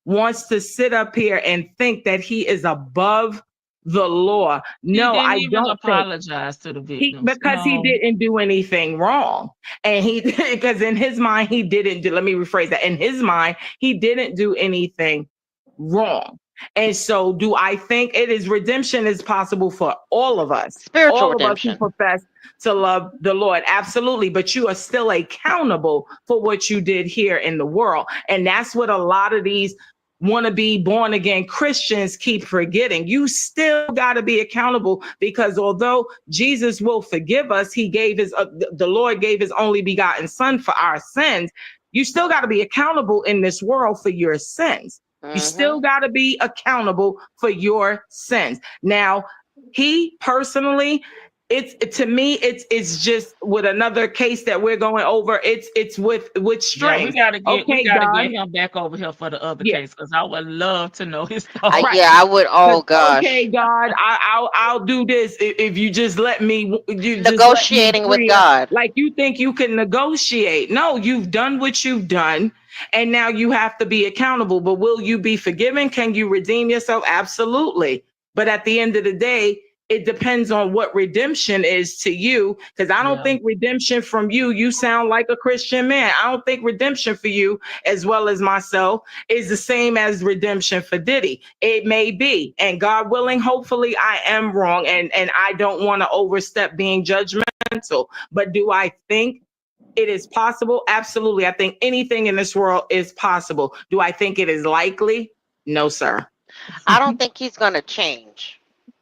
wants to sit up here and think that he is above the law. He No, didn't I even don't think. apologize to the He, victims. because he No. didn't do anything wrong. And he, because in his mind, he didn't do, let me rephrase that. In his mind, he didn't do anything wrong. And so do I think it is redemption is possible for all of us, Spiritual all of us who redemption. profess to love the Lord. Absolutely. But you are still accountable for what you did here in the world. And that's what a lot of these want to be born again Christians keep forgetting. You still got to be accountable, because although Jesus will forgive us, he gave his the Lord gave his only begotten son for our sins. You still got to be accountable in this world for your sins. You still Hmm. got to be accountable for your sins. Now, he personally, it's to me, it's just with another case that we're going over. It's with Yeah, we strings. gotta get we Okay, gotta God. get him back over here for the other Yeah. case, because I would love to know his I, thoughts. Right. yeah, I would. Oh Okay, gosh, God, I'll do this if you just let me. You just let me negotiating with free up. God. Like you think you can negotiate? No, you've done what you've done, and now you have to be accountable. But will you be forgiven? Can you redeem yourself? Absolutely. But at the end of the day, it depends on what redemption is to you. Because I don't Yeah. think redemption from you. You sound like a Christian man. I don't think redemption for you, as well as myself, is the same as redemption for Diddy. It may be, and God willing, hopefully I am wrong, and I don't want to overstep being judgmental. But do I think it is possible? Absolutely. I think anything in this world is possible. Do I think it is likely? No, sir. I don't think he's going to change.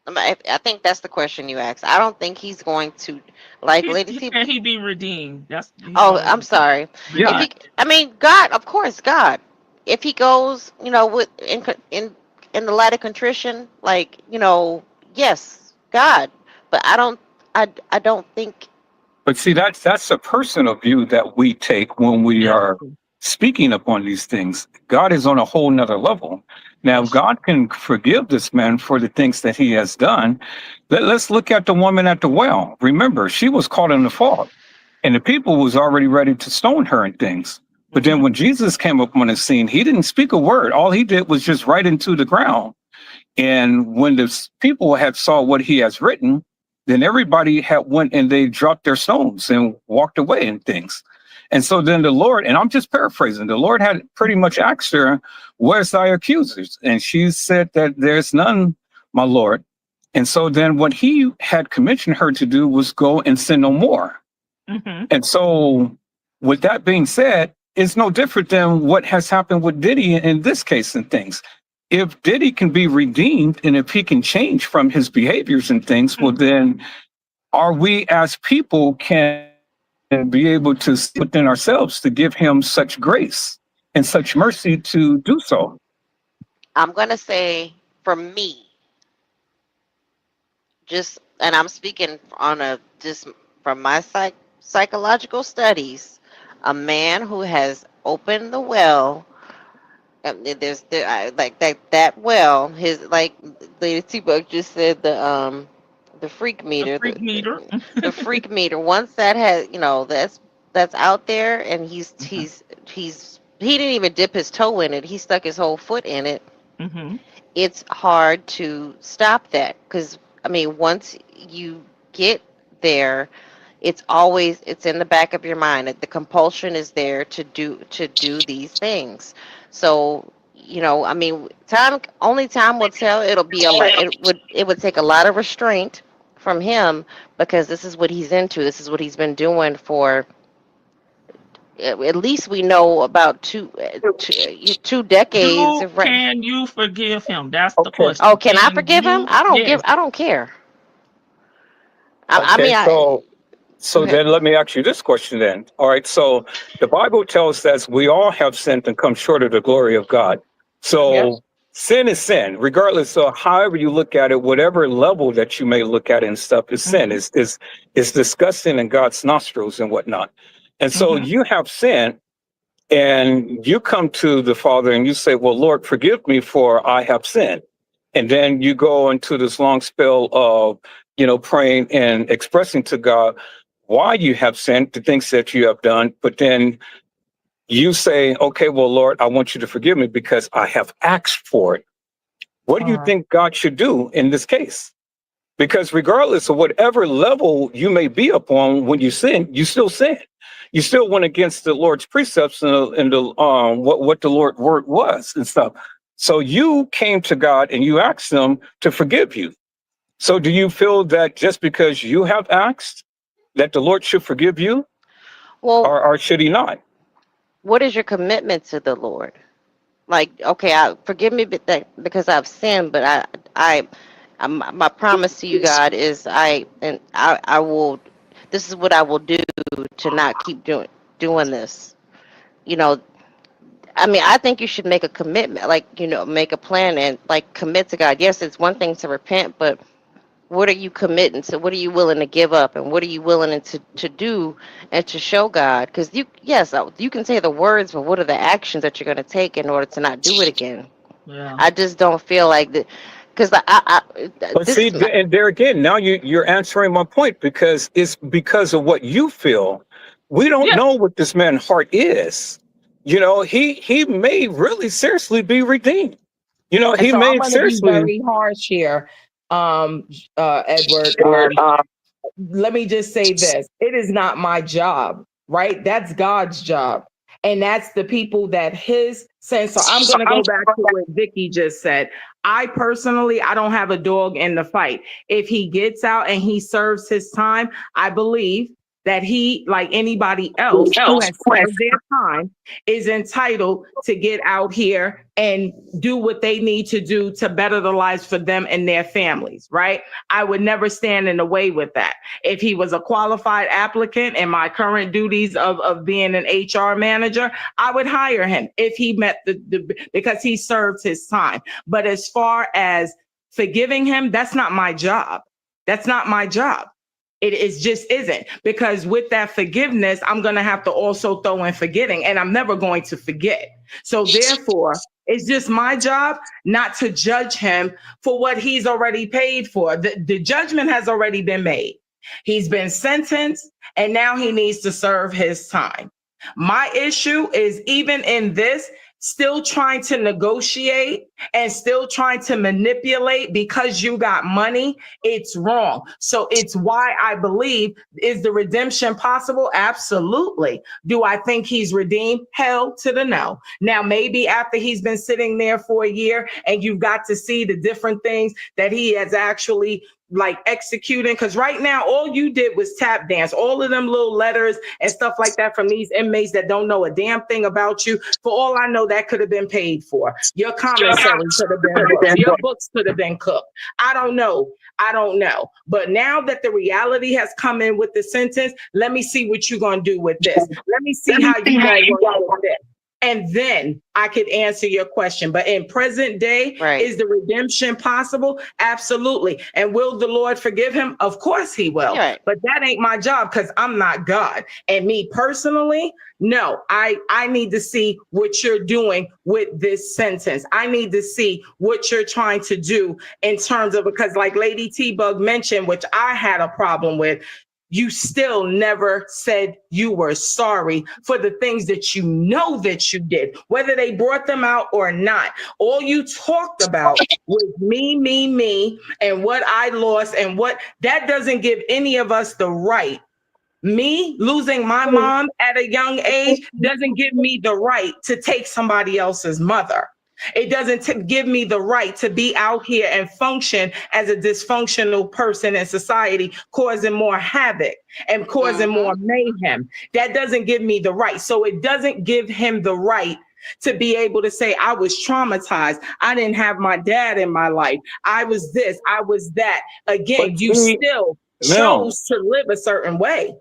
I think that's the question you asked. I don't think he's going to, like Lady T. Can he be redeemed? That's he Oh, always I'm sorry. If yeah. he, redeemed. I mean, God, of course, God. If he goes, with in the light of contrition, like, yes, God. But I don't think. But see, that's a personal view that we take when we That's are true. speaking upon these things. God is on a whole nother level. Now, That's God can forgive this man for the things that he has done. Let's look at the woman at the well. Remember, she was caught in the fault, and the people was already ready to stone her and things. But then hmm when Jesus came up on the scene, he didn't speak a word. All he did was just write into the ground. And when the people had saw what he has written, then everybody had went and they dropped their stones and walked away and things. And so then the Lord, and I'm just paraphrasing, the Lord had pretty much asked her, "Where's thy accusers?" And she said that there's none, my Lord. And so then what he had commissioned her to do was go and sin no more. hmm And so with that being said, it's no different than what has happened with Diddy in this case and things. If Diddy can be redeemed and if he can change from his behaviors and things, well, then are we as people can be able to see within ourselves to give him such grace and such mercy to do so? I'm gonna say for me, and I'm speaking on a just from my psychological studies, a man who has opened the well. Like that well. His, like Lady T-Bug just said, the freak The meter, freak meter. the freak meter. Once that has, that's out there, and he didn't even dip his toe in it. He stuck his whole foot in it. Mm-hmm. it's hard to stop that because I mean, once you get there, it's in the back of your mind that the compulsion is there to do these things. So I mean, time will tell. It'll be a lot. It would take a lot of restraint from him because this is what he's into. This is what he's been doing for. At least we know about two decades. Right. Can you forgive him? That's the Okay. question. Oh, can I Can forgive him? you? Yes. I don't care. I Okay. mean, So okay. then let me ask you this question then. All right. So the Bible tells us we all have sinned and come short of the glory of God. Yes. So sin is sin, regardless of however you look at it, whatever level that you may look at it and stuff is sin, Mm-hmm. is disgusting in God's nostrils and whatnot. And so Mm-hmm. you have sinned and you come to the Father and you say, well, Lord, forgive me for I have sinned. And then you go into this long spell of, praying and expressing to God why you have sinned, the things that you have done. But then you say, okay, well, Lord, I want you to forgive me because I have asked for it. What do you think God should do in this case? Because regardless of whatever level you may be upon when you sin, you still sin. You still went against the Lord's precepts and the what the Lord word was and stuff. So you came to God and you asked him to forgive you. So do you feel that just because you have asked that the Lord should forgive you, Well, or should he not? what is your commitment to the Lord? Like, okay, forgive me because I've sinned, but my promise to you, God, is I will. This is what I will do to not keep doing this. You know, I mean, I think you should make a commitment, like make a plan and like commit to God. Yes, it's one thing to repent, but what are you committing to? What are you willing to give up, and what are you willing to do and to show God? Because you can say the words, but what are the actions that you're going to take in order to not do it again? Yeah. I just don't feel like that because But this see, is my, and there again, now you're answering my point because it's because of what you feel. We don't Yeah. know what this man's heart is. He may really seriously be redeemed. And He so I'm may going to be seriously. very harsh here, Edward. Let me just say this. It is not my job, right? That's God's job. And that's the people that his sent. So I'm going to go back to what Vicky just said. I personally, I don't have a dog in the fight. If he gets out and he serves his time, I believe that he, like anybody else who has served their time, is entitled to get out here and do what they need to do to better the lives for them and their families, right? I would never stand in the way with that. If he was a qualified applicant in my current duties of being an HR manager, I would hire him if he met because he served his time. But as far as forgiving him, that's not my job. That's not my job. It is just isn't, because with that forgiveness, I'm going to have to also throw in forgetting, and I'm never going to forget. So therefore, it's just my job not to judge him for what he's already paid for. The judgment has already been made. He's been sentenced, and now he needs to serve his time. My issue is, even in this, still trying to negotiate and still trying to manipulate because you got money. It's wrong. So it's why I believe, is the redemption possible? Absolutely. Do I think he's redeemed? Hell to the no. Now, maybe after he's been sitting there for a year and you've got to see the different things that he has actually like executing, because right now all you did was tap dance, all of them little letters and stuff like that from these inmates that don't know a damn thing about you. For all I know, that could have been paid for. Your commissary could have been booked. Your books could have been cooked. I don't know. But now that the reality has come in with the sentence, let me see what you're going to do with this. Let me see how you're going to work with this. And then I could answer your question. But in present day, right. Is the redemption possible? Absolutely. And will the Lord forgive him? Of course he will. Right. But that ain't my job, because I'm not God. And me personally, no, I need to see what you're doing with this sentence. I need to see what you're trying to do in terms of, because like LadyTeaBug mentioned, which I had a problem with, you still never said you were sorry for the things that you know that you did, whether they brought them out or not. All you talked about was me, and what I lost, and what that doesn't give any of us the right. Me losing my mom at a young age doesn't give me the right to take somebody else's mother. It doesn't give me the right to be out here and function as a dysfunctional person in society, causing more havoc and causing more mayhem. That doesn't give me the right. So it doesn't give him the right to be able to say, I was traumatized. I didn't have my dad in my life. I was this, I was that. Again, you still chose to live a certain way.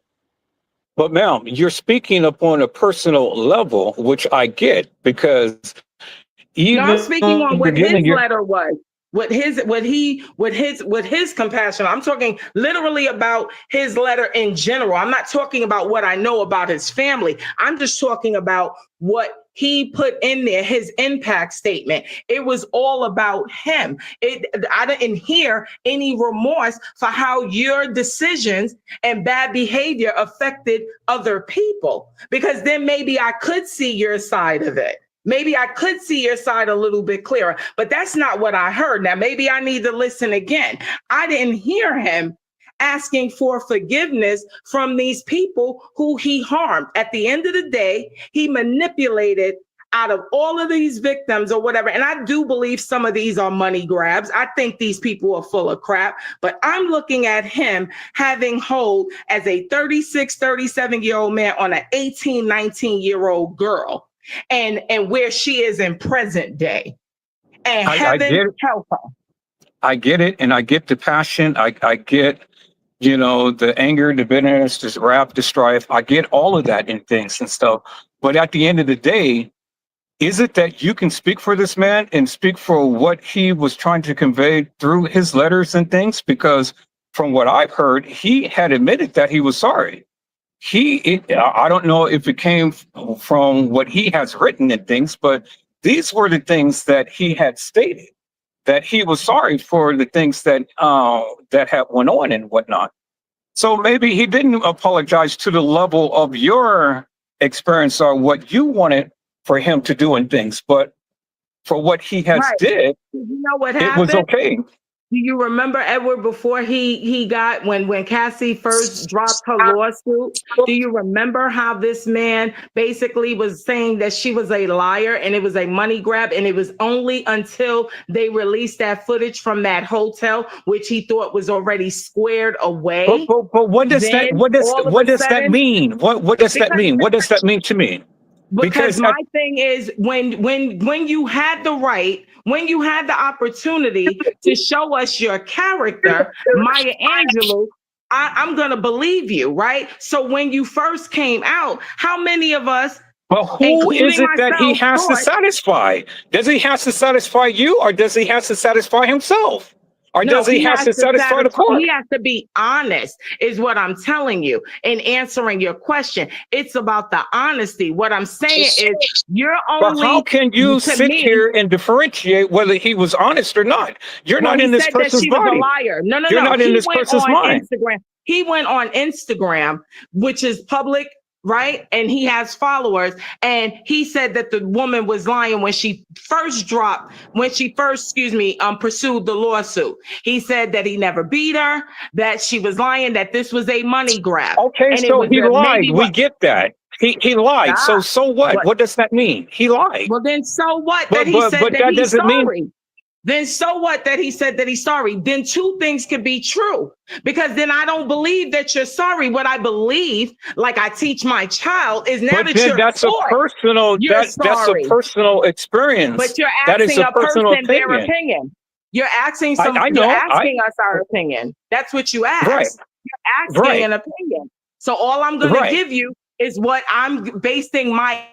But ma'am, you're speaking upon a personal level, which I get, because even I'm speaking on what his letter was, what his compassion. I'm talking literally about his letter in general. I'm not talking about what I know about his family. I'm just talking about what he put in there, his impact statement. It was all about him. I didn't hear any remorse for how your decisions and bad behavior affected other people, because then maybe I could see your side of it. Maybe I could see your side a little bit clearer, but that's not what I heard. Now, maybe I need to listen again. I didn't hear him asking for forgiveness from these people who he harmed. At the end of the day, he manipulated out of all of these victims or whatever. And I do believe some of these are money grabs. I think these people are full of crap, but I'm looking at him having hold as a 36, 37-year-old man on an 18, 19-year-old girl. And where she is in present day, and heaven help her. I get it, and I get the passion. I get, the anger, the bitterness, the wrath, the strife. I get all of that in things and stuff. But at the end of the day, is it that you can speak for this man and speak for what he was trying to convey through his letters and things? Because from what I've heard, he had admitted that he was sorry. I don't know if it came from what he has written and things, but these were the things that he had stated, that he was sorry for the things that had went on and whatnot. So maybe he didn't apologize to the level of your experience or what you wanted for him to do and things, but for what he has did, you know what happened? It was okay. Do you remember, Edward, before he got, when Cassie first dropped her lawsuit, do you remember how this man basically was saying that she was a liar and it was a money grab, and it was only until they released that footage from that hotel, which he thought was already squared away? But what does that mean? What does that mean? What does that mean? What does that mean to me? Because my thing is, when you had the right, when you had the opportunity to show us your character, Maya Angelou, I'm going to believe you, right? So when you first came out, how many of us, but who is it that he has to satisfy? Does he have to satisfy you, or does he have to satisfy himself? Or does he have to satisfy the court? He has to be honest, is what I'm telling you in answering your question. It's about the honesty. What I'm saying is, you're only. But how can you sit here and differentiate whether he was honest or not? You're not in this person's body. Was a liar. No. You're not in this person's mind. He went on Instagram, which is public, right? And he has followers. And he said that the woman was lying when she first pursued the lawsuit. He said that he never beat her, that she was lying, that this was a money grab. Okay, and so he lied. We get that. He lied. So what? What does that mean? He lied. Well, then so what that he said that he's sorry? Then so what that he said that he's sorry? Then two things could be true, because then I don't believe that you're sorry. What I believe, like I teach my child, is now that you're that's a personal that's a personal experience. But you're asking a person their opinion. You're asking you're asking us our opinion. That's what you ask. Right. You're asking an opinion. So all I'm going to give you is what I'm basing my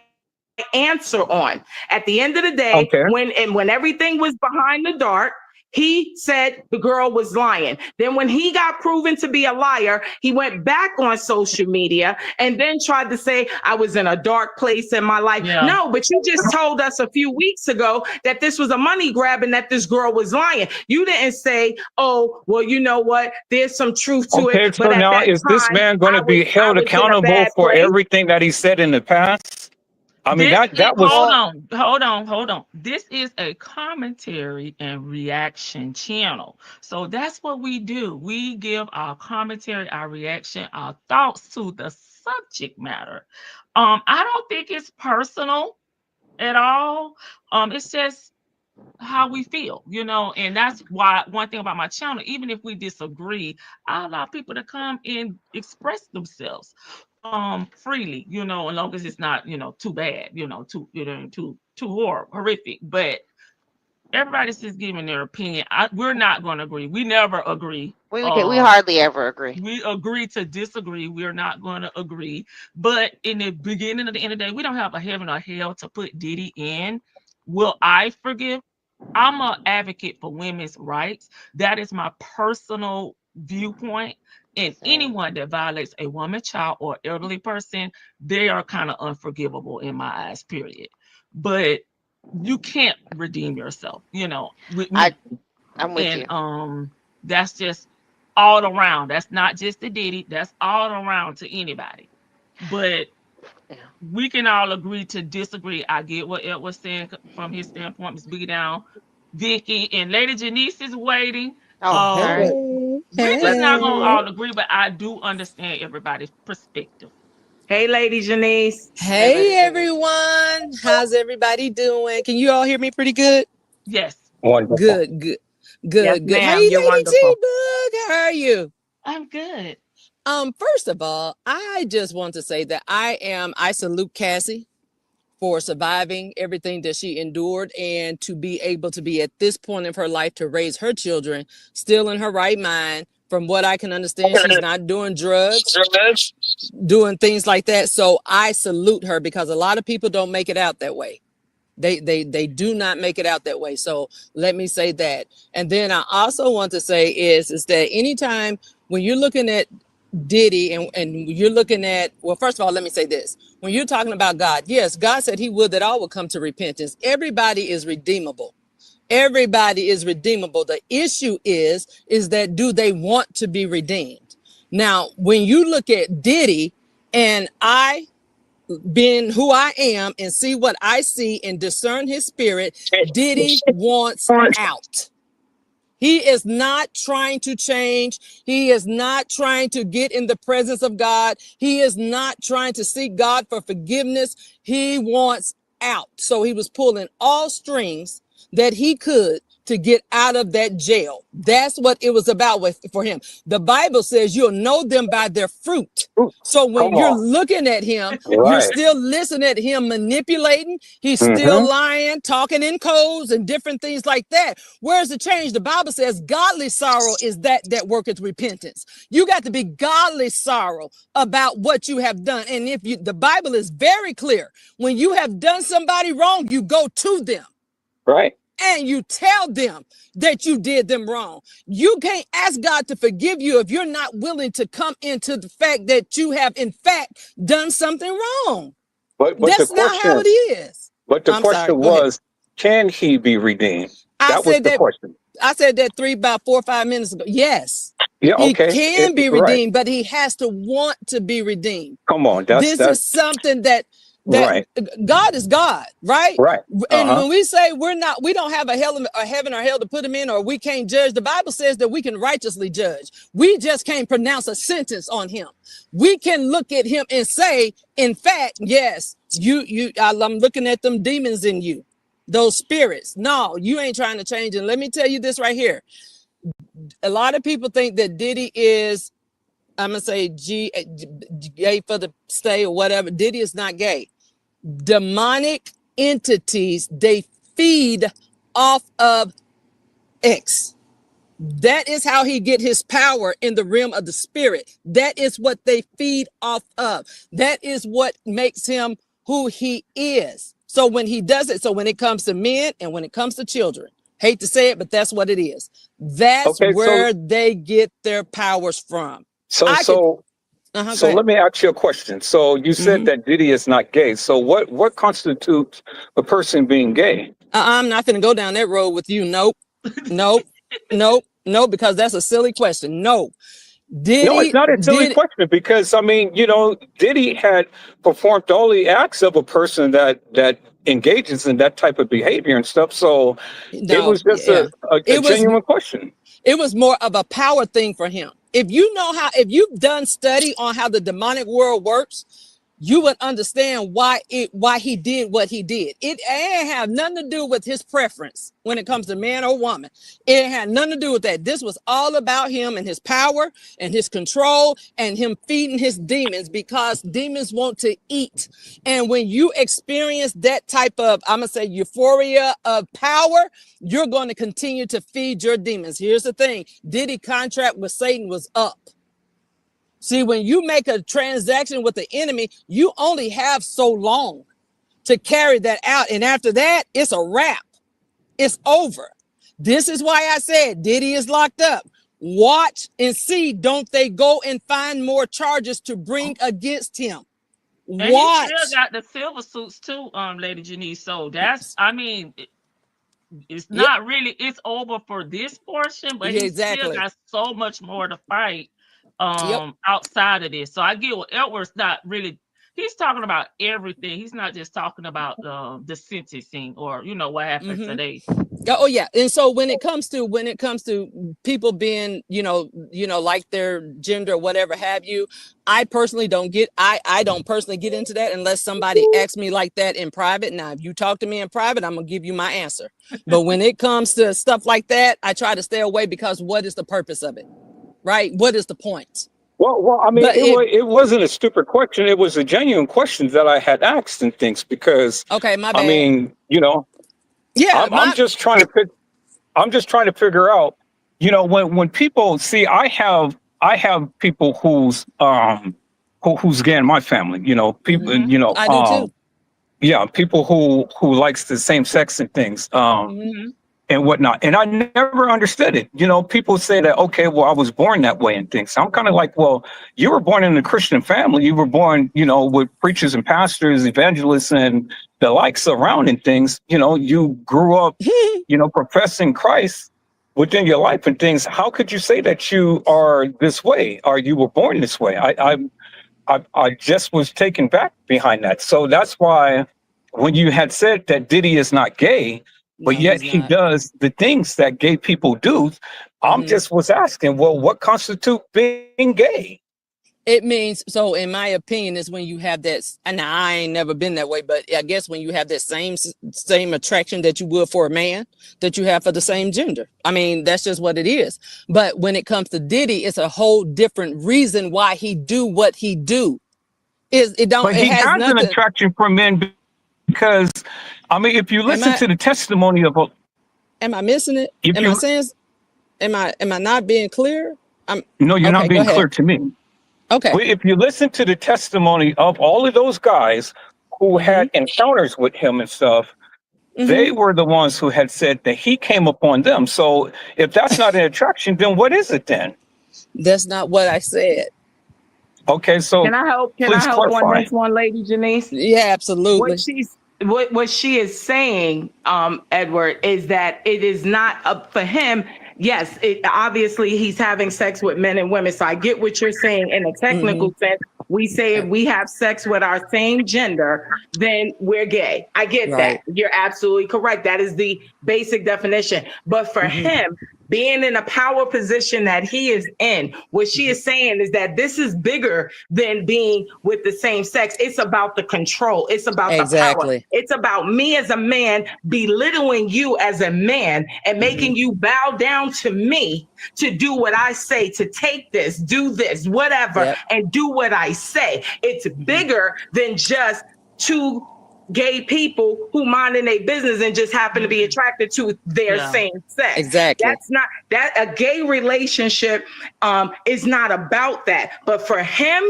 answer on. At the end of the day, when everything was behind the dark, He said the girl was lying. Then when he got proven to be a liar, he went back on social media and then tried to say, I was in a dark place in my life. Yeah. No, but you just told us a few weeks ago that this was a money grab and that this girl was lying. You didn't say, oh, well, you know what? There's some truth to Okay, it. so But at now that is this time, man going I to be was held in a accountable bad for place. everything that he said in the past? I mean, that was. Hold on. This is a commentary and reaction channel. So that's what we do. We give our commentary, our reaction, our thoughts to the subject matter. I don't think it's personal at all. It's just how we feel, and that's why one thing about my channel, even if we disagree, I allow people to come and express themselves freely, as long as it's not, too bad, too horrific. But everybody's just giving their opinion. We're not going to agree. We never agree. We hardly ever agree. We agree to disagree. We're not going to agree. But in the beginning of the end of the day, we don't have a heaven or hell to put Diddy in. Will I forgive? I'm an advocate for women's rights. That is my personal viewpoint. And anyone that violates a woman, child, or elderly person, they are kind of unforgivable in my eyes, period. But you can't redeem yourself, I'm with you. That's just all around. That's not just the Diddy. That's all around to anybody. But we can all agree to disagree. I get what Ed was saying from his standpoint. Ms. Biggie Down, Vicky, and Lady Janice is waiting. Sorry. We're just not gonna all agree, but I do understand everybody's perspective. Hey, Lady Janice. Hey, everyone. How's everybody doing? Can you all hear me pretty good? Yes. Wonderful. Good. Yes, Hey, ma'am, you're wonderful. LadyTeaBug, how are you? I'm good. First of all, I just want to say that I salute Cassie for surviving everything that she endured and to be able to be at this point of her life to raise her children still in her right mind. From what I can understand, she's not doing drugs, doing things like that. So I salute her because a lot of people don't make it out that way. They do not make it out that way. So let me say that. And then I also want to say is that anytime when you're looking at Diddy and you're looking at, well, first of all, let me say this. When you're talking about God, yes, God said he would that all would come to repentance. Everybody is redeemable. Everybody is redeemable. The issue is that do they want to be redeemed? Now, when you look at Diddy and I being who I am and see what I see and discern his spirit, Diddy wants out. He is not trying to change. He is not trying to get in the presence of God. He is not trying to seek God for forgiveness. He wants out. So he was pulling all strings that he could to get out of that jail. That's what it was about for him. The Bible says you'll know them by their fruit. So when you're looking at him, you're still listening at him manipulating. He's still lying, talking in codes and different things like that. Where's the change? The Bible says godly sorrow is that worketh repentance. You got to be godly sorrow about what you have done. And the Bible is very clear. When you have done somebody wrong, you go to them. Right. And you tell them that you did them wrong. You can't ask God to forgive you if you're not willing to come into the fact that you have, in fact, done something wrong. But that's not how it is. But the question was, can he be redeemed? That was the question. I said that about 4 or 5 minutes ago. Yes. Yeah, okay. He can be redeemed, but he has to want to be redeemed. Come on. This is something that right. God is God, right? Right. And when we say we don't have a heaven or hell to put him in, or we can't judge, the Bible says that we can righteously judge. We just can't pronounce a sentence on him. We can look at him and say, in fact, yes, I'm looking at them demons in you, those spirits. No, you ain't trying to change. And let me tell you this right here. A lot of people think that Diddy is, I'm going to say gay for the stay or whatever. Diddy is not gay. Demonic entities, they feed off of X. That is how he get his power in the realm of the spirit. That is what they feed off of. That is what makes him who he is. So when he does it, so when it comes to men and when it comes to children, Hate to say it, but that's what it is. That's Okay, where they get their powers from. so I so Go so ahead. let me ask you a question. So you said Mhm. that Diddy is not gay. So what constitutes a person being gay? I'm not going to go down that road with you. Nope, nope, nope, because that's a silly question. No, No, it's Diddy not a silly did question because I mean, Diddy had performed all the acts of a person that engages in that type of behavior and stuff. So it no, was just yeah. a It was genuine question. it was more of a power thing for him. If you've done study on how the demonic world works, you would understand why he did what he did. It ain't have nothing to do with his preference when it comes to man or woman. It had nothing to do with that. This was all about him and his power and his control and him feeding his demons, because demons want to eat. And when you experience that type of, I'm gonna say, euphoria of power, you're going to continue to feed your demons. Here's the thing: Diddy contract with Satan was up. See, when you make a transaction with the enemy, you only have so long to carry that out. And after that, it's a wrap. It's over. This is why I said Diddy is locked up. Watch and see, don't they go and find more charges to bring against him? And he still Watch. got the silver suits too, Lady Janice. So that's, I mean, it's Yep. not really, it's over for this portion, but Yeah, he still exactly. got so much more to fight Yep. outside of this. So I get what Edward's not really, he's talking about everything. He's not just talking about the sentencing or what happened Mhm. today. Oh yeah. And so when it comes to people being, like their gender or whatever have you, I don't personally get into that unless somebody asks me like that in private. Now, if you talk to me in private, I'm gonna give you my answer. But when it comes to stuff like that, I try to stay away, because what is the purpose of it? Right? What is the point? Well, I mean, But it wasn't a stupid question. It was a genuine question that I had asked and things because, okay, my I bad. mean, Yeah, I'm just trying to figure out, when people see I have people who's gay in my family, people, Mm-hmm. I do too. yeah, people who likes the same sex and things. Mhm. Mm-hmm. And whatnot. And I never understood it. People say that, okay, well, I was born that way and things. I'm kind of like, well, you were born in a Christian family. You were born, with preachers and pastors, evangelists, and the likes around and things. You grew up, professing Christ within your life and things. How could you say that you are this way or you were born this way? I just was taken back behind that. So that's why when you had said that Diddy is not gay, but No, yet he's he not. does the things that gay people do, I'm Mhm. just was asking, well, what constitutes being gay? It means, so in my opinion, is when you have that, and I ain't never been that way, but I guess when you have that same attraction that you would for a man that you have for the same gender. I mean, that's just what it is. But when it comes to Diddy, it's a whole different reason why he do what he do. But It he has has an nothing. attraction for men because, I mean, if you Am listen I to the testimony of, am I missing it? if Am I you, saying, am I not being clear? no, you're not Okay, go being ahead. clear to me. Okay. If you listen to the testimony of all of those guys who Mm-hmm. had encounters with him and stuff, Mm-hmm. they were the ones who had said that he came upon them. So if that's not an attraction, then what is it then? That's not what I said. Okay, so Can I help? Can I please help on clarify. this one, Lady Janice? Yeah, What absolutely. she's what she is saying, Edward, is that it is not up for him. Yes, obviously he's having sex with men and women. So I get what you're saying in a Mm-hmm. technical sense. We say if we have sex with our same gender, then we're gay. I get that. Right. You're absolutely correct. That is the basic definition. But for Mm-hmm. him, being in a power position that he is in, what she is saying is that this is bigger than being with the same sex. It's about the control. It's about the power. Exactly. It's about me as a man belittling you as a man and making you bow down to me to do what I say, to take this, do this, whatever, Yep. and do what I say. It's bigger than just two gay people who minding their business and just happen to be attracted to their Yeah. same sex. Exactly. That's not that a gay relationship is not about that. But for him,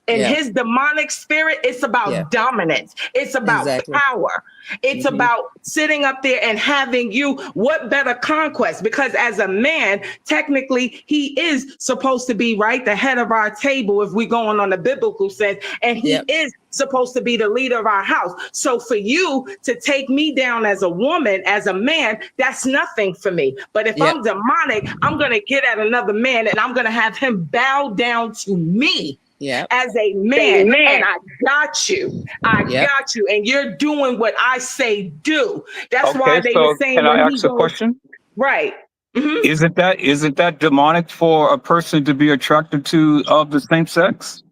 In Yeah. his demonic spirit, it's about Yeah. dominance. It's about Exactly. power. It's about sitting up there and having you. What better conquest? Because as a man, technically, he is supposed to be right, the head of our table, if we're going on the biblical sense, and he Yep. is supposed to be the leader of our house. So for you to take me down as a woman, as a man, that's nothing for me. But if Yep. I'm demonic, I'm going to get at another man and I'm going to have him bow down to me. Yep. As a man, Amen. and I got you. I Yep. got you. And you're doing what I say do. That's why Okay, they were so saying can I when he ask a goes, question? right. Mhm. Isn't that demonic for a person to be attracted to of the same sex?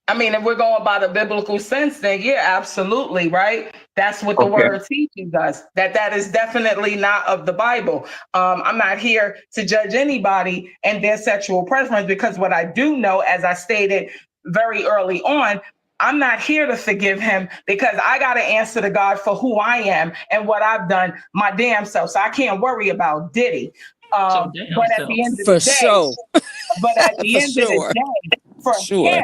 I mean, if we're going by the biblical sense, then yeah, absolutely, right? That's what the Okay. word teaches us. That is definitely not of the Bible. I'm not here to judge anybody and their sexual preference, because what I do know, as I stated very early on, I'm not here to forgive him, because I got to answer to God for who I am and what I've done my damn self. So I can't worry about Diddy. So damn But at self. the end of For the day, sure. but at the For end of sure. the day, for Sure. him,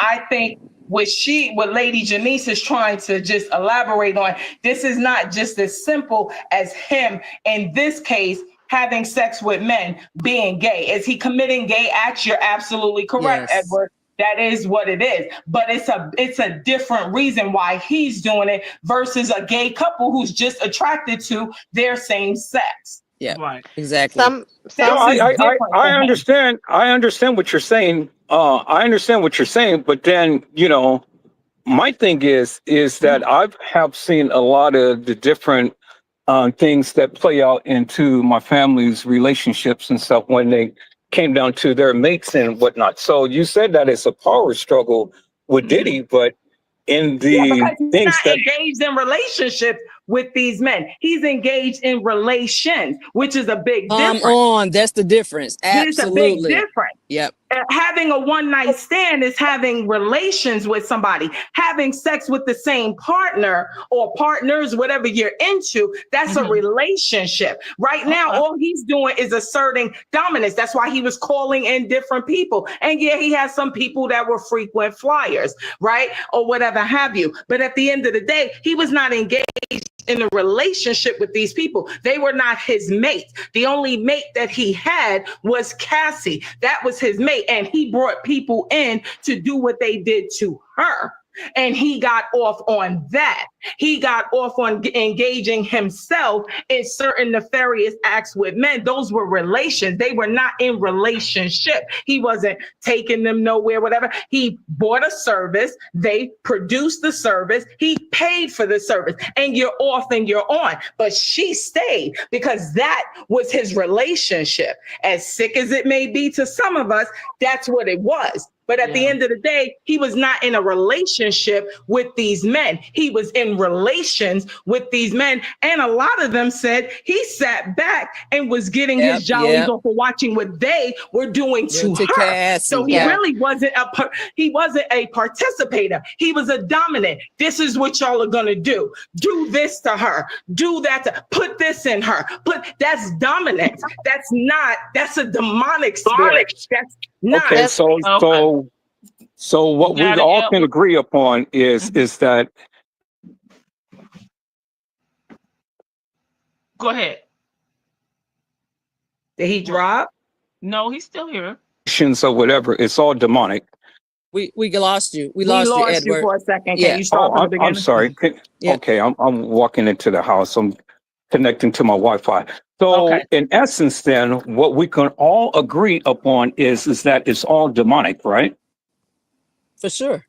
I think what Lady Janice is trying to just elaborate on, this is not just as simple as him, in this case, having sex with men, being gay. Is he committing gay acts? You're absolutely correct, Yes. Edward. That is what it is. But it's a different reason why he's doing it versus a gay couple who's just attracted to their same sex. Yeah. Right. Exactly. No, This is different I for him. understand. I understand what you're saying. I understand what you're saying, but then, my thing is that I have seen a lot of the different things that play out into my family's relationships and stuff when they came down to their mates and whatnot. So you said that it's a power struggle with Diddy, but in Yeah, the because he's things not that engaged in relationships with these men. He's engaged in relations, which is a big Come difference. on. That's the difference. It's a big Absolutely. difference. Yep. Having a one-night stand is having relations with somebody. Having sex with the same partner or partners, whatever you're into, that's a relationship. Right now, all he's doing is asserting dominance. That's why he was calling in different people. And yeah, he has some people that were frequent flyers, right? Or whatever have you. But at the end of the day, he was not engaged in a relationship with these people. They were not his mate. The only mate that he had was Cassie. That was his mate. And he brought people in to do what they did to her. And he got off on that. He got off on engaging himself in certain nefarious acts with men. Those were relations. They were not in relationship. He wasn't taking them nowhere, whatever. He bought a service. They produced the service. He paid for the service. And you're off and you're on. But she stayed because that was his relationship. As sick as it may be to some of us, that's what it was. But at the end of the day, he was not in a relationship with these men. He was in relations with these men. And a lot of them said he sat back and was getting his jollies off of watching what they were doing to her. Cassie. So he really wasn't a participator. He was a dominant. This is what y'all are going to do. Do this to her. Do that to put this in her. That's dominance. That's a demonic spirit. That's not. okay, so what we all can agree upon is that Go ahead. Did he drop? No, he's still here. or whatever, it's all demonic. We lost you. We We lost you, lost you Edward. for a second. Yeah. Can you start from the beginning? I'm sorry. Yeah. Okay, I'm walking into the house. I'm connecting to my Wi-Fi. So in essence, then, what we can all agree upon is that it's all demonic, right? For sure.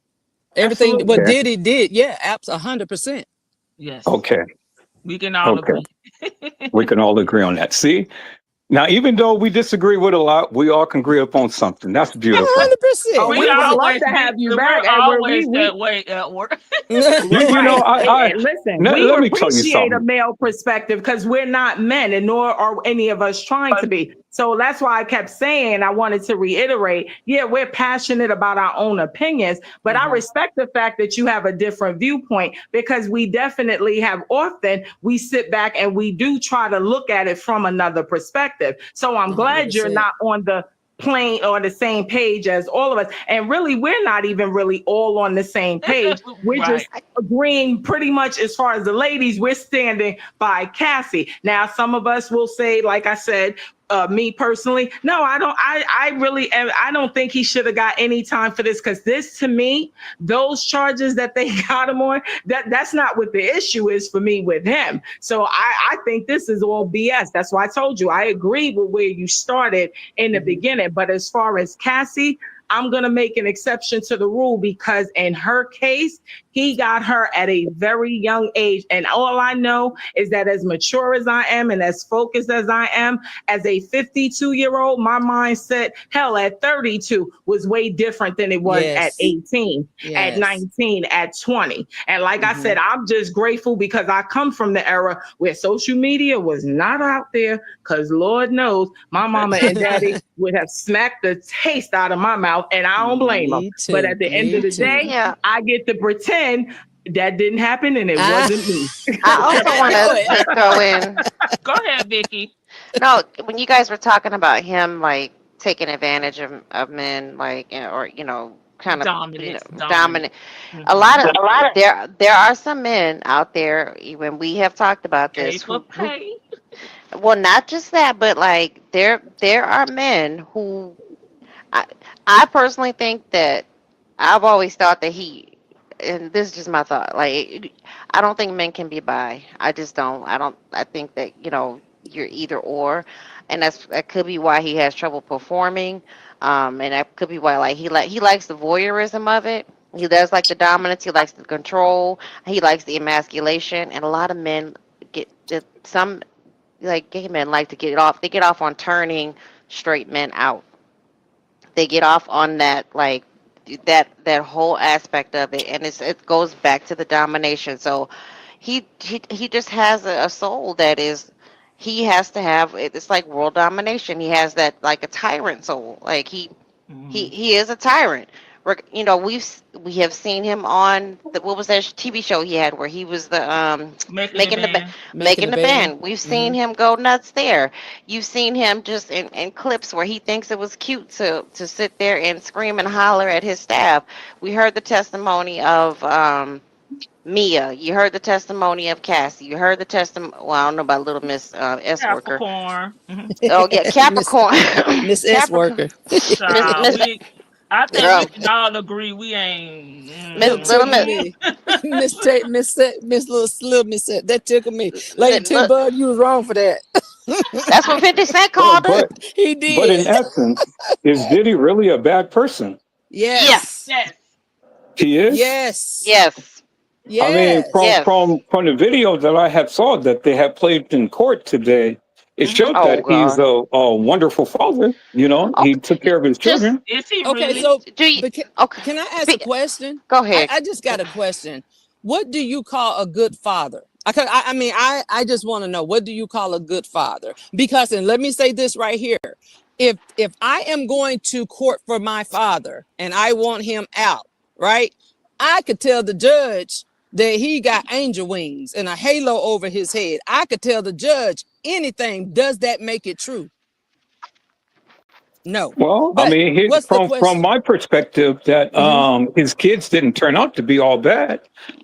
Everything what Diddy did, yeah, 100%. Yes. Okay. We can all agree. We can all agree on that. See? Now, even though we disagree with a lot, we all can agree upon something. That's beautiful. 100%. Oh, we would love to have you back, We're Edward. always that way, Edward. Listen, we let me tell you appreciate something. a male perspective because we're not men, and nor are any of us trying to be. So that's why I kept saying, I wanted to reiterate, yeah, we're passionate about our own opinions, but I respect the fact that you have a different viewpoint, because we definitely have often, we sit back and we do try to look at it from another perspective. So I'm glad you're not on the playing on the same page as all of us. And really, we're not even really all on the same page. We're Right. just agreeing pretty much as far as the ladies, we're standing by Cassie. Now, some of us will say, like I said, me personally, no, I don't. I really, I don't think he should have got any time for this, because this, to me, those charges that they got him on, that's not what the issue is for me with him. So I think this is all BS. That's why I told you I agree with where you started in the beginning. But as far as Cassie, I'm going to make an exception to the rule, because in her case, he got her at a very young age. And all I know is that as mature as I am and as focused as I am, as a 52-year-old, my mindset, hell, at 32 was way different than it was at 18, at 19, at 20. And like I said, I'm just grateful because I come from the era where social media was not out there, because Lord knows my mama and daddy would have smacked the taste out of my mouth, and I don't blame them. But at the end of the day, I get to pretend that didn't happen and it wasn't me. I also want to throw in. Go ahead, Vicky. No, when you guys were talking about him like taking advantage of men, like, or kind of dominant. A lot of there are some men out there. Even we have talked about this. Well, not just that, but like there are men who I personally think that I've always thought that and this is just my thought. Like, I don't think men can be bi. I just don't. I think that you're either or, and that could be why he has trouble performing. And that could be why he likes the voyeurism of it. He does like the dominance. He likes the control. He likes the emasculation. And a lot of men some like gay men like to get off. They get off on turning straight men out. They get off on that that whole aspect of it, and it goes back to the domination. So he just has a soul that is, he has to have, it's like world domination. He has that like a tyrant soul. Like he is a tyrant. We have seen him on what was that TV show he had where he was the making the band. We've seen him go nuts there. You've seen him just in clips where he thinks it was cute to sit there and scream and holler at his staff. We heard the testimony of Mia. You heard the testimony of Cassie. You heard the testimony. Well, I don't know about Little Miss S Worker. Capricorn. Oh yeah, Capricorn. Miss S Worker. I think we can all agree we ain't. Miss Little Slim Miss that tickled me. LadyTeaBug, you was wrong for that. That's what 50 Cent called her. He did. But in essence, is Diddy really a bad person? Yes. He is? Yes. I mean, from the video that I had saw that they had played in court today, it showed that he's a wonderful father. He took care of his children. Is he okay, really? so can I ask a question? Go ahead. I just got a question. What do you call a good father? I just want to know, what do you call a good father? Because, and let me say this right here. If I am going to court for my father and I want him out, right? I could tell the judge that he got angel wings and a halo over his head. I could tell the judge anything. Does that make it true? No. Well, I mean, from my perspective, that his kids didn't turn out to be all bad.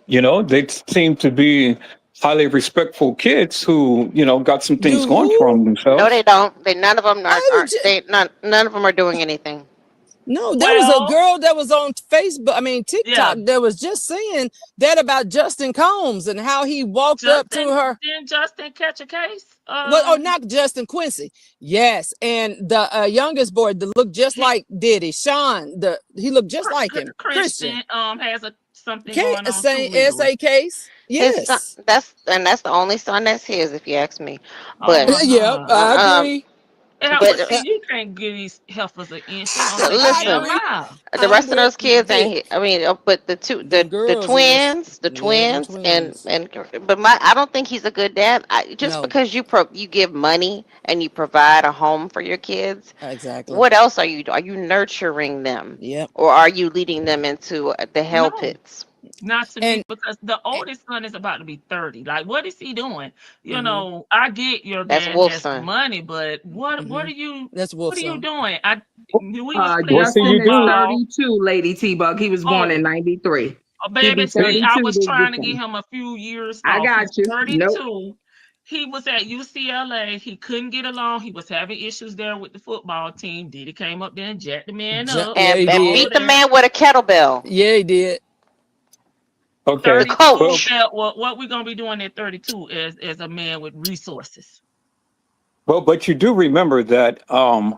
They seem to be highly respectful kids who, got some things going for themselves. No, they don't. None of them none of them are doing anything. No, there was a girl that was on Facebook, TikTok, that was just saying that about Justin Combs and how he walked up to her. Didn't Justin catch a case? Not Justin, Quincy. Yes, and the youngest boy that looked just like Diddy, Sean, he looked just like him. Christian has something going on. Same SA case. Yes, that's the only son that's his, if you ask me. But I agree. You can't give these heifers an inch. Listen, the rest of those kids ain't. But the twins, but I don't think he's a good dad. Because you give money and you provide a home for your kids. Exactly. What else are you doing? Are you nurturing them? Yep. Or are you leading them into the hell pits? Not to me, And, because the and oldest son is about to be 30. Like, what is he doing? You hmm know, I get your That's dad Wolf's has son. money, but hmm that's what Wolf's are you son. doing? We was playing Well, see, Justin you is do. football. 32, Lady T-Bug. He was born in Oh, 93. He'll baby, be see, I 32 was this trying to get December. him a few years I off. got He's you. Nope. 32. He was at UCLA. He couldn't get along. He was having issues there with the football team. Diddy came up there and jacked the man up. Yeah, he And All did. beat the that. man with a kettlebell. Yeah, he did. Okay. The 32. Well, coach. What we gonna be doing at 32 as a man with resources? but you do remember that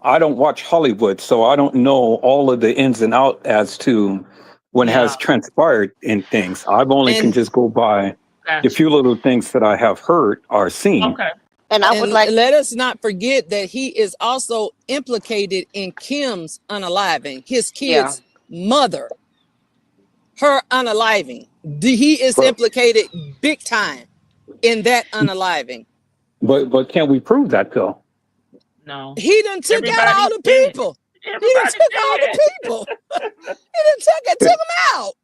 I don't watch Hollywood, so I don't know all of the ins and out as to when Yeah, has transpired in things. I've only can And just go by the got few you. little things that I have heard or seen. Okay. And I would like, let us not forget that he is also implicated in Kim's unaliving, his yeah. kid's mother, her unaliving. He is But implicated big time in that unaliving. but can we prove that though? No. He done took out all Everybody's the dead. people. He done Everybody's took all the dead. people. He done took them out.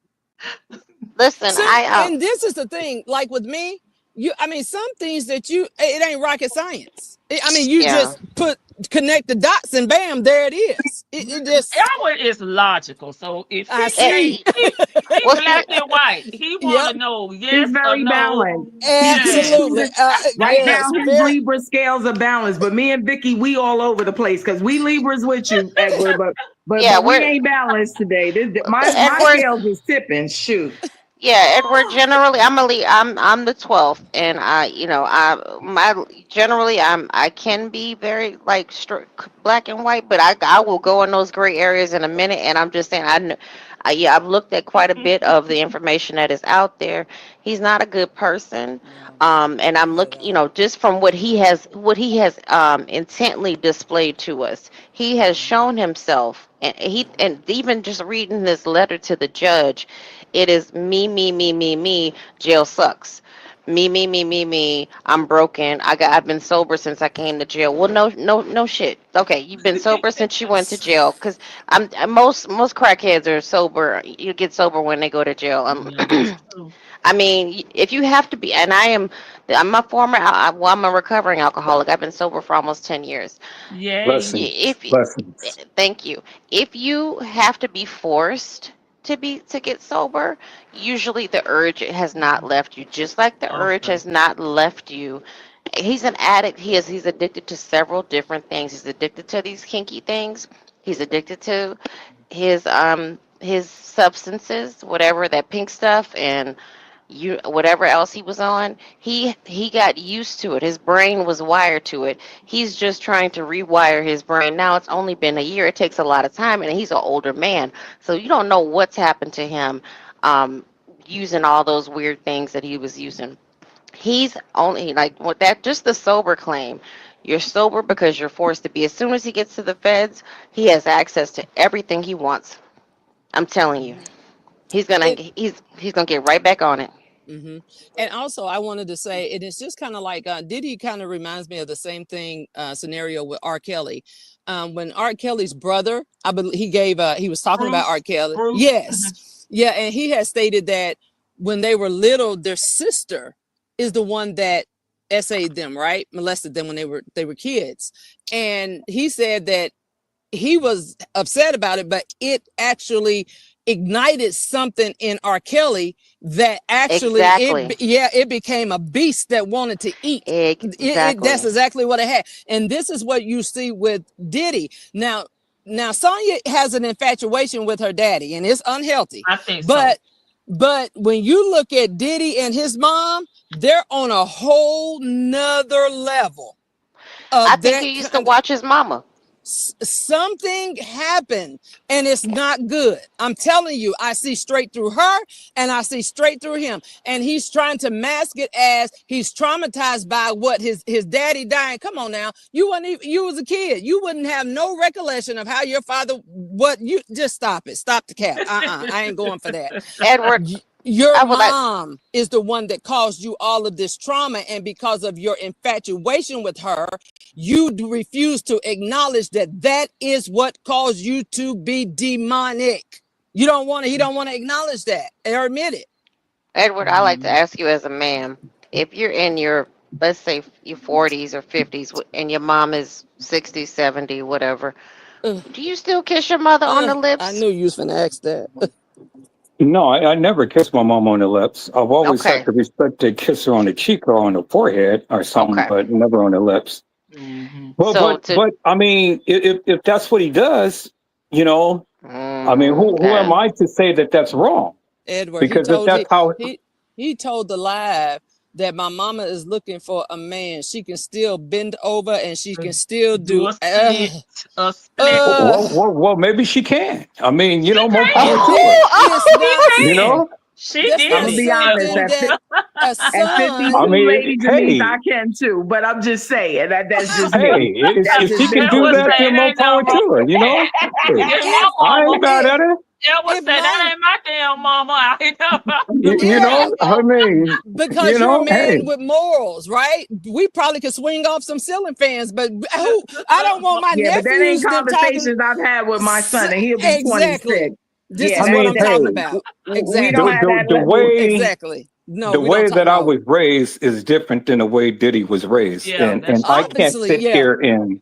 Listen, See, and this is the thing, like with me, I mean, some things that it ain't rocket science. I mean, you yeah. just connect the dots and bam, there it is. It just, Elwood is logical. So if I Eh, see. he well, see, black and white, he want Yep, to know He's yes or very no. balanced. Yeah, absolutely. Right that's now, Yes, his very. Libra scales are balanced, but me and Vicky, we all over the place because we Libras with you, Edward, but yeah, we we're ain't balanced today. My Edward. scales is tipping. Shoot. Yeah, Edward. Generally, I'm the 12th, and I can be very like black and white, but I will go in those gray areas in a minute. And I'm just saying, yeah, I've looked at quite a bit of the information that is out there. He's not a good person. No, And I'm not at looking, all. just from what he has intently displayed to us. He has shown himself, and even just reading this letter to the judge, it is me, me, me, me, me. Jail sucks. Me, me, me, me, me. I'm broken. I've been sober since I came to jail. Well, no, no, no shit. Okay, you've been sober since you went to jail. Cause most crackheads are sober. You get sober when they go to jail. yeah, that's true. I mean, if you have to be, and I'm a former, well, I'm a recovering alcoholic. I've been sober for almost 10 years. Yay. Blessings, If blessings. Thank you. If you have to be forced to get sober, usually the urge has not left you. Just like the urge Okay. has not left you. He's an addict. He's addicted to several different things. He's addicted to these kinky things. He's addicted to his substances, whatever that pink stuff and whatever else he was on. He got used to it. His brain was wired to it. He's just trying to rewire his brain. Now it's only been a year. It takes a lot of time, and he's an older man, so you don't know what's happened to him, um, using all those weird things that he was using. He's only like what that just the sober claim. You're sober because you're forced to be. As soon as he gets to the feds, he has access to everything he wants. I'm telling you, It, he's gonna get right back on it. hmm And also, I wanted to say, it is just kind of like Diddy kind of reminds me of the same thing scenario with R. Kelly. When R. Kelly's brother, I believe he was talking about R. Bruce. Kelly. Bruce. Yes, yeah, and he has stated that when they were little, their sister is the one that essayed them, right, molested them when they were kids, and he said that he was upset about it, but it actually ignited something in R. Kelly that actually Exactly. it became a beast that wanted to eat. That's Exactly. exactly what it had. And this is what you see with Diddy. Now Sonya has an infatuation with her daddy, and it's unhealthy. I think so. But when you look at Diddy and his mom, they're on a whole nother level I of think their he used to watch his mama. something happened and it's not good. I'm telling you, I see straight through her and I see straight through him, and he's trying to mask it as he's traumatized by what his daddy dying. Come on now, you was a kid, you wouldn't have no recollection of how your father, what you just stop it, stop the cap. I ain't going for that. Edward, Your I would like. mom is the one that caused you all of this trauma, and because of your infatuation with her, you refuse to acknowledge that is what caused you to be demonic. You don't want to. He don't want to acknowledge that or admit it. Edward, I like to Mm. ask you as a man, if you're in your, let's say your 40s or 50s and your mom is 60, 70, whatever, Ugh, do you still kiss your mother on the I lips? knew you was finna ask that. No, I never kissed my mom on the lips. I've always had Okay. the respect to kiss her on the cheek or on the forehead or something, Okay. but never on the lips. Mhm. Well, So to but I mean, if that's what he does, you know, I mean, who am okay. I to say that that's wrong? Edward, Because if that's how, he told the live that my mama is looking for a man. She can still bend over and she Uh, can still Do do a split, a split. uh maybe she can. I mean, She more can. power it, to her. it's Oh, She not You can. know, She that's did I'm not gonna it. be honest. something that a At I son 52 mean, ladies, it means I hey, can too. But I'm just saying that's just me. hey, That's if just she can That just do was me. that, say then it more ain't no power wrong. to her. Hey, If my if I mama, ain't mad at her. that was if say that my ain't my damn mama. I ain't know. yeah I mean, because you're a hey, man with morals, right? We probably could swing off some ceiling fans, but who I don't want my Yeah, but that ain't nephews to talking. conversations I've had with my son, and he'll be 26. Exactly. This Yeah, is I what mean, I'm that talking hey, about. we don't Exactly. have that the level. way Exactly. No, the we don't way talk. that I No. was raised is different than the way Diddy was raised, Yeah, and that's I true. can't Obviously, sit yeah. here and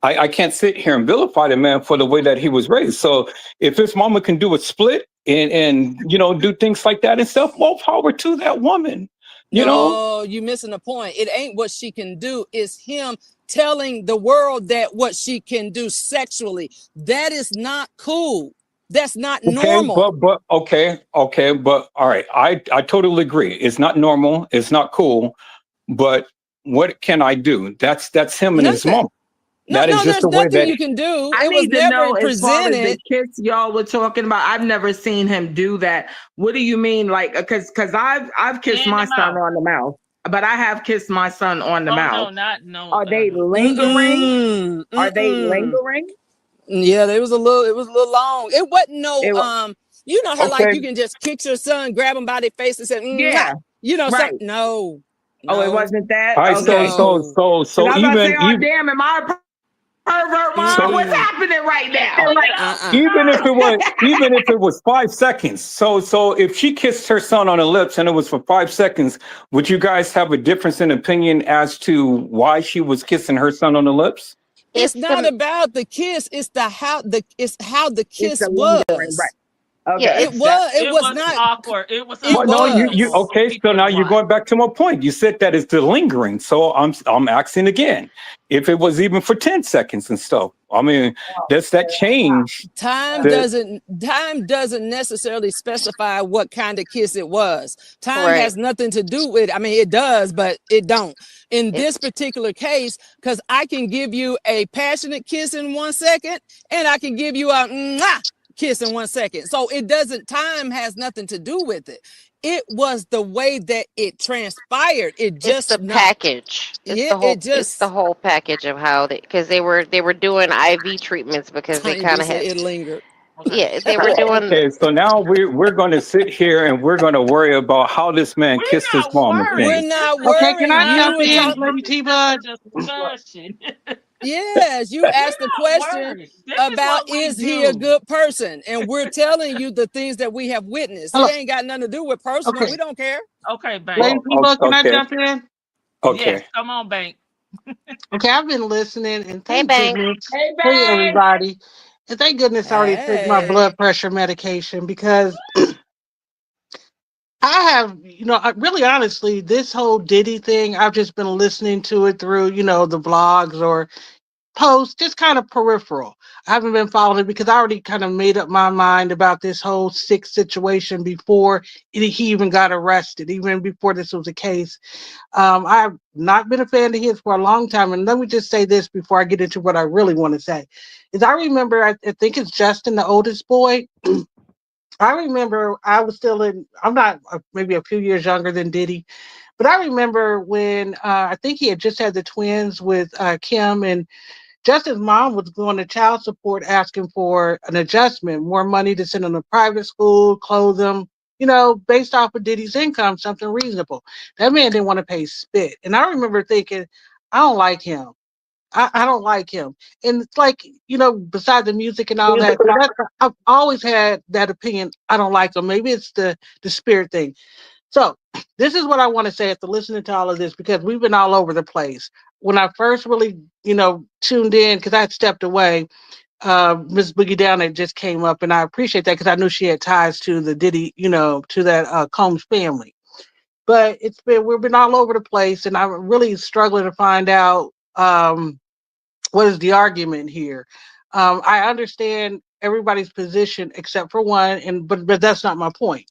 I can't sit here and vilify the man for the way that he was raised. So if his mama can do a split and do things like that and stuff, more power to that woman. You know, No, you missing the point. It ain't what she can do. It's him telling the world that what she can do sexually. That is not cool. That's not okay, normal. okay, but all right, I totally agree. It's not normal. It's not cool. But what can I do? That's him and his Nothing. mom. No, That is no, just there's the way nothing that. you can do. I It was need to never know as far as the presented. kiss y'all were talking about. I've never seen him do that. What do you mean, like? Because I've kissed In the my son mouth. on the mouth, but I have kissed my son on the Oh no, mouth. not no. Are they lingering? Mm-mm, Are they mm-mm. lingering? Yeah, it was a little long. It wasn't no It, you know how like Okay, you can just kick your son, grab him by the face and say, "Mwah." yeah, You know, right. something. No, Oh, it no, wasn't that. all right, Okay. no. Because I was about to say, oh even damn, am I a pervert mom? so What's Mm-mm. happening right Let's now? take it out. Uh-uh. even if it was 5 seconds, so if she kissed her son on the lips and it was for 5 seconds, would you guys have a difference in opinion as to why she was kissing her son on the lips? It's It's not the about the kiss, it's how the It's kiss the lingering, right? was. yeah, Okay. it's It It was was not awkward. It was it Well, no, you uncomfortable was. for okay. So people now to you're watch. going back to my point. You said that it's the lingering. So I'm asking again, if it was even for 10 seconds and stuff. I mean, does that change the? Time doesn't necessarily specify what kind of kiss it was. Time right. has nothing to do with it. I mean, it does, but it don't. In It this particular case, because I can give you a passionate kiss in 1 second, and I can give you a mwah kiss in 1 second. So it doesn't. Time has nothing to do with it. It was the way that it transpired. It it's just the not. package. Yeah, it It's the just. whole package of how because they were doing IV treatments because they Tiny kind B of said had, it lingered. Okay. yeah, they were doing Okay, so now we're going to sit here and we're going to worry about how this man We're kissed his not mom We're again. worried. This not is Okay, can worried. I not You jump were in, talking. being. Lady This T-Bug? is a discussion. Yes, you We're asked the not question worried. This is about what we is he a do. good person? And we're telling you the things that we have witnessed. It Hello. ain't got nothing to do with personal. Okay, We don't care. Okay, Bank. Lady Well, T-Bug, can I okay, jump in? Yes, okay. come on, Bank. Okay, I've been listening, and hey thank bank. goodness. Hey, Hey, Bank. everybody. And thank goodness I already took my Hey. blood pressure medication because I have, really honestly, this whole Diddy thing, I've just been listening to it through, the vlogs or post, just kind of peripheral. I haven't been following it because I already kind of made up my mind about this whole sick situation before he even got arrested, even before this was a case. I've not been a fan of his for a long time. And let me just say this before I get into what I really want to say. Is I remember, I think it's Justin, the oldest boy. I remember I was still I'm not maybe a few years younger than Diddy, but I remember when I think he had just had the twins with Kim, and Justin's mom was going to child support asking for an adjustment, more money to send them to private school, clothe them, based off of Diddy's income, something reasonable. That man didn't want to pay spit. And I remember thinking, I don't like him. I don't like him. And it's like, beside the music and all that, I've always had that opinion. I don't like him. Maybe it's the spirit thing. So this is what I want to say after listening to all of this, because we've been all over the place. When I first really, tuned in, because I had stepped away, Miss Boogie Down had just came up, and I appreciate that because I knew she had ties to the Diddy, to that Combs family. But we've been all over the place, and I'm really struggling to find out what is the argument here. I understand everybody's position except for one, and but that's not my point.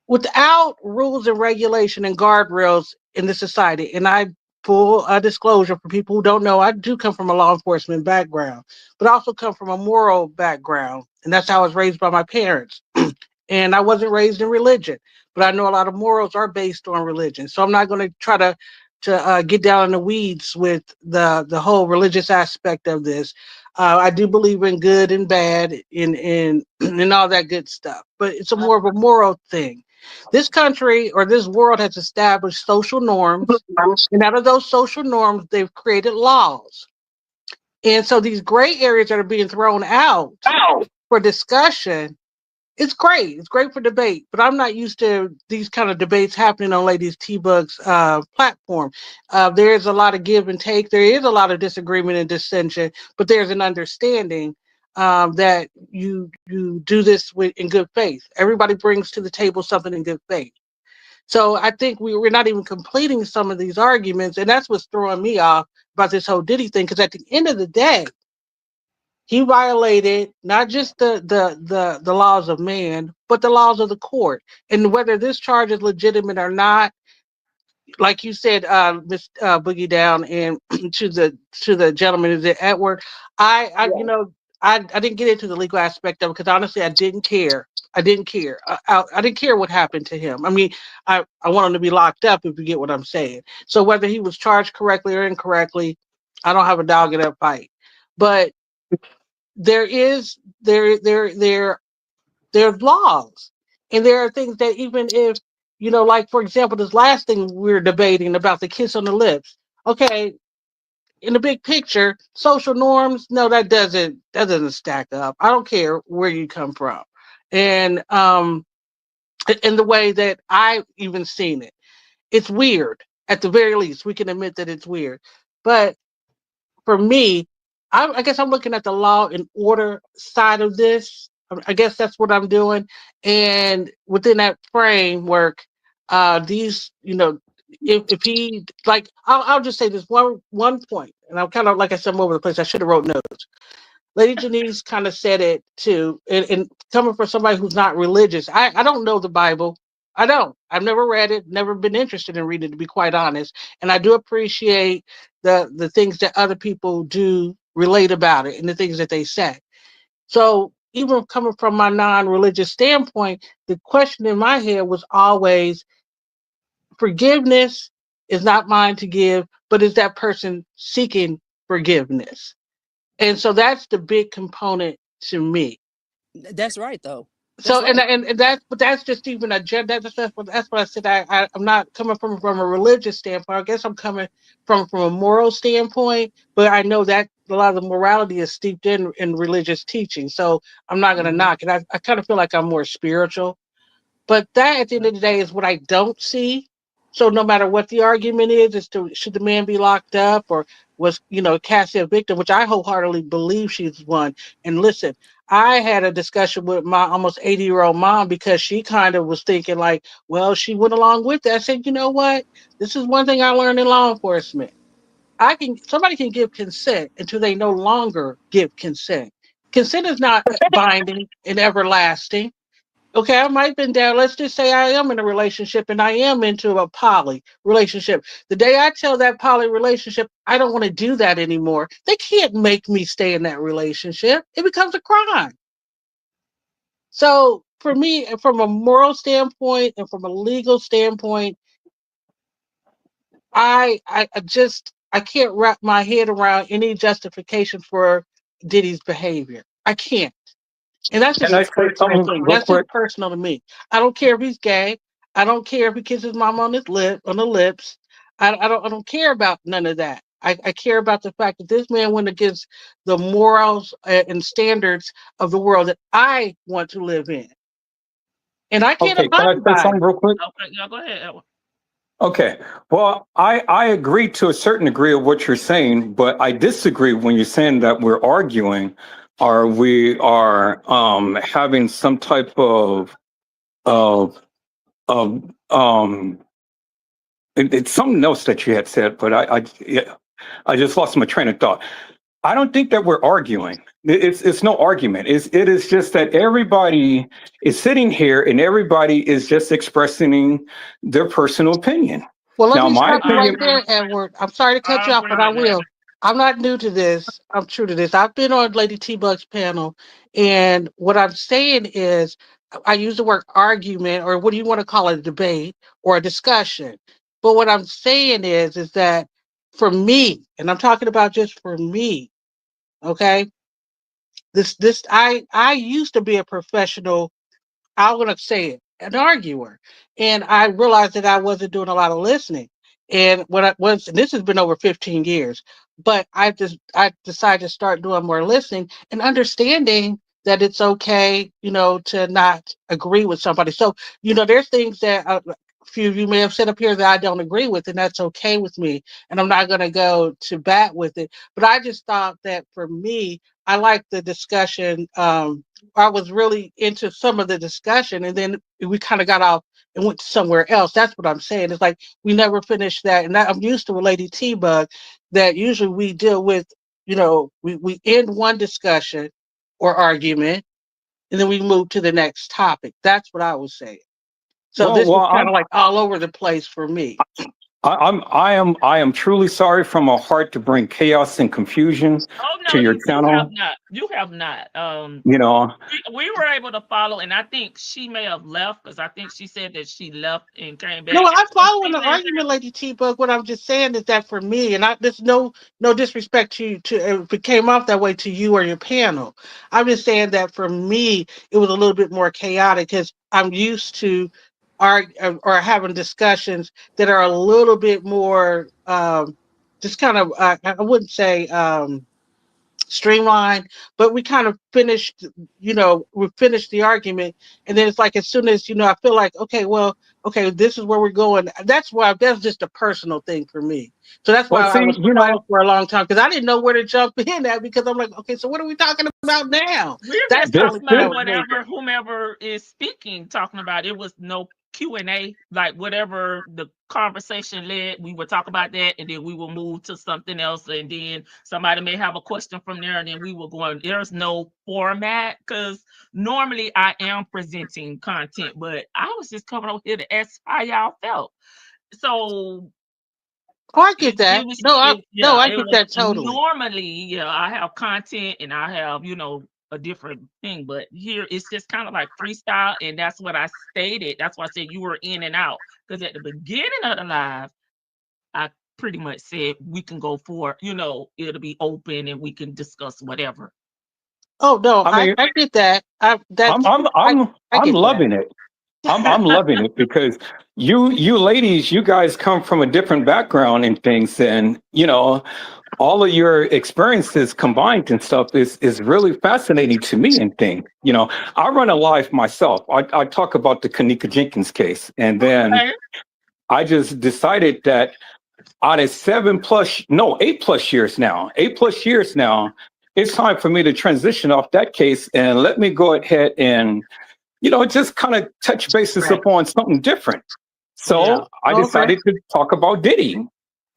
Without rules and regulation and guardrails in the society, and I full disclosure for people who don't know, I do come from a law enforcement background, but I also come from a moral background, and that's how I was raised by my parents. And I wasn't raised in religion, but I know a lot of morals are based on religion. So I'm not going to try to get down in the weeds with the whole religious aspect of this. I do believe in good and bad and and all that good stuff, but it's a more of a moral thing. This country or this world has established social norms, and out of those social norms, they've created laws. And so these gray areas that are being thrown out for discussion, it's great. It's great for debate, but I'm not used to these kind of debates happening on LadyTeaBug's platform. There's a lot of give and take. There is a lot of disagreement and dissension, but there's an understanding that you do this in good faith. Everybody brings to the table something in good faith. So I think we're not even completing some of these arguments, and that's what's throwing me off about this whole Diddy thing. Because at the end of the day, he violated not just the laws of man, but the laws of the court. And whether this charge is legitimate or not, like you said, Miss Boogie Down, and to the gentleman, is it Edward? I didn't get into the legal aspect of it because honestly, I didn't care. I didn't care. I didn't care what happened to him. I mean, I want him to be locked up, if you get what I'm saying. So whether he was charged correctly or incorrectly, I don't have a dog in that fight. But there is there's laws, and there are things that even if like for example, this last thing we are debating about the kiss on the lips. Okay, in the big picture, social norms, no, that doesn't stack up. I don't care where you come from, and in the way that I even seen it, it's weird. At the very least, we can admit that it's weird, but for me, I guess I'm looking at the law and order side of this. I guess that's what I'm doing. And within that framework, these, if he like, I'll just say this one point, and I'm kind of like I said, I'm over the place. I should have wrote notes. Lady Janice kind of said it too, and coming from somebody who's not religious, I don't know the Bible. I don't. I've never read it, never been interested in reading it, to be quite honest. And I do appreciate the things that other people do relate about it and the things that they say. So even coming from my non-religious standpoint, the question in my head was always forgiveness is not mine to give, but is that person seeking forgiveness? And so that's the big component to me. That's right, though. So That's and right. and that's but that's just even a that's what I said. I'm not coming from a religious standpoint. I guess I'm coming from a moral standpoint, but I know that a lot of the morality is steeped in religious teaching. So I'm not gonna Mhm. knock it. I kind of feel like I'm more spiritual, but that at the end of the day is what I don't see. So no matter what the argument is, as to should the man be locked up or was Cassie a victim, which I wholeheartedly believe she's one. And listen, I had a discussion with my almost 80-year-old mom because she kind of was thinking like, well, she went along with that. I said, you know what? This is one thing I learned in law enforcement. Somebody can give consent until they no longer give consent. Consent is not binding and everlasting. Okay, I might have been down. Let's just say I am in a relationship and I am into a poly relationship. The day I tell that poly relationship I don't want to do that anymore, they can't make me stay in that relationship. It becomes a crime. So for me, from a moral standpoint and from a legal standpoint, I can't wrap my head around any justification for Diddy's behavior. I can't. And that's just Can a I say personal something thing. real That's just quick? personal to me. I don't care if he's gay. I don't care if he kisses mom on the lips. I don't care about none of that. I care about the fact that this man went against the morals and standards of the world that I want to live in. and I can't Okay, can I abide say by it. something real quick? Okay, yeah, go ahead, Edward. Okay. Well, I agree to a certain degree of what you're saying, but I disagree when you're saying that we're arguing or we are having some type of of it's something else that you had said, but yeah, I just lost my train of thought. I don't think that we're arguing. It's no argument. It is just that everybody is sitting here and everybody is just expressing their personal opinion. Well, let Now, me my stop you I right opinion. agree there, with that. Edward. I'm sorry to cut I you off, agree but I with that. will. I'm not new to this. I'm true to this. I've been on Lady T-Bug's panel, and what I'm saying is, I use the word argument, or what do you want to call it, a debate or a discussion. But what I'm saying is that for me, and I'm talking about just for me, okay, I used to be a professional, I'm going to say it, an arguer. And I realized that I wasn't doing a lot of listening. And what I was, and this has been over 15 years, but I decided to start doing more listening and understanding that it's okay, to not agree with somebody. So, there's things that a few of you may have said up here that I don't agree with, and that's okay with me. And I'm not going to go to bat with it. But I just thought that for me, I like the discussion. I was really into some of the discussion, and then we kind of got off and went somewhere else. That's what I'm saying. It's like we never finished that, and I'm used to with Lady T-Bug that usually we deal with. We end one discussion or argument, and then we move to the next topic. That's what I was saying. So Well, this is well, kind of like all over the place for me. I am truly sorry from my heart to bring chaos and confusion Oh no, to your you have channel. not. You have not. You know, We were able to follow, and I think she may have left because I think she said that she left and came No, back. I'm So following she the may. argument, Lady T. But what I'm just saying is that for me, and there's no disrespect to you, to if it came off that way to you or your panel. I'm just saying that for me, it was a little bit more chaotic because I'm used to or having discussions that are a little bit more just kind of I wouldn't say streamlined, but we kind of finished, we finished the argument. And then it's like, as soon as, I feel like, okay, well, okay, this is where we're going. That's just a personal thing for me. So that's well, why I see, was quiet for a long time because I didn't know where to jump in at because I'm like, okay, so what are we talking about now? We're That's just the this, only talking point I this, about was making. whatever whomever is speaking, talking about. It was no Q&A, like whatever the conversation led, we would talk about that, and then we will move to something else, and then somebody may have a question from there, and then we will go on. There's no format because normally I am presenting content, but I was just coming over here to ask how y'all felt. So Oh, I get it that. was No, it no, yeah, I it get was that totally. normally, yeah, I have content and I have, a different thing, but here it's just kind of like freestyle, and that's what I stated. That's why I said you were in and out. Because at the beginning of the live, I pretty much said we can go for, it'll be open and we can discuss whatever. Oh no, I mean, I get that. I'm, That's I'm, I I'm, I I'm get that. loving it. I'm loving it because you ladies, you guys come from a different background and things, and all of your experiences combined and stuff is really fascinating to me and things. I run a live myself. I talk about the Kanika Jenkins case, and then Okay. I just decided that out of 8 plus years now, it's time for me to transition off that case and let me go ahead and just kind of touch bases Right. upon something different. Yeah. So I Okay. decided to talk about Diddy.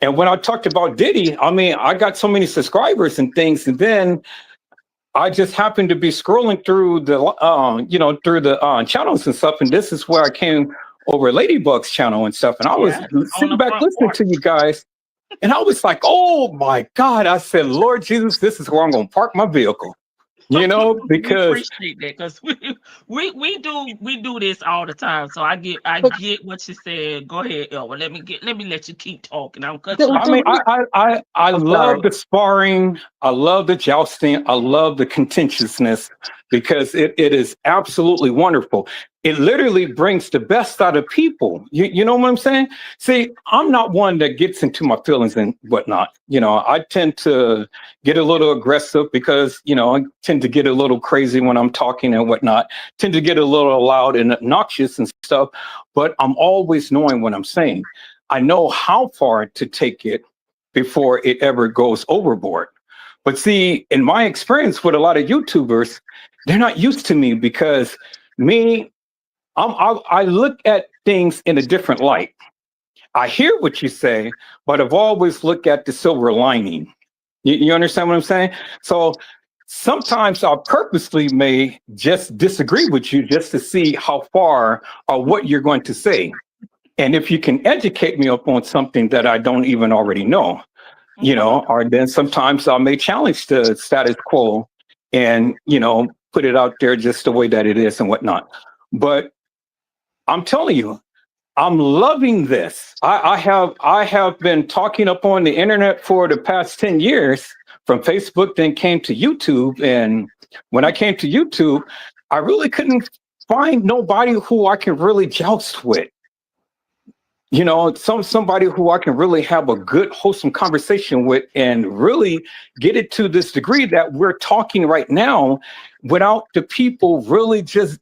And when I talked about Diddy, I mean, I got so many subscribers and things. And then I just happened to be scrolling through the channels and stuff. And this is where I came over Ladybug's channel and stuff. And I was Yeah. On sitting the back front listening to you porch. guys. And I was like, oh my God. I said, Lord Jesus, this is where I'm going to park my vehicle, We because appreciate that because we do this all the time. So I But get what you said. Go ahead, Elwa. Let me let you keep talking. I'll cut you the, I off. the mean, re- I I'm love sorry. the sparring. I love the jousting. I love the contentiousness. because it is absolutely wonderful. It literally brings the best out of people. You know what I'm saying? See, I'm not one that gets into my feelings and whatnot. I tend to get a little aggressive because, I tend to get a little crazy when I'm talking and whatnot, tend to get a little loud and obnoxious and stuff, but I'm always knowing what I'm saying. I know how far to take it before it ever goes overboard. But see, in my experience with a lot of YouTubers, they're not used to me because me, I look at things in a different light. I hear what you say, but I've always looked at the silver lining. You understand what I'm saying? So sometimes I purposely may just disagree with you just to see how far or what you're going to say. And if you can educate me up on something that I don't even already know, or then sometimes I may challenge the status quo and, put it out there just the way that it is and whatnot. But I'm telling you, I'm loving this. I have been talking up on the internet for the past 10 years from Facebook, then came to YouTube. And when I came to YouTube, I really couldn't find nobody who I can really joust with. Somebody who I can really have a good, wholesome conversation with and really get it to this degree that we're talking right now without the people really just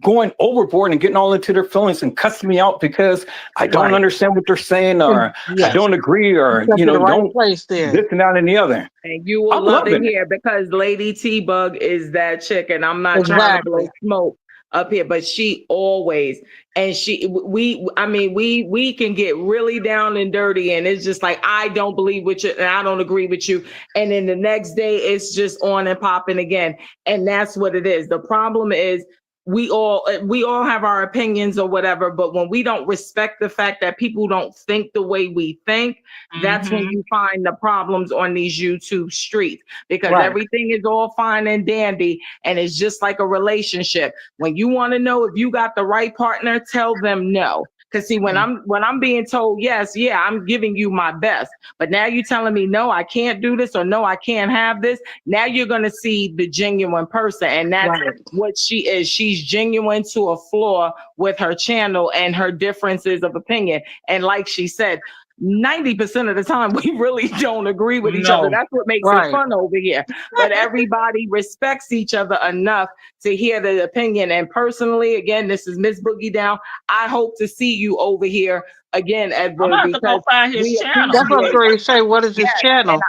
going overboard and getting all into their feelings and cussing me out because I don't understand what they're saying or I don't agree or, don't place there. this and that and the other. And you will love it here because Lady T-Bug is that chick, and I'm not trying to blow smoke up here, but she always, and we can get really down and dirty, and it's just like, I don't believe with you and I don't agree with you, and then the next day it's just on and popping again. And that's what it is. The problem is we all have our opinions or whatever, but when we don't respect the fact that people don't think the way we think, that's when you find the problems on these YouTube streets, because everything is all fine and dandy, and it's just like a relationship. When you want to know if you got the right partner, tell them no. Because see, when I'm being told yes, I'm giving you my best, but now you're telling me no, I can't do this, or no, I can't have this. Now you're gonna see the genuine person, and that's what she is. She's genuine to a flaw with her channel and her differences of opinion. And like she said, 90% of the time we really don't agree with each other. That's what makes it fun over here. But everybody respects each other enough to hear the opinion. And personally, again, this is Miss Boogie Down. I hope to see you over here again, Edward. I'm about to go find his channel. That's what I'm going to say. What is his channel?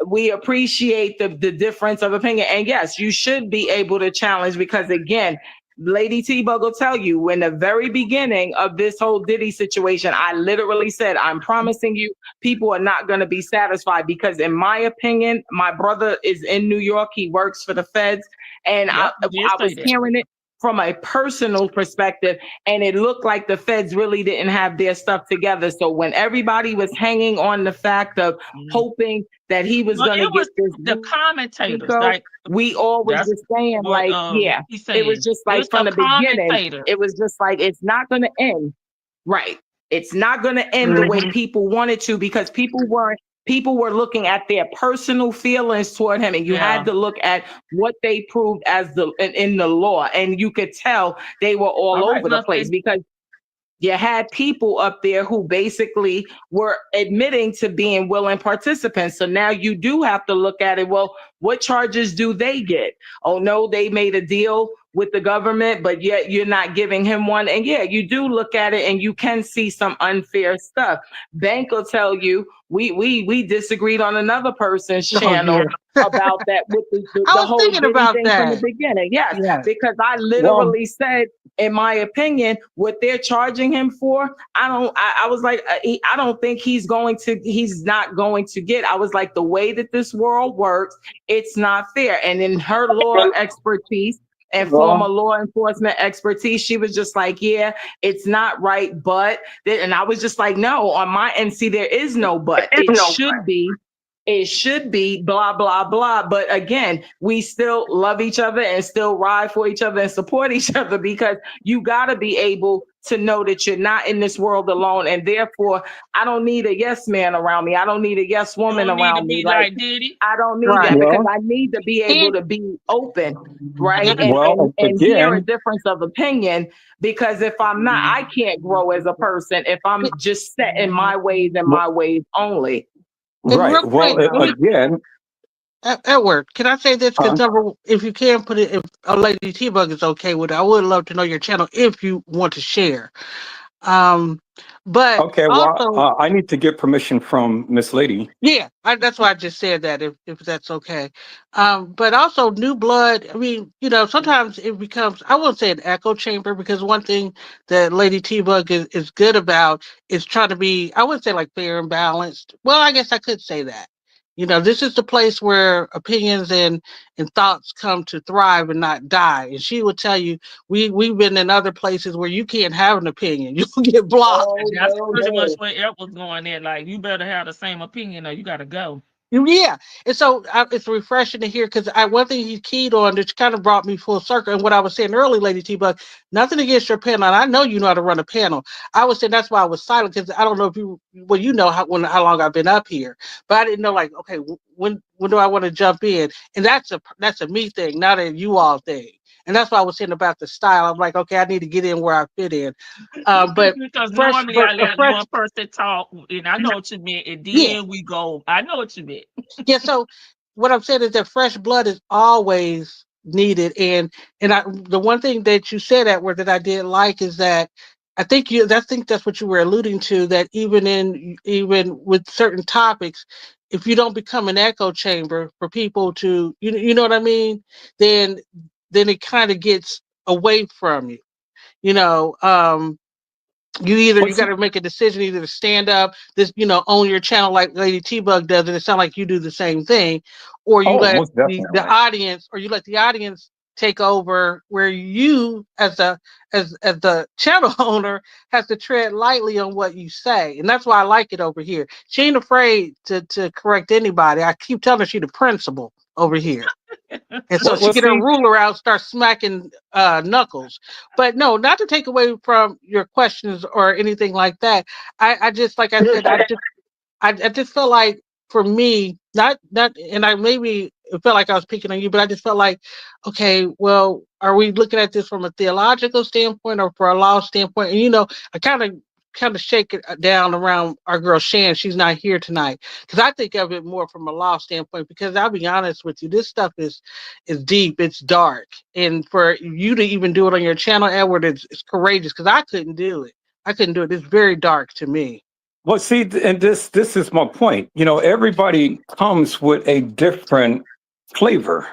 We appreciate the difference of opinion. And yes, you should be able to challenge, because again, Lady T-Bug will tell you, in the very beginning of this whole Diddy situation, I literally said, I'm promising you, people are not going to be satisfied, because in my opinion, my brother is in New York. He works for the feds. And I was hearing it from a personal perspective, and it looked like the feds really didn't have their stuff together. So when everybody was hanging on the fact of hoping that he was going to get this, the commentators, we always were saying, like, it was just like from the beginning, it was just like, it's not going to end right. It's not going to end the way people wanted to, because people were looking at their personal feelings toward him, and you had to look at what they proved as in the law, and you could tell they were all over the place, because you had people up there who basically were admitting to being willing participants. So now you do have to look at it. Well, what charges do they get? Oh no, they made a deal with the government, but yet you're not giving him one. And you do look at it and you can see some unfair stuff. Bank will tell you, we disagreed on another person's channel about that with the whole thing from the beginning. Yes. Because I literally said, in my opinion, what they're charging him for, I was like, I don't think he's not going to get. I was like, the way that this world works, it's not fair. And in her law expertise and former law enforcement expertise, she was just like, it's not right, but, and I was just like, no, on my end, see, there is no but. It should be it should be blah, blah, blah. But again, we still love each other and still ride for each other and support each other, because you got to be able to know that you're not in this world alone. And therefore, I don't need a yes man around me. I don't need a yes You woman don't need to around me. be Like, like Diddy. I don't need Right. that, because Well, I need to be able And to be open, right? yeah, And hear a again, difference of opinion. Because if I'm not, I can't grow as a person if I'm just set in my ways and w- my ways only. and right. real Well, quick, let me again, Edward, can I say this? huh? Because if you can put it, if a Lady T-Bug is okay with it, I would love to know your channel if you want to share. Um, but Okay. Well, also, I need to get permission from Miss Lady. yeah, that's why I just said that, if that's okay. But also new blood. I mean, sometimes it becomes, I won't say an echo chamber, because one thing that Lady T-Bug is good about is trying to be, I wouldn't say like fair and balanced. Well, I guess I could say that. This is the place where opinions and thoughts come to thrive and not die. And she would tell you, we've been in other places where you can't have an opinion. You'll get blocked. Oh That's no, pretty much no. where Eric was going there. Like, you better have the same opinion or you gotta go. Yeah, and so it's refreshing to hear, because one thing he keyed on, that kind of brought me full circle, and what I was saying earlier, Lady T, but nothing against your panel, and I know you know how to run a panel. I was saying that's why I was silent, because I don't know if you know how long I've been up here, but I didn't know, like, okay, when do I want to jump in, and that's a me thing, not a you all thing, and that's why I was saying about the style. I'm like, okay, I need to get in where I fit in, but Because fresh, normally but I a let fresh, one person talk, and I know what you meant, and yeah. then we go. I know what you meant. Yeah, so what I'm saying is that fresh blood is always needed, and the one thing that you said, at word, that I did like, is that I think that's what you were alluding to, that even with certain topics, if you don't become an echo chamber for people to, you know what I mean, then it kind of gets away from you. You know, you What's got to make a decision, either to stand up, own your channel like Lady T-Bug does, and it sounds like you do the same thing, or you Oh, let most the definitely. audience, take over, where you, as the channel owner, has to tread lightly on what you say, and that's why I like it over here. She ain't afraid to correct anybody. I keep telling her she the principal over here. And so she Well, get her see, ruler out, start smacking knuckles. But no, not to take away from your questions or anything like that. I just, like I said, I just felt like, for me, not, and I maybe it felt like I was picking on you, but I just felt like, okay, well, are we looking at this from a theological standpoint or for a law standpoint? And I kind of shake it down around our girl Shan. She's not here tonight, because I think of it more from a law standpoint. Because I'll be honest with you, this stuff is deep, it's dark, and for you to even do it on your channel, Edward, it's courageous, because I couldn't do it. I couldn't do it. It's very dark to me. well, see, and this is my point. Everybody comes with a different flavor.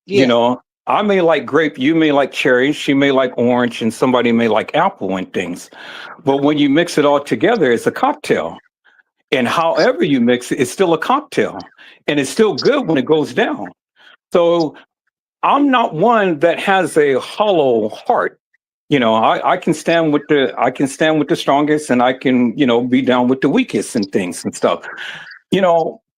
You Yeah. know, I may like grape, you may like cherry, she may like orange, and somebody may like apple and things. But when you mix it all together, it's a cocktail. And however you mix it, it's still a cocktail. And it's still good when it goes down. So I'm not one that has a hollow heart. I can stand with the strongest, and I can, be down with the weakest and things and stuff.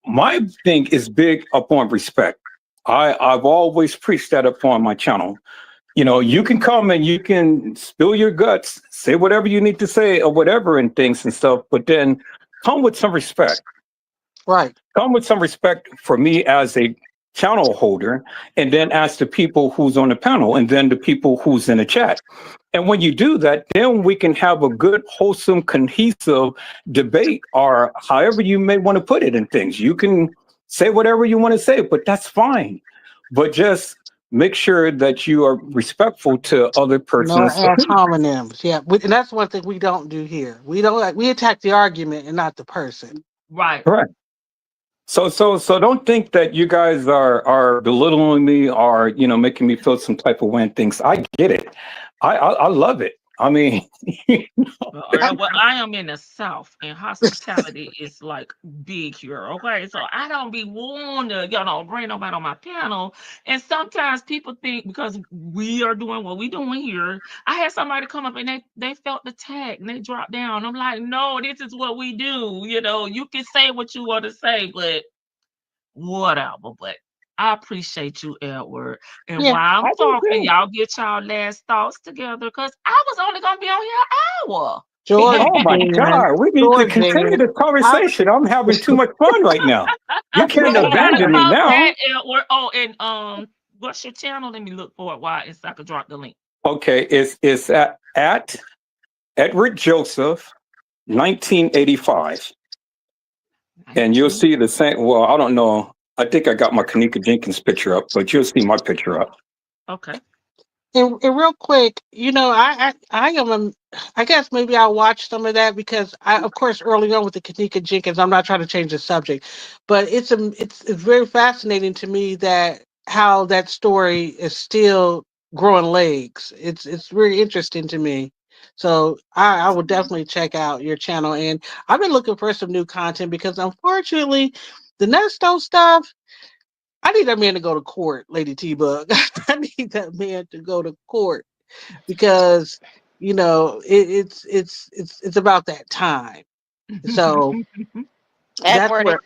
My thing is big upon respect. I've always preached that upon my channel. You can come and you can spill your guts, say whatever you need to say or whatever and things and stuff, but then come with some respect. Right. Come with some respect for me as a channel holder, and then ask the people who's on the panel, and then the people who's in the chat. And when you do that, then we can have a good, wholesome, cohesive debate, or however you may want to put it in things. You can say whatever you want to say, but that's fine. But just make sure that you are respectful to other No person's ass opinion. homonyms. Yeah, and that's one thing we don't do here. We don't we attack the argument and not the person. Right. Correct. So don't think that you guys are belittling me, or making me feel some type of way and things. I get it. I love it. I mean, Well, I am in the South, and hospitality is like big here. Okay, so I don't be wanting to, bring nobody on my panel. And sometimes people think because we are doing what we doing here, I had somebody come up and they felt the tag and they dropped down. I'm like, no, this is what we do. You can say what you want to say, but whatever. But I appreciate you, Edward. And Yeah. while I'm I do talking, too. y'all get y'all last thoughts together because I was only gonna be on here an hour. George Oh my then. God, we need to George continue then. the I, conversation. I'm having too much fun right now. You Well, can't we gotta abandon me come now. back, Edward. Oh, and what's your channel? Let me look for it. Why? So I could drop the link. Okay, it's at Edward Joseph 1985. And you'll 19. see the same. Well, I don't know. I think I got my Kanika Jenkins picture up, but you'll see my picture up. Okay. and real quick, I am I guess maybe I'll watch some of that because of course early on with the Kanika Jenkins, I'm not trying to change the subject, but it's very fascinating to me that how that story is still growing legs. It's very interesting to me. So I will definitely check out your channel, and I've been looking for some new content because unfortunately the Nesto stuff. I need that man to go to court, LadyTeaBug. I need that man to go to court because it's about that time. So that's Edward, where.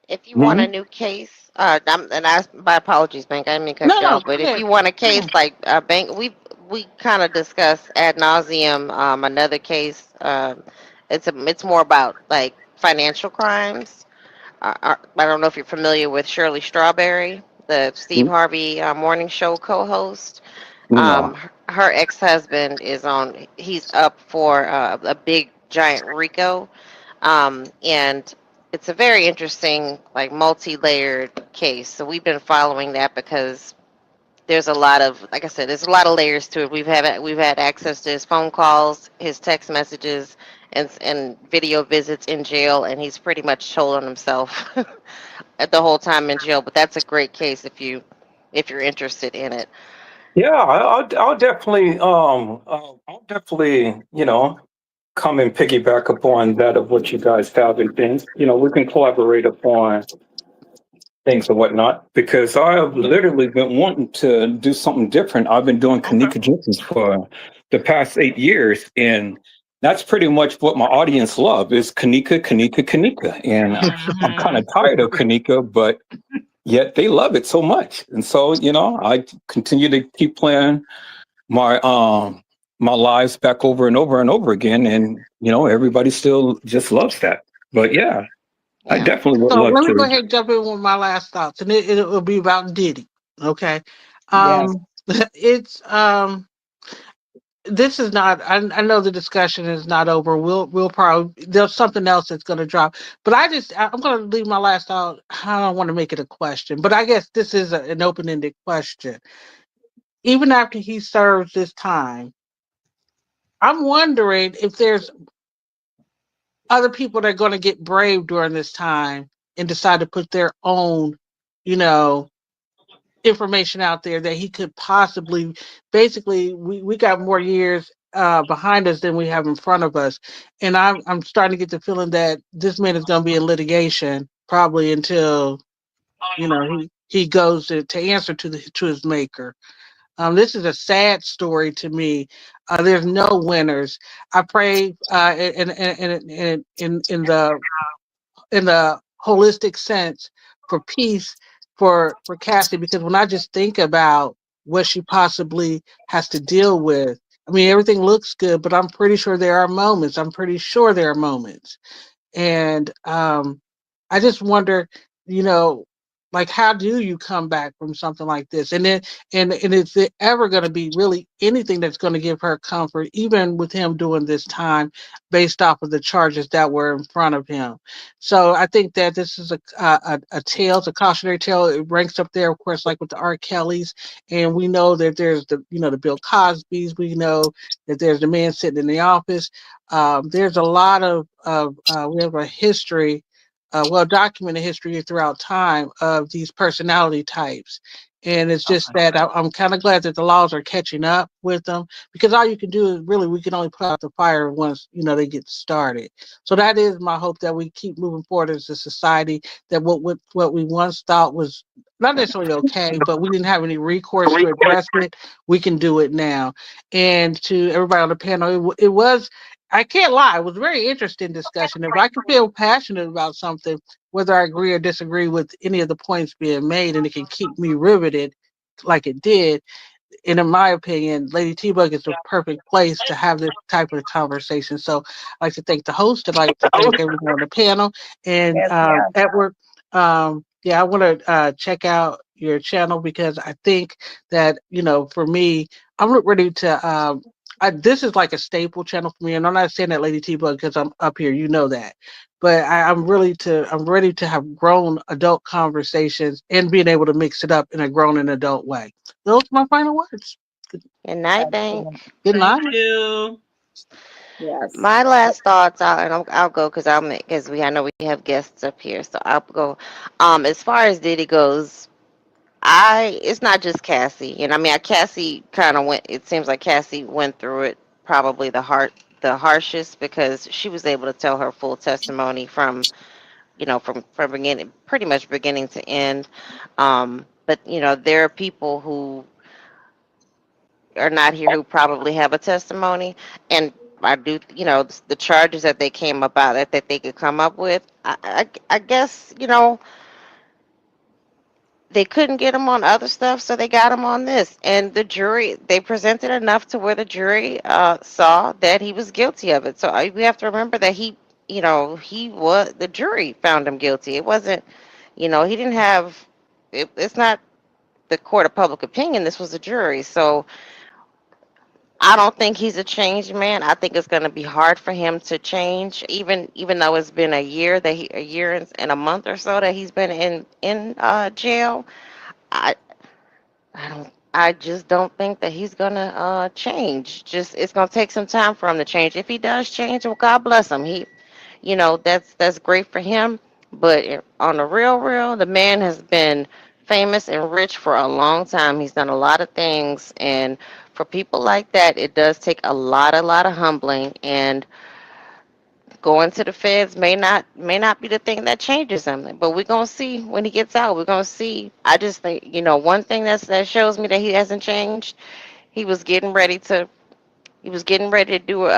if you want a Mhm. new case, and I, my apologies, Bank, I didn't mean to cut No, you no, off, go but if ahead. you want a Come case on. like Bank, we kind of discussed ad nauseum another case. It's more about like financial crimes. I don't know if you're familiar with Shirley Strawberry, the Steve Harvey morning show co-host. No. Her ex-husband is on. He's up for a big giant RICO, and it's a very interesting, like multi-layered case. So we've been following that because there's a lot of, like I said, there's a lot of layers to it. We've had access to his phone calls, his text messages, and video visits in jail, and he's pretty much told on himself at the whole time in jail. But that's a great case if you're interested in it. Yeah, I'll definitely, come and piggyback upon that of what you guys have and things. We can collaborate upon things and whatnot because I've literally been wanting to do something different. I've been doing Okay. Kanika Jenkins for the past 8 years, and that's pretty much what my audience love is Kanika, Kanika, Kanika. And I'm kind Hmm. of tired of Kanika, but yet they love it so much. And so, I continue to keep playing my my lives back over and over and over again, and everybody still just loves that. But yeah, I Yeah. definitely would So love let me go to. ahead and jump in with my last thoughts, and it will be about Diddy. Okay. Yes. It's this is not. I know the discussion is not over. We'll probably there's something else that's going to drop, but I'm going to leave my last thought. I don't want to make it a question, but I guess this is an open ended question. Even after he serves this time, I'm wondering if there's other people that are going to get brave during this time and decide to put their own, you know, information out there that he could possibly. Basically, we got more years behind us than we have in front of us, and I'm starting to get the feeling that this man is going to be in litigation probably until he goes to answer to his maker. This is a sad story to me. There's no winners. I pray in the holistic sense for peace for Cassie, because when I just think about what she possibly has to deal with, I mean everything looks good, but I'm pretty sure there are moments. I'm pretty sure there are moments, and I just wonder, you know, like how do you come back from something like this? And then and is it ever going to be really anything that's going to give her comfort, even with him doing this time based off of the charges that were in front of him? So I think that this is a tale, it's a cautionary tale. It ranks up there, of course, like with the R. Kellys, and we know that there's the Bill Cosbys. We know that there's the man sitting in the office. There's a lot of we have a history, well documented history throughout time of these personality types. And it's just Okay. that I'm kind of glad that the laws are catching up with them, because all you can do is really we can only put out the fire once they get started. So that is my hope, that we keep moving forward as a society, that what we once thought was not necessarily okay, but we didn't have any recourse to address it. We can do it now. And to everybody on the panel, it was I can't lie. It was a very interesting discussion. If I can feel passionate about something, whether I agree or disagree with any of the points being made, and it can keep me riveted like it did, and in my opinion, LadyTeaBug is the perfect place to have this type of conversation. So I'd like to thank the host. I'd like to thank everyone on the panel. And Yes, yes. Edward, yeah, I want to check out your channel because I think that, for me, I'm ready to. This is like a staple channel for me, and I'm not saying that LadyTeaBug because I'm up here, that, but I'm ready to have grown adult conversations and being able to mix it up in a grown and adult way. Those are my final words. Good night, Excellent. Bank. Good Thank night. you. Yes. My last thoughts, I'll go because I know we have guests up here, so I'll go. As far as Diddy goes, it's not just Cassie, and I mean, Cassie kind of went. It seems like Cassie went through it probably the harshest because she was able to tell her full testimony from from beginning, pretty much beginning to end. But there are people who are not here who probably have a testimony, and I do, the charges that they came about that they could come up with. I guess they couldn't get him on other stuff, so they got him on this. And the jury, they presented enough to where the jury saw that he was guilty of it. So we have to remember that the jury found him guilty. It wasn't, he didn't have. It's not the court of public opinion. This was a jury. So I don't think he's a changed man. I think it's going to be hard for him to change, even though it's been a year and a month or so that he's been in jail. I I just don't think that he's gonna change. Just it's gonna take some time for him to change. If he does change, well, God bless him. That's great for him. But on the real, the man has been famous and rich for a long time. He's done a lot of things, and for people like that, it does take a lot of humbling. And going to the feds may not be the thing that changes something. But we're gonna see when he gets out. We're gonna see. I just think one thing that shows me that he hasn't changed. He was getting ready to do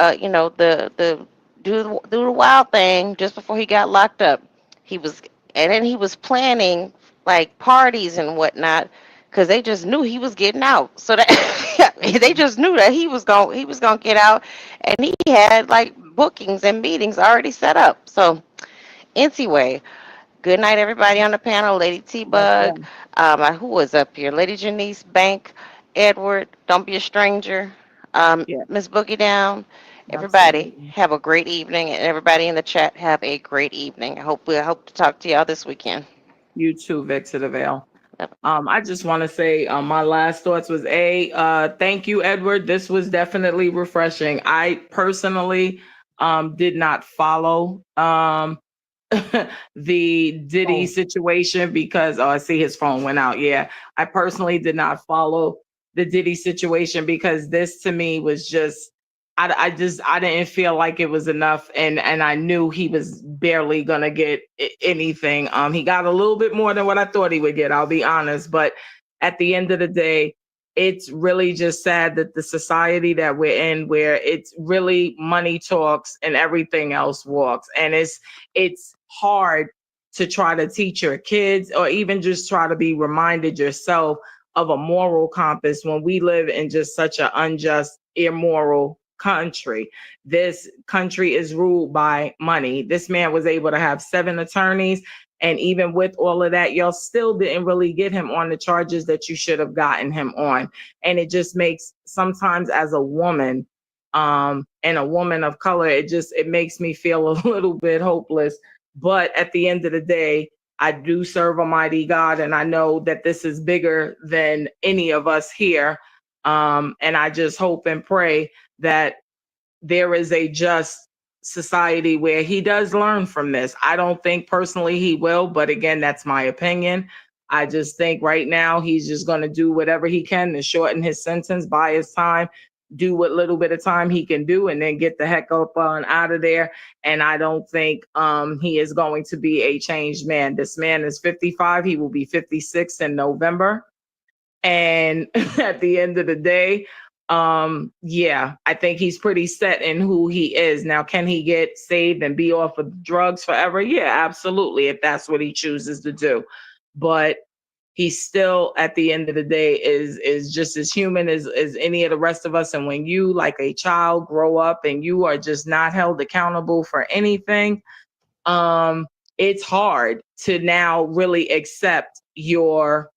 do the wild thing just before he got locked up. He was and then he was planning like parties and whatnot because they just knew he was getting out. So that they just knew that he was going to get out, and he had like bookings and meetings already set up. So anyway, good night, everybody on the panel. Lady T Yes, Bug, yes. who was up here? Lady Janice, Bank, Edward. Don't be a stranger. Yeah, Miss Boogie Down. Everybody absolutely. have a great evening, and everybody in the chat have a great evening. I hope to talk to y'all this weekend. You too, Vic to the Veil. Yep. I just want to say my last thoughts was thank you, Edward. This was definitely refreshing. I personally did not follow the Diddy Oh, situation because I see his phone went out. Yeah, I personally did not follow the Diddy situation because this to me was just I didn't feel like it was enough, and I knew he was barely gonna get anything. He got a little bit more than what I thought he would get. I'll be honest, but at the end of the day, it's really just sad that the society that we're in, where it's really money talks and everything else walks, and it's hard to try to teach your kids or even just try to be reminded yourself of a moral compass when we live in just such an unjust, immoral country. This country is ruled by money. This man was able to have 7 attorneys, and even with all of that, y'all still didn't really get him on the charges that you should have gotten him on. And it just makes sometimes as a woman, and a woman of color, it makes me feel a little bit hopeless. But at the end of the day, I do serve a mighty God, and I know that this is bigger than any of us here. And I just hope and pray that there is a just society where he does learn from this. I don't think personally he will, but again, that's my opinion. I just think right now he's just going to do whatever he can to shorten his sentence, buy his time, do what little bit of time he can do, and then get the heck up and out of there. And I don't think he is going to be a changed man. This man is 55. He will be 56 in November. And at the end of the day, Yeah, I think he's pretty set in who he is. Now, can he get saved and be off of drugs forever? Yeah, absolutely, if that's what he chooses to do. But he still at the end of the day is just as human as any of the rest of us. And when you, like a child, grow up and you are just not held accountable for anything, it's hard to now really accept your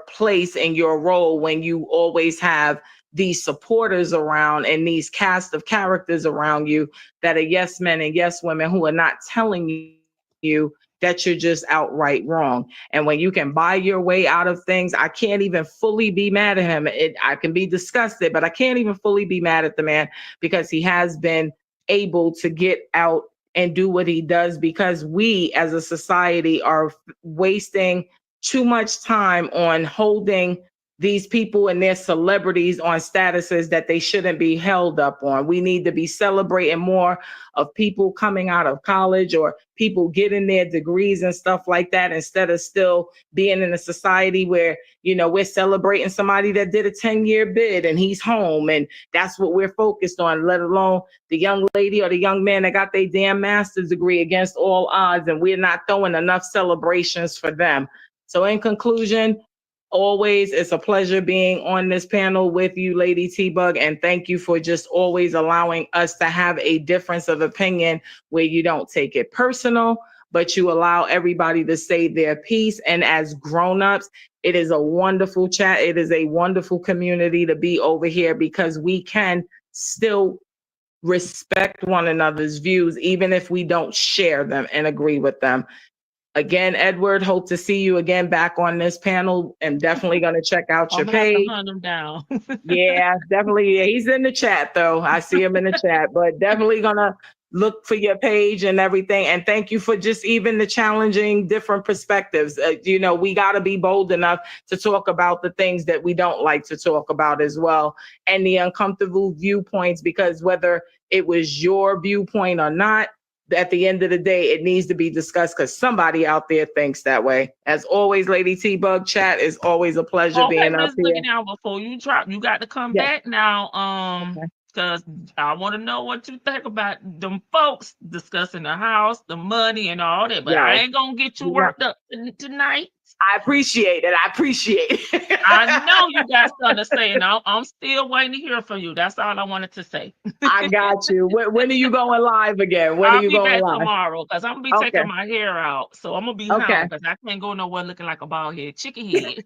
place and your role when you always have these supporters around and these cast of characters around you that are yes men and yes women who are not telling you that you're just outright wrong. And when you can buy your way out of things, I can't even fully be mad at him. I can be disgusted, but I can't even fully be mad at the man because he has been able to get out and do what he does, because we as a society are wasting too much time on holding these people and their celebrities on statuses that they shouldn't be held up on. We need to be celebrating more of people coming out of college or people getting their degrees and stuff like that, instead of still being in a society where, you know, we're celebrating somebody that did a 10-year bid and he's home, and that's what we're focused on, let alone the young lady or the young man that got their damn master's degree against all odds, and we're not throwing enough celebrations for them. So in conclusion, always, it's a pleasure being on this panel with you, Lady T-Bug, and thank you for just always allowing us to have a difference of opinion where you don't take it personal, but you allow everybody to say their piece. And as grown-ups, it is a wonderful chat. It is a wonderful community to be over here because we can still respect one another's views, even if we don't share them and agree with them. Again, Edward, hope to see you again back on this panel. I'm definitely going to check out your I'm gonna have to page. hunt him down. Yeah, definitely. Yeah, he's in the chat though. I see him in the chat, but definitely going to look for your page and everything. And thank you for just even the challenging different perspectives. You know, we got to be bold enough to talk about the things that we don't like to talk about as well, and the uncomfortable viewpoints, because whether it was your viewpoint or not, at the end of the day, it needs to be discussed because somebody out there thinks that way. As always, Lady T-Bug, chat is always a pleasure Okay, being up Miss Boogie, here. now before you drop, you got to come Yes. back now. Okay. Because I want to know what you think about them folks discussing the house, the money, and all that. But I Yo, ain't gonna get you you know, worked up tonight. I appreciate it. I appreciate it. I know you got something to say, and I'm still waiting to hear from you. That's all I wanted to say. I got you. When are you going live again? When are I'll you be going back live? tomorrow because I'm gonna be Okay. taking my hair out. So I'm gonna be Okay. home because I can't go nowhere looking like a bald head chicken head.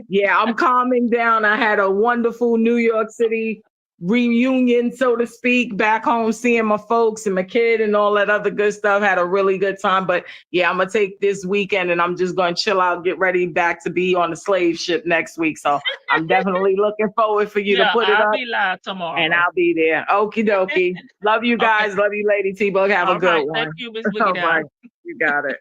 Yeah, I'm calming down. I had a wonderful New York City reunion, so to speak, back home, seeing my folks and my kid and all that other good stuff. Had a really good time. But yeah, I'm gonna take this weekend and I'm just gonna chill out, get ready back to be on the slave ship next week. So I'm definitely looking forward for you to Yeah, put it I'll up, be live and tomorrow. I'll be there. Okie dokie. Love you Okay. guys. Love you, Lady T-Bug. Have a All good right. Thank one. you, Miss Boogie All Down. right. You got it.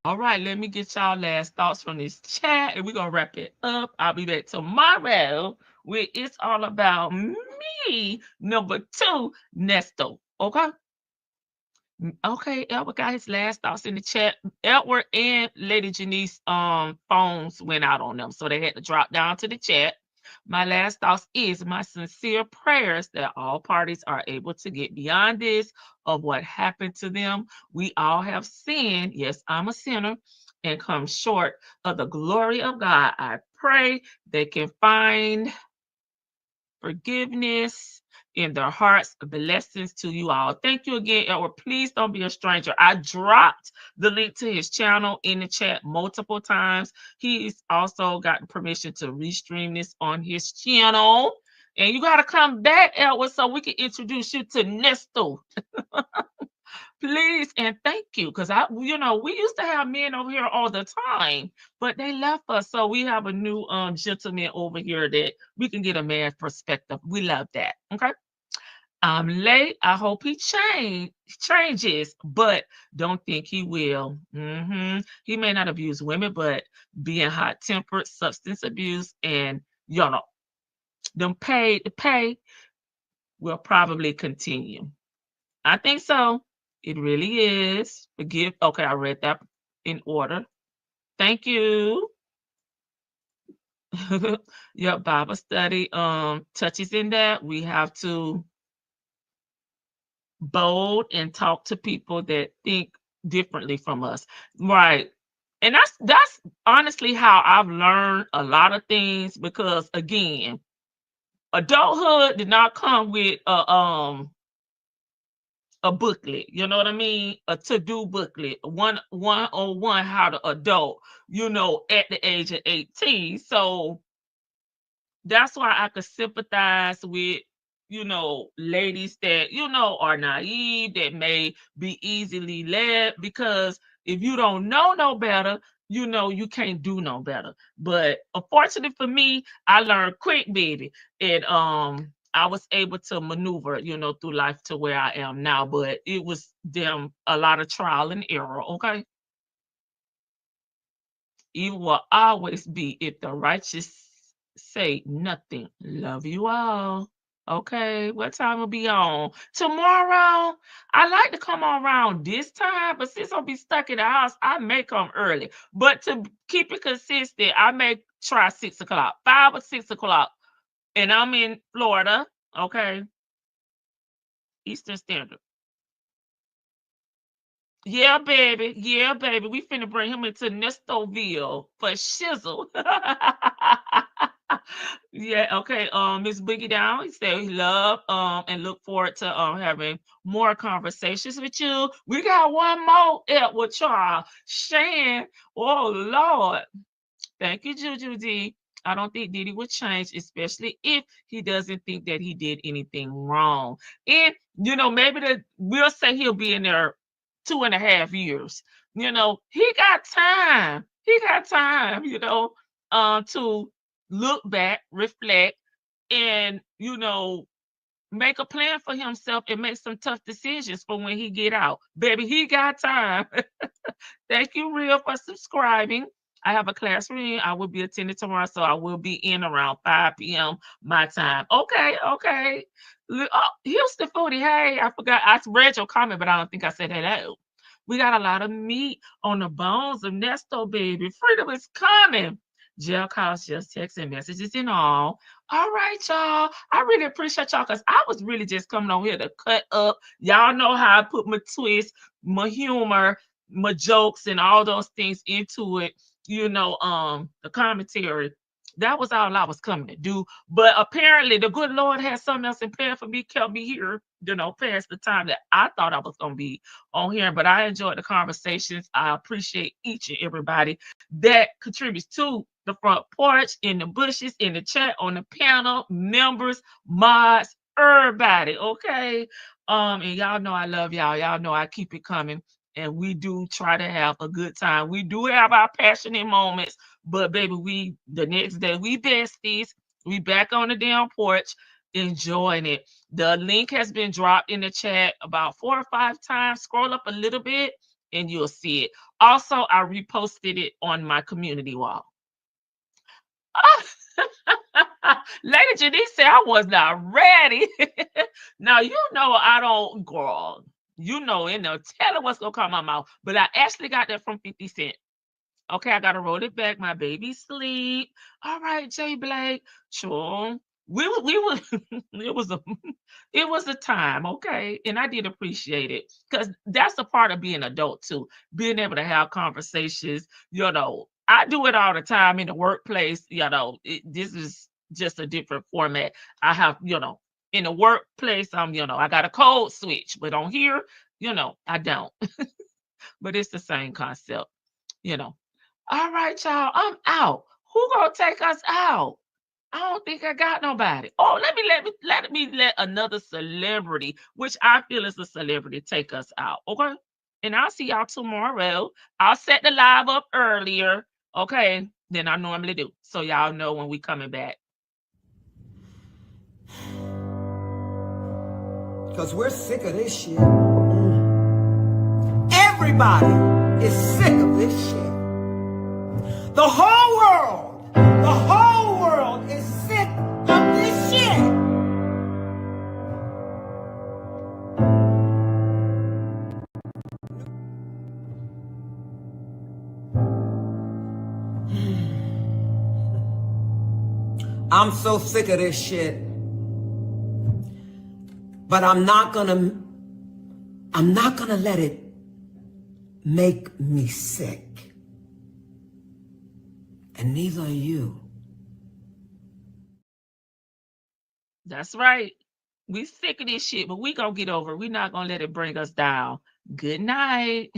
All right, let me get y'all last thoughts from this chat, and we're gonna wrap it up. I'll be back tomorrow with It's All About Me, number 2, Nesto. Okay. Okay, Edward got his last thoughts in the chat. Edward and Lady Janice phones went out on them, so they had to drop down to the chat. My last thoughts is my sincere prayers that all parties are able to get beyond this of what happened to them. We all have sinned. Yes, I'm a sinner and come short of the glory of God. I pray they can find forgiveness in their hearts. Blessings to you all. Thank you again, Edward. Please don't be a stranger. I dropped the link to his channel in the chat multiple times. He's also gotten permission to restream this on his channel. And you got to come back, Edward, so we can introduce you to Nesto. Please and thank you, because we used to have men over here all the time, but they left us, so we have a new gentleman over here that we can get a man's perspective. We love that. Okay, I'm late. I hope he changes, but don't think he will. He may not abuse women, but being hot tempered, substance abuse, and them paid to pay will probably continue. I think so. It really is. Forgive. Okay, I read that in order. Thank you. Yep, Bible study touches in that. We have to bold and talk to people that think differently from us. Right. And that's honestly how I've learned a lot of things, because again, adulthood did not come with a booklet, you know what I mean? A to-do booklet, 101 how to adult, at the age of 18. So that's why I could sympathize with, ladies that, are naive, that may be easily led, because if you don't know no better, you can't do no better. But unfortunately for me, I learned quick, baby. And I was able to maneuver, through life to where I am now. But it was a lot of trial and error, okay? Evil will always be if the righteous say nothing. Love you all. Okay, what time will be on? Tomorrow. I like to come on around this time, but since I'll be stuck in the house, I may come early. But to keep it consistent, I may try 6 o'clock, 5 or 6 o'clock. And I'm in Florida, okay, Eastern Standard. Yeah, baby. Yeah, baby. We finna bring him into Nestoville for shizzle. Yeah, okay. Miss Boogie Down, he said he love and look forward to having more conversations with you. We got one more Edward Charles. Shan. Oh Lord. Thank you, Juju D. I don't think Diddy would change, especially if he doesn't think that he did anything wrong. And maybe we'll say he'll be in there 2.5 years. He got time. He got time, to look back, reflect, and make a plan for himself and make some tough decisions for when he get out. Baby, he got time. Thank you, Real, for subscribing. I have a class reading. I will be attending tomorrow, so I will be in around 5 p.m. my time. Okay, okay. Oh, Houston Foodie, hey, I forgot. I read your comment, but I don't think I said hello. We got a lot of meat on the bones of Nesto, baby. Freedom is coming. Jail calls, just texts and messages and all. All right, y'all. I really appreciate y'all, because I was really just coming on here to cut up. Y'all know how I put my twist, my humor, my jokes, and all those things into it. The commentary. That was all I was coming to do. But apparently, the good Lord had something else in plan for me, kept me here, past the time that I thought I was going to be on here. But I enjoyed the conversations. I appreciate each and everybody that contributes to the front porch, in the bushes, in the chat, on the panel, members, mods, everybody. Okay. And y'all know I love y'all. Y'all know I keep it coming. And we do try to have a good time. We do have our passionate moments, but baby, the next day we besties. We back on the damn porch, enjoying it. The link has been dropped in the chat about 4 or 5 times. Scroll up a little bit and you'll see it. Also, I reposted it on my community wall. Lady Janice said I was not ready. Now I don't, girl. In the tell her what's gonna come out my mouth. But I actually got that from 50 Cent. Okay, I gotta roll it back. My baby sleep. All right, Jay Blake. Sure. We were it was a time, okay, and I did appreciate it, because that's a part of being an adult too, being able to have conversations. I do it all the time in the workplace. This is just a different format. I have, in the workplace, I got a code switch, but on here, I don't. But it's the same concept, All right, y'all, I'm out. Who gonna take us out? I don't think I got nobody. Oh, let me let another celebrity, which I feel is a celebrity, take us out. Okay. And I'll see y'all tomorrow. I'll set the live up earlier, okay, than I normally do. So y'all know when we coming back. Because we're sick of this shit. Everybody is sick of this shit. The whole world is sick of this shit. I'm so sick of this shit. But I'm not gonna let it make me sick. And neither are you. That's right. We sick of this shit, but we gonna get over it. We not gonna let it bring us down. Good night.